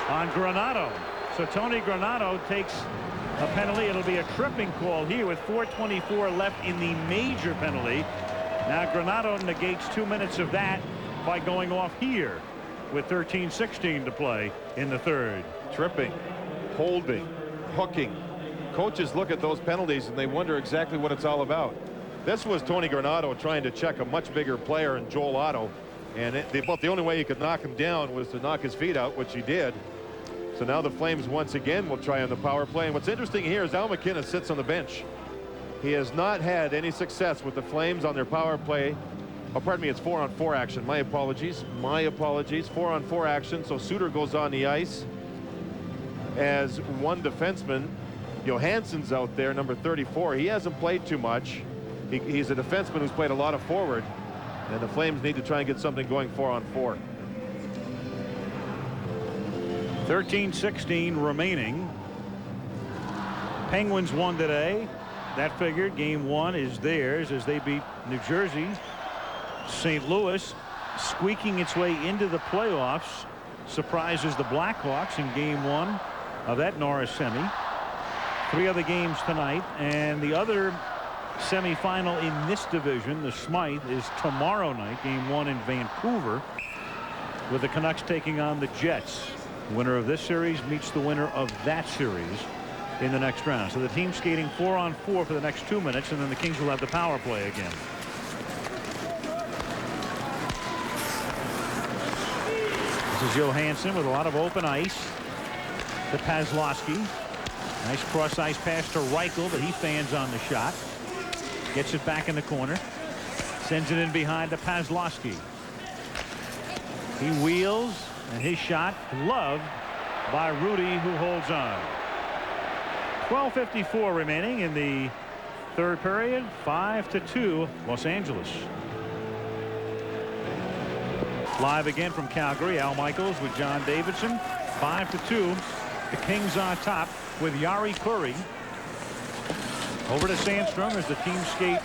on Granato. So Tony Granato takes a penalty. It'll be a tripping call here with 4:24 left in the major penalty. Now Granato negates 2 minutes of that by going off here with 13:16 to play in the third. Tripping, holding, hooking. Coaches look at those penalties and they wonder exactly what it's all about. This was Tony Granato trying to check a much bigger player in Joel Otto, and the only way he could knock him down was to knock his feet out, which he did. So now the Flames once again will try on the power play. And what's interesting here is Al McKinnon sits on the bench. He has not had any success with the Flames on their power play. Oh, pardon me, it's 4-on-4 action. My apologies. 4-on-4 action. So Suter goes on the ice as one defenseman. Johansson's out there, number 34. He hasn't played too much. He's a defenseman who's played a lot of forward. And the Flames need to try and get something going 4-on-4. 13:16 remaining. Penguins won today. That figured. Game 1 is theirs as they beat New Jersey. St. Louis squeaking its way into the playoffs surprises the Blackhawks in game 1 of that Norris semi. 3 other games tonight, and the other semifinal in this division, the Smythe, is tomorrow night. Game 1 in Vancouver, with the Canucks taking on the Jets. Winner of this series meets the winner of that series in the next round. So the team skating 4-on-4 for the next 2 minutes, and then the Kings will have the power play again. This is Johansson with a lot of open ice to Paslowski. Nice cross ice pass to Reichel, but he fans on the shot. Gets it back in the corner. Sends it in behind to Paslowski. He wheels, and his shot gloved by Rudy, who holds on. 12:54 remaining in the third period. 5-2 Los Angeles. Live again from Calgary, Al Michaels with John Davidson. 5-2. The Kings on top with Jari Kurri. Over to Sandstrom as the team skate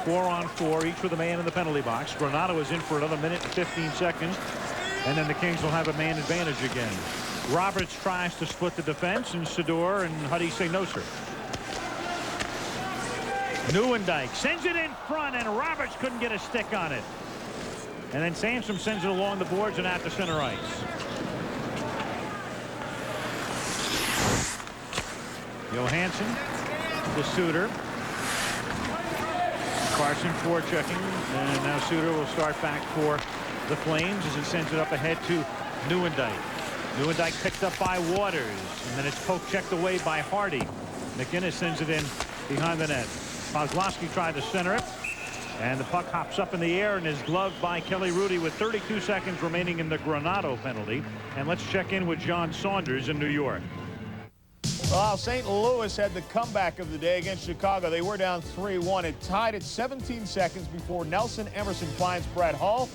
4-on-4, each with a man in the penalty box. Granato is in for another minute and 15 seconds. And then the Kings will have a man advantage again. Roberts tries to split the defense, and Sador and Huddy say no, sir. Nieuwendyk sends it in front, and Roberts couldn't get a stick on it. And then Sandstrom sends it along the boards and out to center ice. Johansson to Suter. Carson forechecking, and now Suter will start back for the Flames as it sends it up ahead to Nieuwendyk. Nieuwendyk picked up by Waters, and then it's poke checked away by Hardy. McInnes sends it in behind the net. Kozlowski tried to center it, and the puck hops up in the air and is gloved by Kelly Rudy with 32 seconds remaining in the Granato penalty. And let's check in with John Saunders in New York. Well, St. Louis had the comeback of the day against Chicago. They were down 3-1. It tied at 17 seconds before Nelson Emerson finds Brett Hull,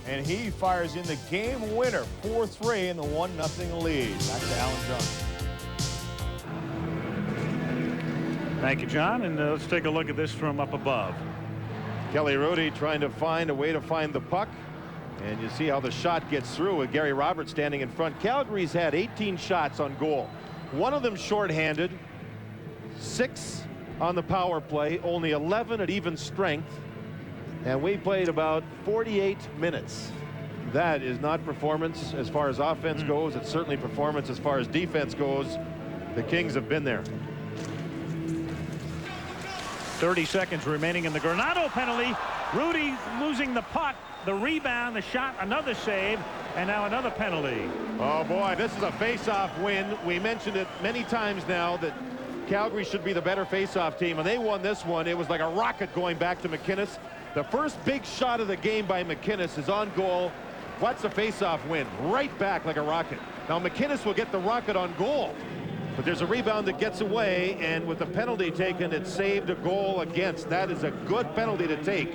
and he fires in the game winner, 4-3 in the 1-0 lead. Back to Alan Jones. Thank you, John, and let's take a look at this from up above. Kelly Rudy trying to find a way to find the puck, and you see how the shot gets through with Gary Roberts standing in front. Calgary's had 18 shots on goal. One of them shorthanded, 6 on the power play, only 11 at even strength, and we played about 48 minutes. That is not performance as far as offense goes. It's certainly performance as far as defense goes. The Kings have been there. 30 seconds remaining in the Granato penalty. Rudy losing the puck, the rebound, the shot, another save, and now another penalty. Oh boy, this is a face-off win. We mentioned it many times now that Calgary should be the better face-off team, and they won this one. It was like a rocket going back to McInnes. The first big shot of the game by McInnes is on goal. What's a face-off win? Right back like a rocket. Now McInnes will get the rocket on goal, but there's a rebound that gets away, and with the penalty taken, it saved a goal against. That is a good penalty to take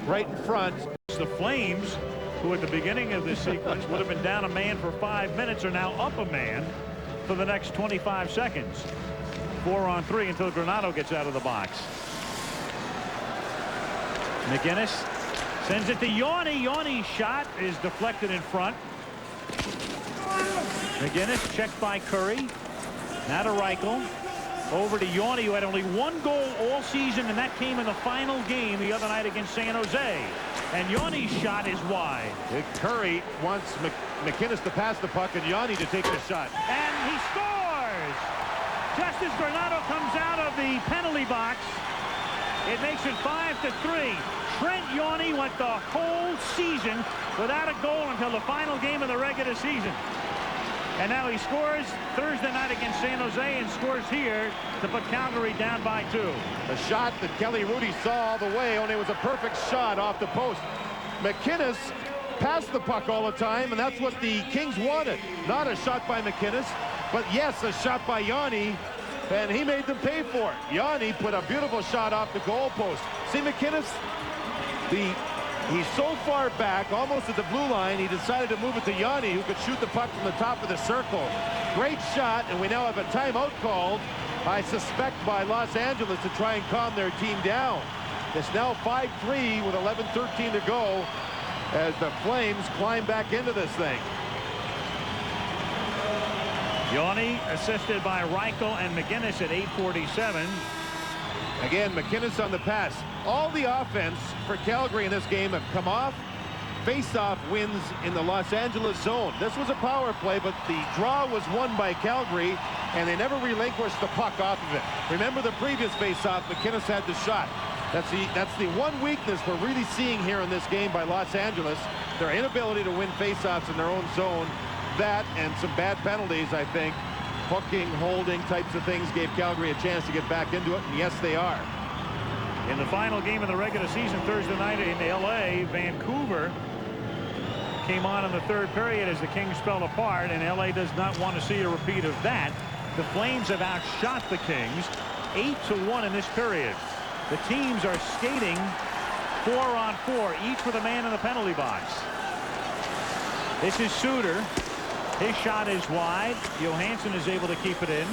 right in front. The Flames, who at the beginning of this sequence would have been down a man for 5 minutes, are now up a man for the next 25 seconds. 4-on-3 until Granato gets out of the box. McInnes sends it to Yanni. Yanni's shot is deflected in front. McInnes checked by Curry. Now to Reichel. Over to Yanni, who had only 1 goal all season, and that came in the final game the other night against San Jose. And Yanni's shot is wide. Curry wants McInnes to pass the puck and Yanni to take the shot. And he scores! Just as Granato comes out of the penalty box, it makes it 5-3. Trent Yanni went the whole season without a goal until the final game of the regular season. And now he scores Thursday night against San Jose and scores here to put Calgary down by 2. A shot that Kelly Rudy saw all the way, only it was a perfect shot off the post. McInnes passed the puck all the time, and that's what the Kings wanted. Not a shot by McInnes, but yes, a shot by Yanni, and he made them pay for it. Yanni put a beautiful shot off the goalpost. See McInnes? He's so far back, almost at the blue line, he decided to move it to Yanni, who could shoot the puck from the top of the circle. Great shot, and we now have a timeout called, I suspect, by Los Angeles to try and calm their team down. It's now 5-3 with 11:13 to go as the Flames climb back into this thing. Yanni assisted by Reichel and McInnes at 8:47. Again, McInnes on the pass. All the offense for Calgary in this game have come off face-off wins in the Los Angeles zone. This was a power play, but the draw was won by Calgary, and they never relinquished the puck off of it. Remember the previous face-off, McInnes had the shot. That's the one weakness we're really seeing here in this game by Los Angeles. Their inability to win face-offs in their own zone. That and some bad penalties, I think. Hooking, holding types of things gave Calgary a chance to get back into it, and yes, they are. In the final game of the regular season Thursday night in LA, Vancouver came on in the third period as the Kings fell apart, and LA does not want to see a repeat of that. The Flames have outshot the Kings 8-1 in this period. The teams are skating 4-on-4, each with a man in the penalty box. This is Suter. His shot is wide. Johansson is able to keep it in.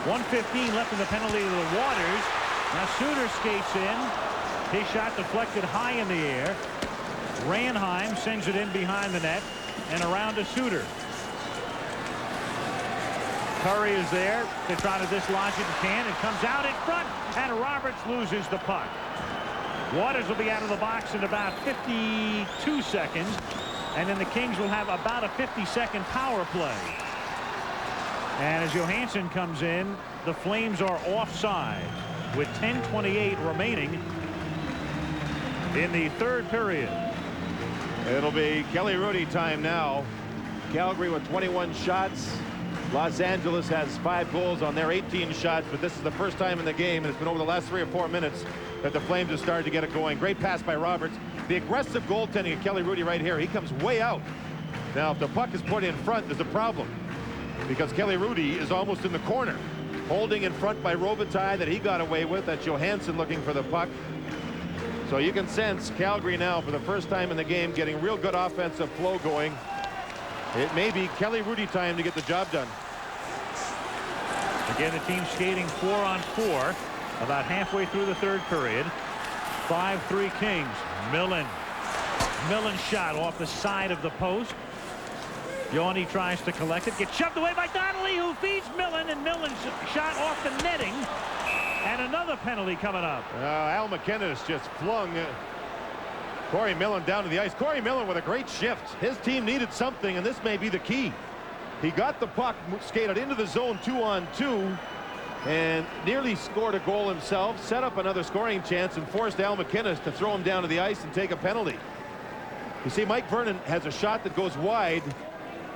1:15 left in the penalty to the Waters. Now Suter skates in. His shot deflected high in the air. Ranheim sends it in behind the net and around to Suter. Curry is there to try to dislodge it and can. It comes out in front, and Roberts loses the puck. Waters will be out of the box in about 52 seconds, and then the Kings will have about a 50-second power play. And as Johansson comes in, the Flames are offside with 10:28 remaining in the third period. It'll be Kelly Rudy time now. Calgary with 21 shots. Los Angeles has 5 goals on their 18 shots, but this is the first time in the game, and it's been over the last 3 or 4 minutes, that the Flames have started to get it going. Great pass by Roberts. The aggressive goaltending of Kelly Rudy right here. He comes way out. Now, if the puck is put in front, there's a problem, because Kelly Rudy is almost in the corner. Holding in front by Robitaille that he got away with. That's Johansson looking for the puck. So you can sense Calgary now, for the first time in the game, getting real good offensive flow going. It may be Kelly Rudy time to get the job done. Again, the team skating 4-on-4 about halfway through the third period. 5-3 Kings. Millen's shot off the side of the post. Yoni tries to collect it. Gets shoved away by Donnelly, who feeds Millen, and Millen's shot off the netting. And another penalty coming up. Al McInnes just flung Corey Millen down to the ice. Corey Millen with a great shift. His team needed something, and this may be the key. He got the puck, skated into the zone 2-on-2, and nearly scored a goal himself, set up another scoring chance, and forced Al McInnes to throw him down to the ice and take a penalty. You see, Mike Vernon has a shot that goes wide.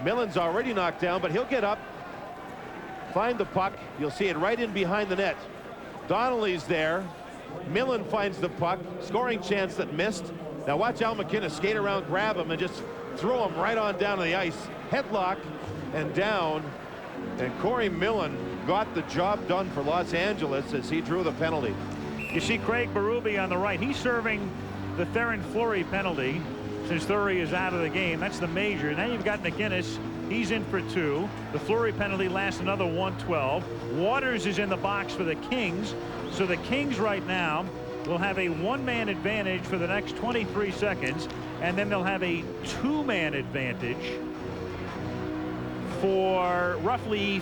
Millen's already knocked down, but he'll get up, find the puck. You'll see it right in behind the net. Donnelly's there. Millen finds the puck. Scoring chance that missed. Now watch Al McInnes skate around, grab him, and just throw him right on down to the ice. Headlock and down. And Corey Millen got the job done for Los Angeles as he drew the penalty. You see Craig Berube on the right. He's serving the Theron Fleury penalty since Fleury is out of the game. That's the major. Now you've got McInnes. He's in for 2. The Fleury penalty lasts another 1:12. Waters is in the box for the Kings. So the Kings right now will have a 1-man advantage for the next 23 seconds. And then they'll have a 2-man advantage for roughly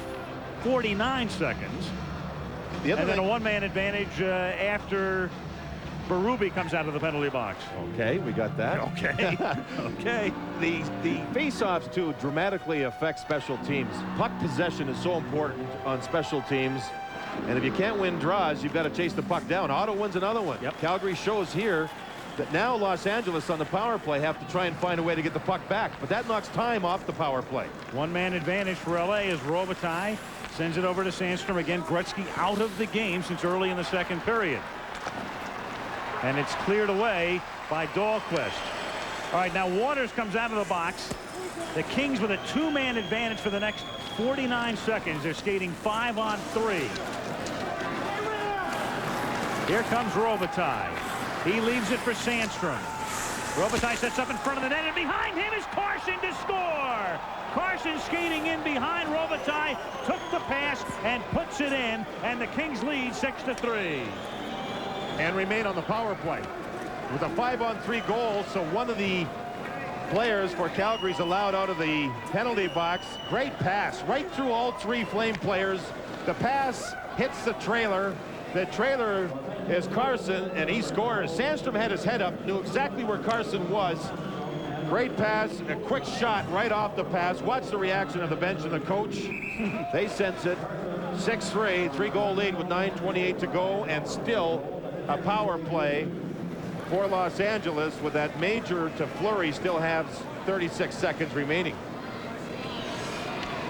49 seconds. And then a 1-man advantage after Berube comes out of the penalty box. Okay, we got that. Okay. Okay. The face-offs, too, dramatically affect special teams. Puck possession is so important on special teams. And if you can't win draws, you've got to chase the puck down. Ottawa wins another one. Yep. Calgary shows here that now Los Angeles on the power play have to try and find a way to get the puck back. But that knocks time off the power play. 1-man advantage for LA as Robitaille sends it over to Sandstrom. Again, Gretzky out of the game since early in the second period. And it's cleared away by Dahlquist. All right, now Waters comes out of the box. The Kings with a 2-man advantage for the next 49 seconds. They're skating 5-on-3. Here comes Robitaille. He leaves it for Sandstrom. Robitaille sets up in front of the net, and behind him is Carson to score. Carson skating in behind Robitaille, took the pass and puts it in, and the Kings lead 6-3. And remain on the power play with a 5-on-3 goal. So one of the players for Calgary's allowed out of the penalty box. Great pass right through all 3 Flame players. The pass hits the trailer. The trailer is Carson, and he scores. Sandstrom had his head up, knew exactly where Carson was, Great pass, a quick shot right off the pass. Watch the reaction of the bench and the coach. They sense it. 6-3, 3-goal lead with 9:28 to go, and still a power play for Los Angeles with that major to Fleury still has 36 seconds remaining.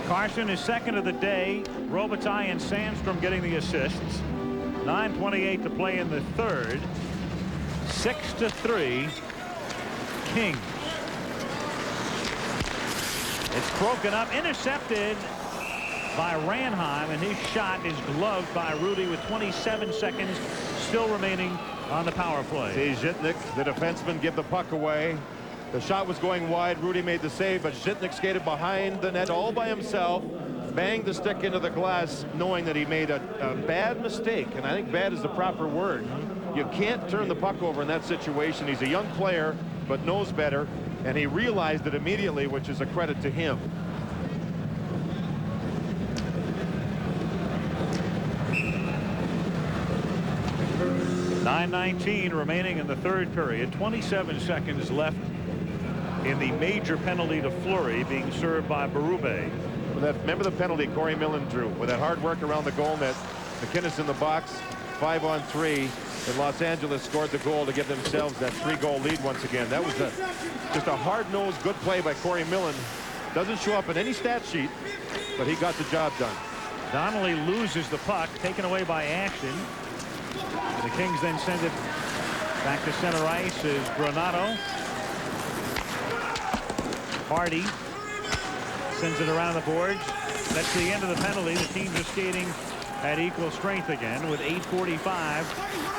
Carson is second of the day. Robitaille and Sandstrom getting the assists. 9:28 to play in the third. 6-3 Kings. It's broken up, intercepted by Ranheim, and his shot is gloved by Rudy with 27 seconds still remaining on the power play. See Zhitnik, the defenseman, give the puck away. The shot was going wide. Rudy made the save, but Zhitnik skated behind the net all by himself, banged the stick into the glass, knowing that he made a bad mistake, and I think bad is the proper word. You can't turn the puck over in that situation. He's a young player, but knows better, and he realized it immediately, which is a credit to him. .919 remaining in the third period. 27 seconds left in the major penalty to Fleury being served by Berube. Remember the penalty Corey Millen drew with that hard work around the goal net. McInnes in the box, 5-on-3, and Los Angeles scored the goal to give themselves that 3-goal lead once again. That was just a hard-nosed good play by Corey Millen. Doesn't show up in any stat sheet, but he got the job done. Donnelly loses the puck, taken away by Ashton. The Kings then send it back to center ice as Granato. Hardy sends it around the boards. That's the end of the penalty. The teams are skating at equal strength again with 8:45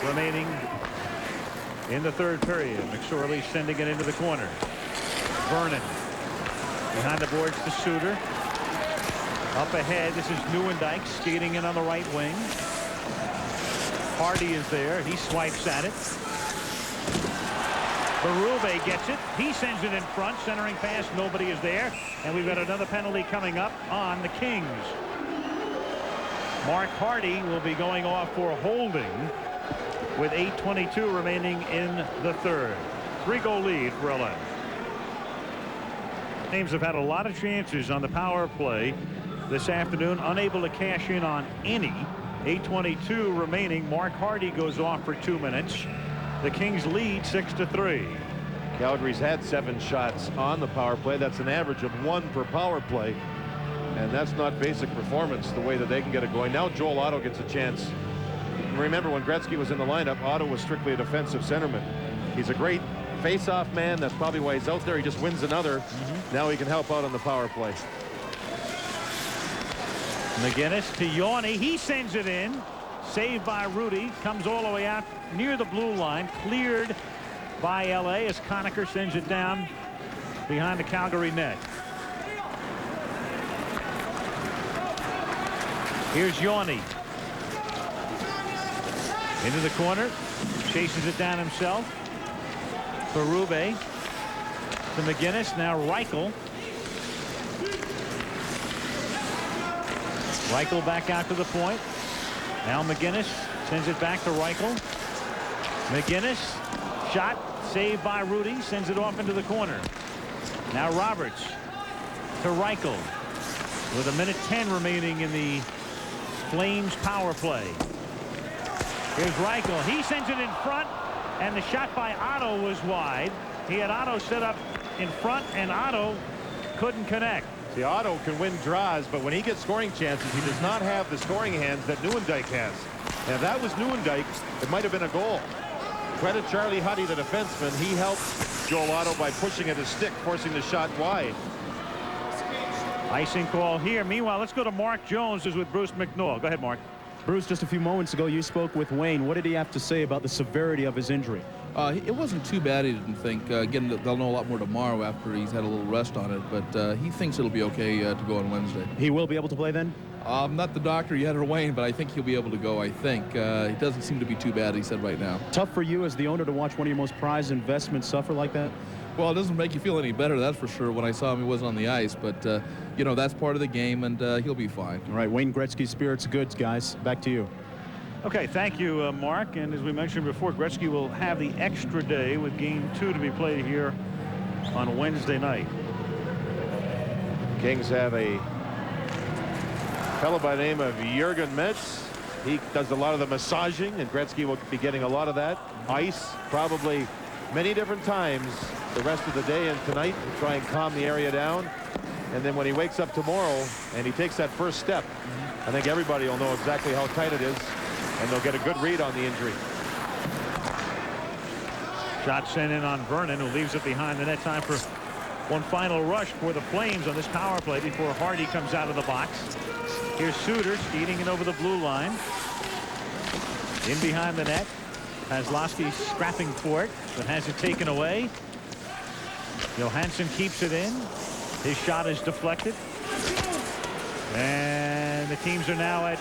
remaining in the third period. McSorley sending it into the corner. Vernon behind the boards to Suter. Up ahead, this is Nieuwendyk skating in on the right wing. Hardy is there. He swipes at it. Berube gets it. He sends it in front. Centering pass. Nobody is there. And we've got another penalty coming up on the Kings. Mark Hardy will be going off for holding with 8:22 remaining in the third. 3-goal lead for LA. Teams have had a lot of chances on the power play this afternoon. Unable to cash in on any. 8:22 remaining. Mark Hardy goes off for 2 minutes. The Kings lead 6-3. Calgary's had 7 shots on the power play. That's an average of 1 per power play. And that's not basic performance the way that they can get it going. Now Joel Otto gets a chance. Remember when Gretzky was in the lineup, Otto was strictly a defensive centerman. He's a great face-off man. That's probably why he's out there. He just wins another. Now he can help out on the power play. McInnes to Yorny. He sends it in. Saved by Rudy. Comes all the way out near the blue line. Cleared by LA as Conacher sends it down behind the Calgary net. Here's Yorny. Into the corner. Chases it down himself. Berube to McInnes. Now Reichel. Reichel back out to the point. Now McInnes sends it back to Reichel. McInnes shot saved by Rudy. Sends it off into the corner. Now Roberts to Reichel with 1:10 remaining in the Flames power play. Here's Reichel. He sends it in front, and the shot by Otto was wide. He had Otto set up in front, and Otto couldn't connect. The Otto can win draws, but when he gets scoring chances, he does not have the scoring hands that Nieuwendyk has. And if that was Nieuwendyk, it might have been a goal. Credit Charlie Huddy, the defenseman. He helped Joel Otto by pushing at his stick, forcing the shot wide. Icing call here. Meanwhile, let's go to Mark Jones, who's with Bruce McNall. Go ahead, Mark. Bruce, just a few moments ago, you spoke with Wayne. What did he have to say about the severity of his injury? It wasn't too bad, he didn't think. Again, they'll know a lot more tomorrow after he's had a little rest on it, but he thinks it'll be okay to go on Wednesday. He will be able to play then? I'm not the doctor yet, or Wayne, but I think he'll be able to go, I think. It doesn't seem to be too bad, he said right now. Tough for you as the owner to watch one of your most prized investments suffer like that? Well, it doesn't make you feel any better, that's for sure. When I saw him, he wasn't on the ice, but, you know, that's part of the game, and he'll be fine. All right, Wayne Gretzky's spirits good, guys. Back to you. Okay, thank you, Mark. And as we mentioned before, Gretzky will have the extra day with Game 2 to be played here on Wednesday night. Kings have a fellow by the name of Jürgen Metz. He does a lot of the massaging, and Gretzky will be getting a lot of that. Ice, probably many different times the rest of the day and tonight to try and calm the area down. And then when he wakes up tomorrow and he takes that first step, I think everybody will know exactly how tight it is, and they'll get a good read on the injury. Shot sent in on Vernon, who leaves it behind the net. Time for one final rush for the Flames on this power play before Hardy comes out of the box. Here's Suter speeding in over the blue line. In behind the net. Kozlowski scrapping for it, but has it taken away. Johansson keeps it in. His shot is deflected. And the teams are now at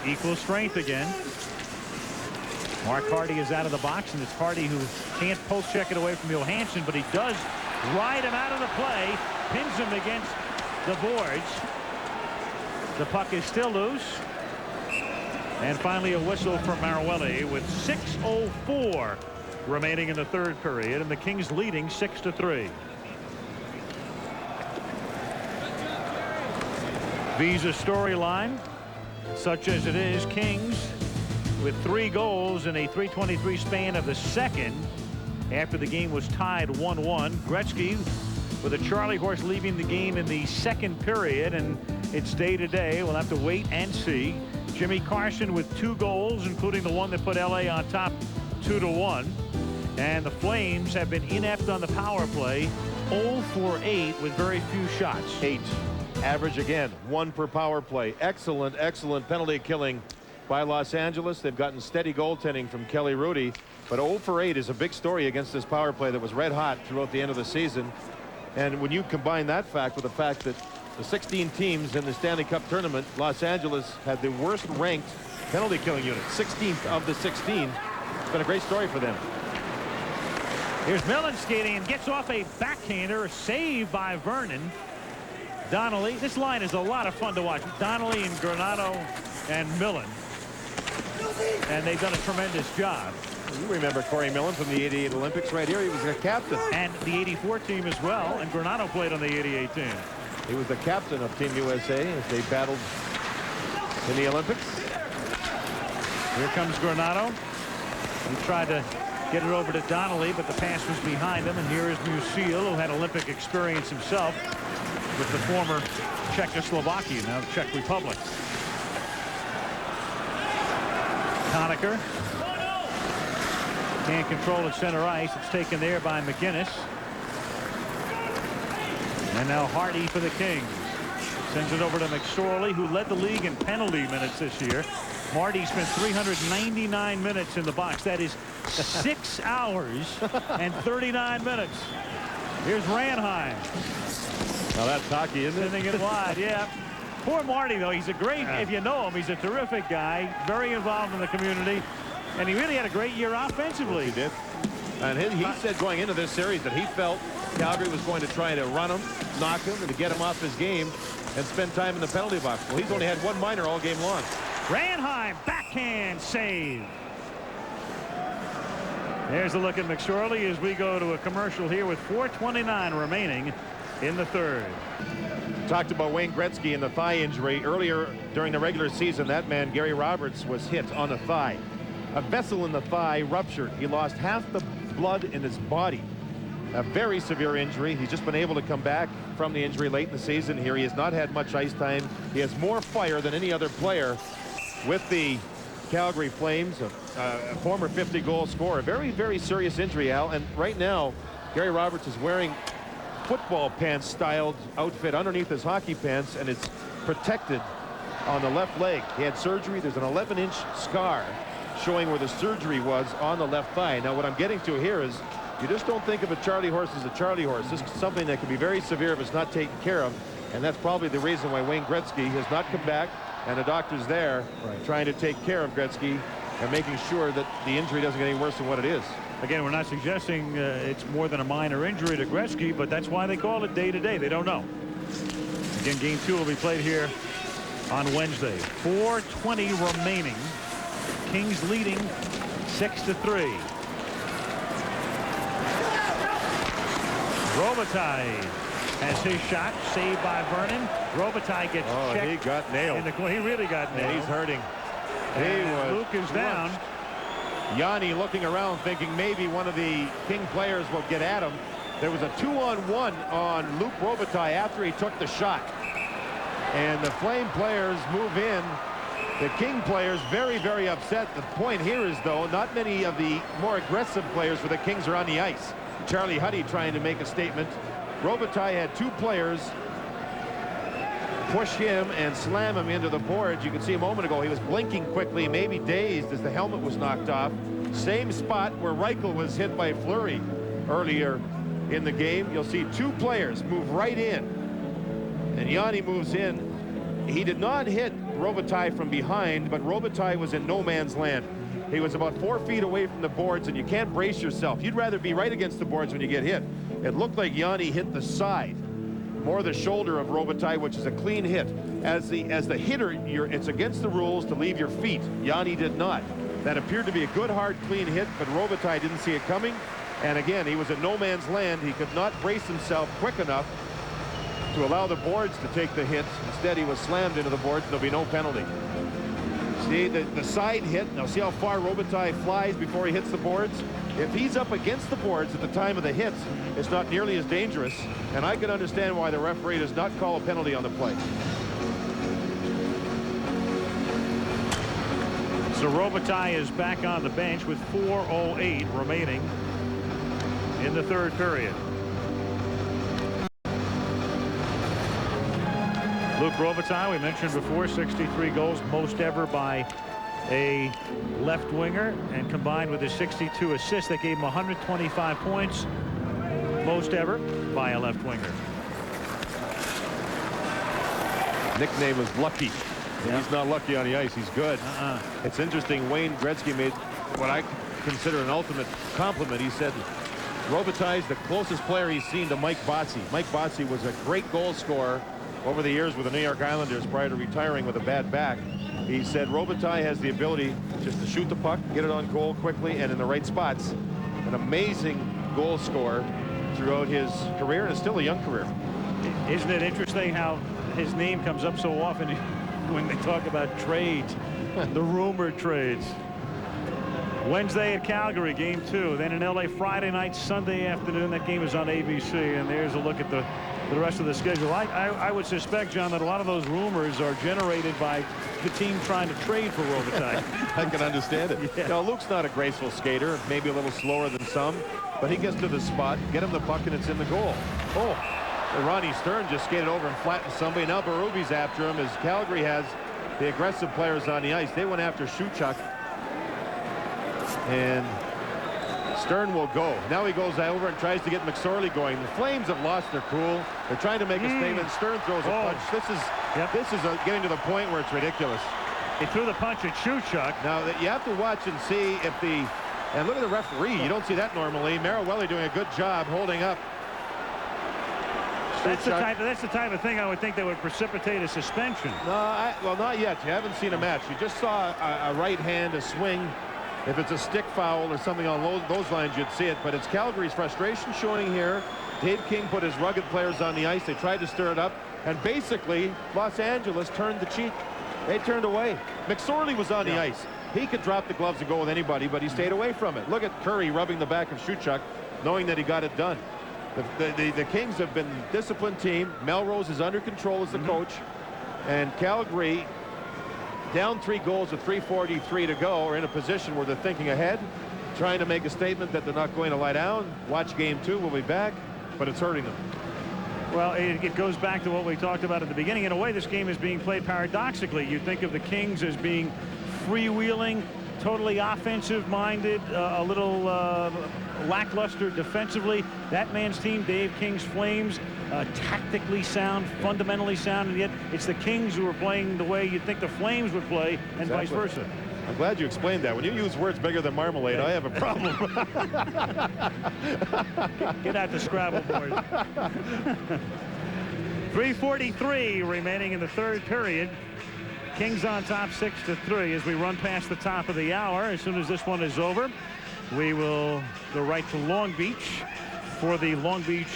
equal strength again. Mark Hardy is out of the box, and it's Hardy who can't post check it away from Johansson, but he does ride him out of the play, pins him against the boards. The puck is still loose. And finally a whistle for Maruelli with 6:04 remaining in the third period, and the Kings leading 6-3. Visa storyline, such as it is, Kings with 3 goals in a 3:23 span of the second after the game was tied 1-1. Gretzky with a Charlie horse leaving the game in the second period, and it's day to day. We'll have to wait and see. Jimmy Carson with 2 goals, including the one that put LA on top 2-1. And the Flames have been inept on the power play, 0 for 8 with very few shots. 8 average again, 1 per power play. Excellent, excellent penalty killing by Los Angeles. They've gotten steady goaltending from Kelly Rudy, but 0 for 8 is a big story against this power play that was red hot throughout the end of the season. And when you combine that fact with the fact that the 16 teams in the Stanley Cup tournament, Los Angeles had the worst ranked penalty killing unit, 16th of the 16. It's been a great story for them. Here's Millen skating and gets off a backhander, saved by Vernon. Donnelly, this line is a lot of fun to watch. Donnelly and Granato and Millen, and they've done a tremendous job. You remember Corey Millen from the '88 Olympics right here. He was a captain. And the '84 team as well, and Granato played on the '88 team. He was the captain of Team USA as they battled in the Olympics. Here comes Granato. He tried to get it over to Donnelly, but the pass was behind him. And here is Musil, who had Olympic experience himself with the former Czechoslovakia, now the Czech Republic. Conacher can't control at center ice. It's taken there by McGinnis. And now Hardy for the Kings. Sends it over to McSorley, who led the league in penalty minutes this year. Marty spent 399 minutes in the box. That is 6 hours and 39 minutes. Here's Ranheim. Now that's hockey, isn't it? Sending it wide, yeah. Poor Marty, though. He's a great, if you know him, he's a terrific guy, very involved in the community, and he really had a great year offensively. He did. And he said going into this series that he felt Calgary was going to try to run him, knock him, and to get him off his game and spend time in the penalty box. Well, he's only had 1 minor all game long. Ranheim, backhand save. There's a look at McSorley as we go to a commercial here with 4:29 remaining in the third. Talked about Wayne Gretzky and the thigh injury earlier during the regular season. That man, Gary Roberts, was hit on the thigh. A vessel in the thigh ruptured. He lost half the blood in his body. A very severe injury. He's just been able to come back from the injury late in the season here. He has not had much ice time. He has more fire than any other player with the Calgary Flames, a former 50-goal scorer. A very, very serious injury, Al. And right now, Gary Roberts is wearing football pants styled outfit underneath his hockey pants, and it's protected on the left leg. He had surgery. There's an 11-inch scar showing where the surgery was on the left thigh. Now what I'm getting to here is you just don't think of a Charlie horse as a Charlie horse. This is something that can be very severe if it's not taken care of, and that's probably the reason why Wayne Gretzky has not come back, and the doctor's there trying to take care of Gretzky and making sure that the injury doesn't get any worse than what it is. Again, we're not suggesting it's more than a minor injury to Gretzky, but that's why they call it day to day. They don't know. Again, game 2 will be played here on Wednesday. 4:20 remaining. Kings leading 6-3. Robitaille has his shot saved by Vernon. Robitaille gets checked. He got nailed. He really got nailed. He's hurting. Luke is down. Yanni looking around thinking maybe one of the King players will get at him. There was a 2-on-1 on Luke Robitaille after he took the shot. And the Flame players move in. The King players very, very upset. The point here is, though, not many of the more aggressive players for the Kings are on the ice. Charlie Huddy trying to make a statement. Robitaille had two players push him and slam him into the boards. You can see a moment ago he was blinking quickly, maybe dazed as the helmet was knocked off. Same spot where Reichel was hit by Fleury earlier in the game. You'll see two players move right in, and Yanni moves in. He did not hit Robitaille from behind, but Robitaille was in no man's land. He was about 4 feet away from the boards, and you can't brace yourself. You'd rather be right against the boards when you get hit. It looked like Yanni hit the side, more the shoulder of Robitaille, which is a clean hit. As the hitter, it's against the rules to leave your feet. Yanni did not. That appeared to be a good, hard, clean hit, but Robitaille didn't see it coming. And again, he was in no man's land. He could not brace himself quick enough to allow the boards to take the hit. Instead, he was slammed into the boards. There'll be no penalty. See the side hit. Now see how far Robitaille flies before he hits the boards. If he's up against the boards at the time of the hits, it's not nearly as dangerous. And I can understand why the referee does not call a penalty on the play. So Robitaille is back on the bench with 4:08 remaining in the third period. Luke Robitaille, we mentioned before, 63 goals, most ever by a left winger, and combined with his 62 assists that gave him 125 points, most ever by a left winger. Nickname is Lucky. Yeah. He's not lucky on the ice. He's good. It's interesting. Wayne Gretzky made what I consider an ultimate compliment. He said Robitaille's the closest player he's seen to Mike Bossy. Mike Bossy was a great goal scorer over the years with the New York Islanders prior to retiring with a bad back. He said Robitaille has the ability just to shoot the puck, get it on goal quickly and in the right spots. An amazing goal scorer throughout his career, and it's still a young career. Isn't it interesting how his name comes up so often when they talk about trades, the rumored trades? Wednesday at Calgary, game 2. Then in LA Friday night, Sunday afternoon. That game is on ABC, and there's a look at the rest of the schedule. I would suspect, John, that a lot of those rumors are generated by the team trying to trade for Robitaille. I can understand it. Yeah. Now, Luke's not a graceful skater, maybe a little slower than some, but he gets to the spot, get him the puck, and it's in the goal. Oh, Ronnie Stern just skated over and flattened somebody. Now Berube's after him as Calgary has the aggressive players on the ice. They went after Shuchuk, and Stern will go. Now he goes over and tries to get McSorley going. The Flames have lost their cool. They're trying to make a statement. Stern throws a punch. This is getting to the point where it's ridiculous. He threw the punch at Shuchuk. Now you have to watch and see if and look at the referee. You don't see that normally. Marawelli doing a good job holding up. That's the type of thing I would think that would precipitate a suspension. No, well, not yet. You haven't seen a match. You just saw a right hand, a swing. If it's a stick foul or something on those lines, you'd see it. But it's Calgary's frustration showing here. Dave King put his rugged players on the ice. They tried to stir it up. And basically, Los Angeles turned the cheek. They turned away. McSorley was on the ice. He could drop the gloves and go with anybody, but he stayed away from it. Look at Curry rubbing the back of Shuchuk, knowing that he got it done. The Kings have been a disciplined team. Melrose is under control as the coach. And Calgary, down 3 goals with 3:43 to go, are in a position where they're thinking ahead, trying to make a statement that they're not going to lie down. Watch game 2. We'll be back, but it's hurting them. Well, it goes back to what we talked about at the beginning. In a way, this game is being played paradoxically. You think of the Kings as being freewheeling, totally offensive-minded, a little lackluster defensively. That man's team, Dave King's Flames, tactically sound, fundamentally sound, and yet it's the Kings who are playing the way you'd think the Flames would play, and vice versa. I'm glad you explained that. When you use words bigger than marmalade, I have a problem. Get out the Scrabble board. 3:43 remaining in the third period. Kings on top 6-3 as we run past the top of the hour. As soon as this one is over, we will go right to Long Beach for the Long Beach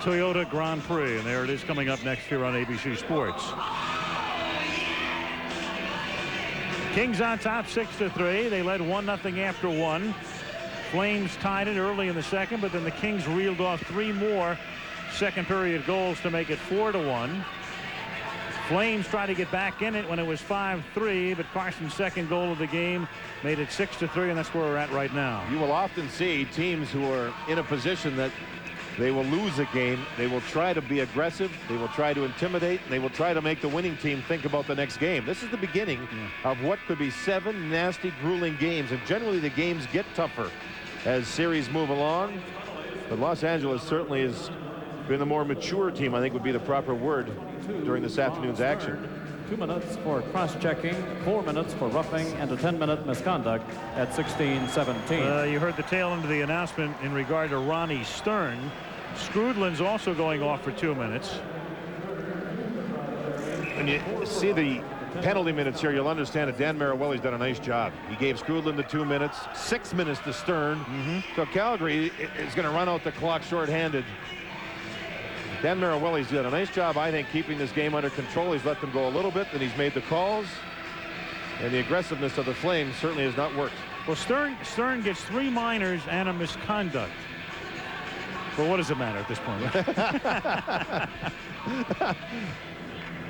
Toyota Grand Prix, and there it is coming up next here on ABC Sports. Kings on top 6-3. They led 1-0 after one. Flames tied it early in the second, but then the Kings reeled off 3 more second period goals to make it 4-1. Flames tried to get back in it when it was 5-3, but Carson's second goal of the game made it 6-3, and that's where we're at right now. You will often see teams who are in a position that they will lose a game. They will try to be aggressive. They will try to intimidate. And they will try to make the winning team think about the next game. This is the beginning of what could be 7 nasty, grueling games. And generally the games get tougher as series move along. But Los Angeles certainly has been the more mature team, I think would be the proper word, during this afternoon's action. 2 minutes for cross-checking, 4 minutes for roughing, and a 10-minute misconduct at 16-17. You heard the tail end of the announcement in regard to Ronnie Stern. Skrudland's also going off for 2 minutes. When you see the penalty minutes here, you'll understand that Dan Marawelli's done a nice job. He gave Skrudland the 2 minutes, 6 minutes to Stern. So Calgary is going to run out the clock shorthanded. Dan Marawelli's done a nice job, I think, keeping this game under control. He's let them go a little bit, and he's made the calls. And the aggressiveness of the Flames certainly has not worked. Well, Stern gets 3 minors and a misconduct. But what does it matter at this point?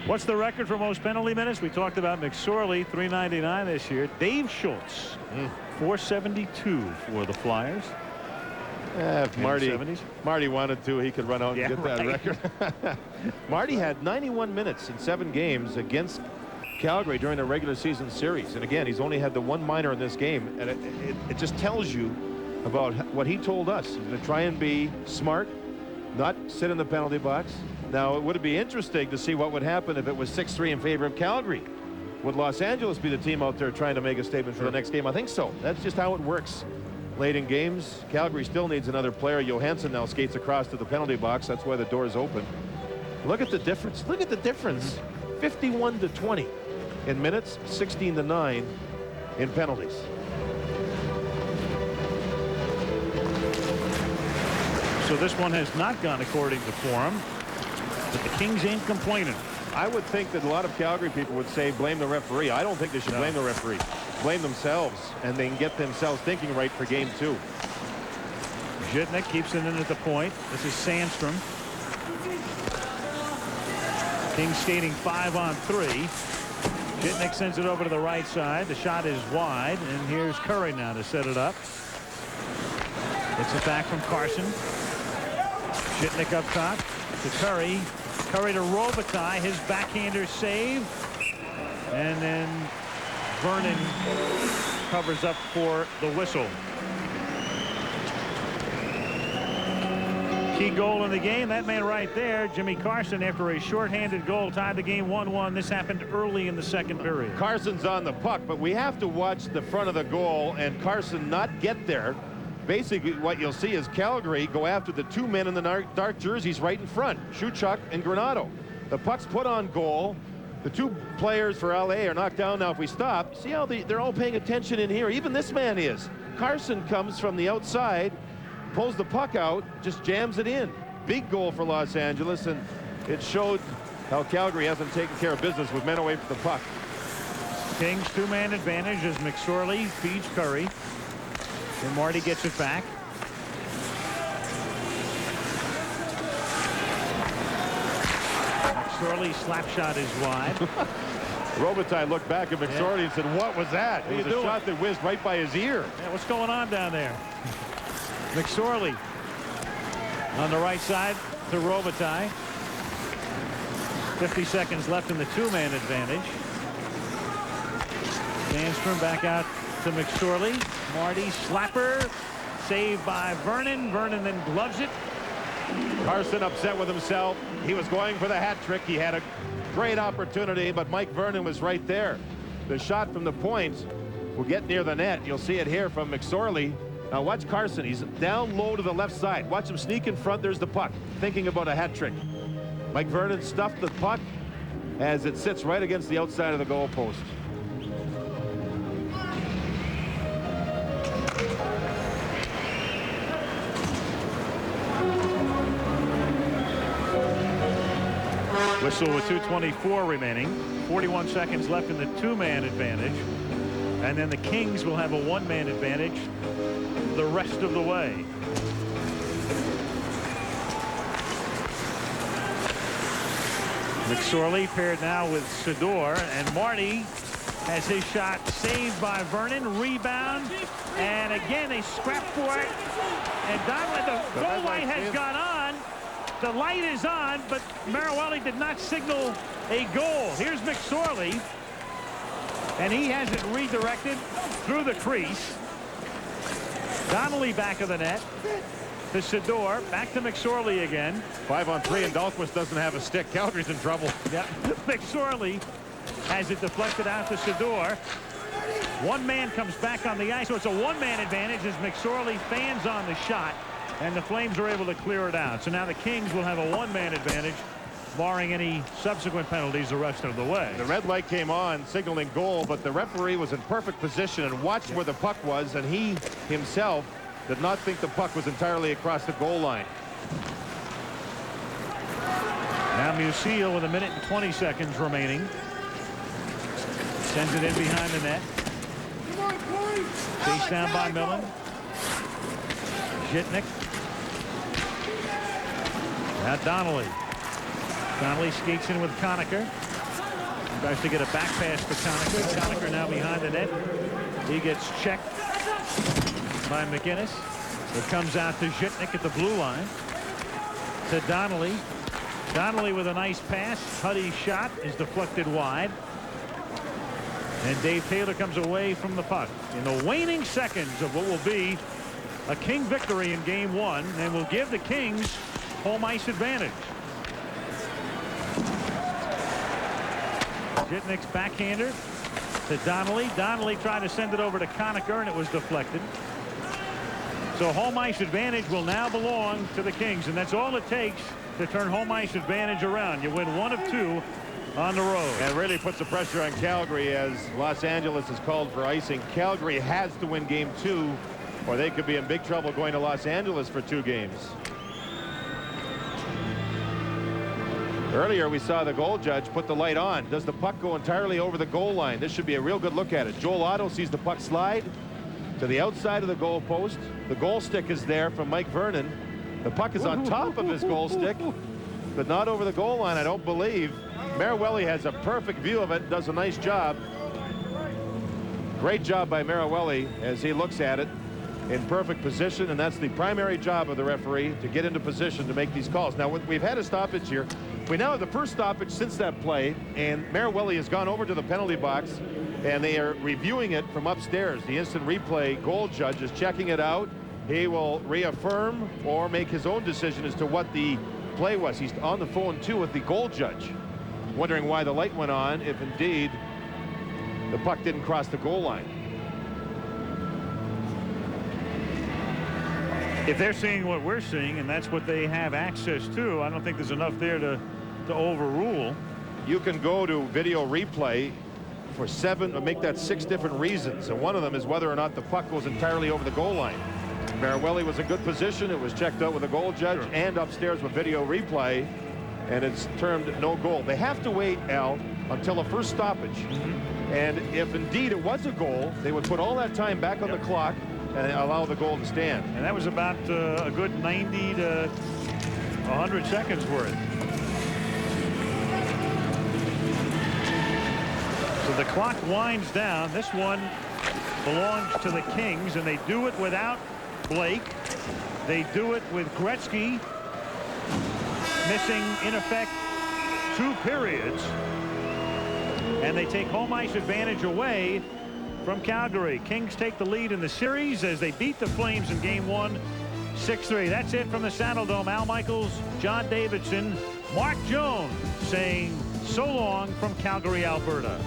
What's the record for most penalty minutes? We talked about McSorley, 399 this year. Dave Schultz, 472 for the Flyers. If Marty wanted to, he could run out and get that record. Marty had 91 minutes in 7 games against Calgary during the regular season series. And again, he's only had the 1 minor in this game. And it just tells you about what he told us. He's going to try and be smart, not sit in the penalty box. Now, it would be interesting to see what would happen if it was 6-3 in favor of Calgary. Would Los Angeles be the team out there trying to make a statement for the next game? I think so. That's just how it works. Late in games, Calgary still needs another player. Johansson now skates across to the penalty box. That's why the door is open. Look at the difference. Look at the difference. 51-20 in minutes, 16-9 in penalties. So this one has not gone according to form, but the Kings ain't complaining. I would think that a lot of Calgary people would say blame the referee. I don't think they should blame the referee. Blame themselves, and they can get themselves thinking right for game 2. Zhitnik keeps it in at the point. This is Sandstrom. Kings skating 5-on-3. Zhitnik sends it over to the right side. The shot is wide, and here's Curry now to set it up. Gets it back from Carson. Zhitnik up top to Curry. Curry to Robitaille, his backhander save, and then Vernon covers up for the whistle. Key goal in the game, that man right there, Jimmy Carson, after a shorthanded goal, tied the game 1-1. This happened early in the second period. Carson's on the puck, but we have to watch the front of the goal and Carson not get there. Basically, what you'll see is Calgary go after the 2 men in the dark jerseys right in front, Shuchuk and Granato. The puck's put on goal. The 2 players for LA are knocked down now. If we stop, see how they're all paying attention in here. Even this man is. Carson comes from the outside, pulls the puck out, just jams it in. Big goal for Los Angeles, and it showed how Calgary hasn't taken care of business with men away from the puck. Kings 2-man advantage as McSorley feeds Curry. And Marty gets it back. McSorley's slap shot is wide. Robitaille looked back at McSorley and said, what was that? It was a shot that whizzed right by his ear. Yeah, what's going on down there? McSorley on the right side to Robitaille. 50 seconds left in the 2-man advantage. Sandstrom back out to McSorley. Marty slapper, saved by Vernon. Vernon then gloves it. Carson upset with himself. He was going for the hat trick. He had a great opportunity, but Mike Vernon was right there. The shot from the point will get near the net. You'll see it here from McSorley. Now watch Carson. He's down low to the left side. Watch him sneak in front. There's the puck. Thinking about a hat trick. Mike Vernon stuffed the puck as it sits right against the outside of the goal post. Whistle with 2:24 remaining. 41 seconds left in the 2-man advantage. And then the Kings will have a 1-man advantage the rest of the way. McSorley paired now with Sador, and Marty has his shot saved by Vernon. Rebound, and again they scrap for it. And Donnelly, the goal light has gone on. The light is on, but Marawali did not signal a goal. Here's McSorley, and he has it redirected through the crease. Donnelly back of the net to Sador, back to McSorley again. 5-on-3, and Dahlquist doesn't have a stick. Calgary's in trouble. Yep. McSorley has it deflected out to Sador. One man comes back on the ice, so it's a 1-man advantage as McSorley fans on the shot, and the Flames are able to clear it out. So now the Kings will have a 1-man advantage, barring any subsequent penalties the rest of the way. The red light came on, signaling goal, but the referee was in perfect position and watched where the puck was, and he himself did not think the puck was entirely across the goal line. Now Musil with 1 minute and 20 seconds remaining. Sends it in behind the net. Chased down by Millen. Zhitnik. Now Donnelly. Donnelly skates in with Conacher. Tries to get a back pass to Conacher. Conacher now behind the net. He gets checked by McInnes. It comes out to Zhitnik at the blue line. To Donnelly. Donnelly with a nice pass. Huddy's shot is deflected wide. And Dave Taylor comes away from the puck in the waning seconds of what will be a King victory in Game 1, and will give the Kings home ice advantage. Zhitnik's backhander to Donnelly. Donnelly tried to send it over to Conacher, and it was deflected. So home ice advantage will now belong to the Kings, and that's all it takes to turn home ice advantage around. You win 1 of 2 on the road. And really puts the pressure on Calgary as Los Angeles is called for icing. Calgary has to win Game 2, or they could be in big trouble going to Los Angeles for 2 games. Earlier we saw the goal judge put the light on. Does the puck go entirely over the goal line? This should be a real good look at it. Joel Otto sees the puck slide to the outside of the goal post. The goal stick is there from Mike Vernon. The puck is on top of his goal stick, but not over the goal line, I don't believe. Marawali has a perfect view of it, does a nice job. Great job by Marawali as he looks at it in perfect position, and that's the primary job of the referee, to get into position to make these calls. Now, we've had a stoppage here. We now have the first stoppage since that play, and Marawali has gone over to the penalty box, and they are reviewing it from upstairs. The instant replay goal judge is checking it out. He will reaffirm or make his own decision as to what the play was. He's on the phone, too, with the goal judge, wondering why the light went on, if indeed the puck didn't cross the goal line. If they're seeing what we're seeing, and that's what they have access to, I don't think there's enough there to overrule. You can go to video replay for 7 or make that 6 different reasons, and one of them is whether or not the puck goes entirely over the goal line. Marawali was in good position. It was checked out with a goal judge and upstairs with video replay, and it's termed no goal. They have to wait, Al, until the first stoppage. And if indeed it was a goal, they would put all that time back on the clock and allow the goal to stand. And that was about a good 90 to 100 seconds worth. So the clock winds down. This one belongs to the Kings, and they do it without Blake. They do it with Gretzky missing, in effect, 2 periods. And they take home ice advantage away from Calgary. Kings take the lead in the series as they beat the Flames in Game 1, 6-3. That's it from the Saddle Dome. Al Michaels, John Davidson, Mark Jones saying so long from Calgary, Alberta.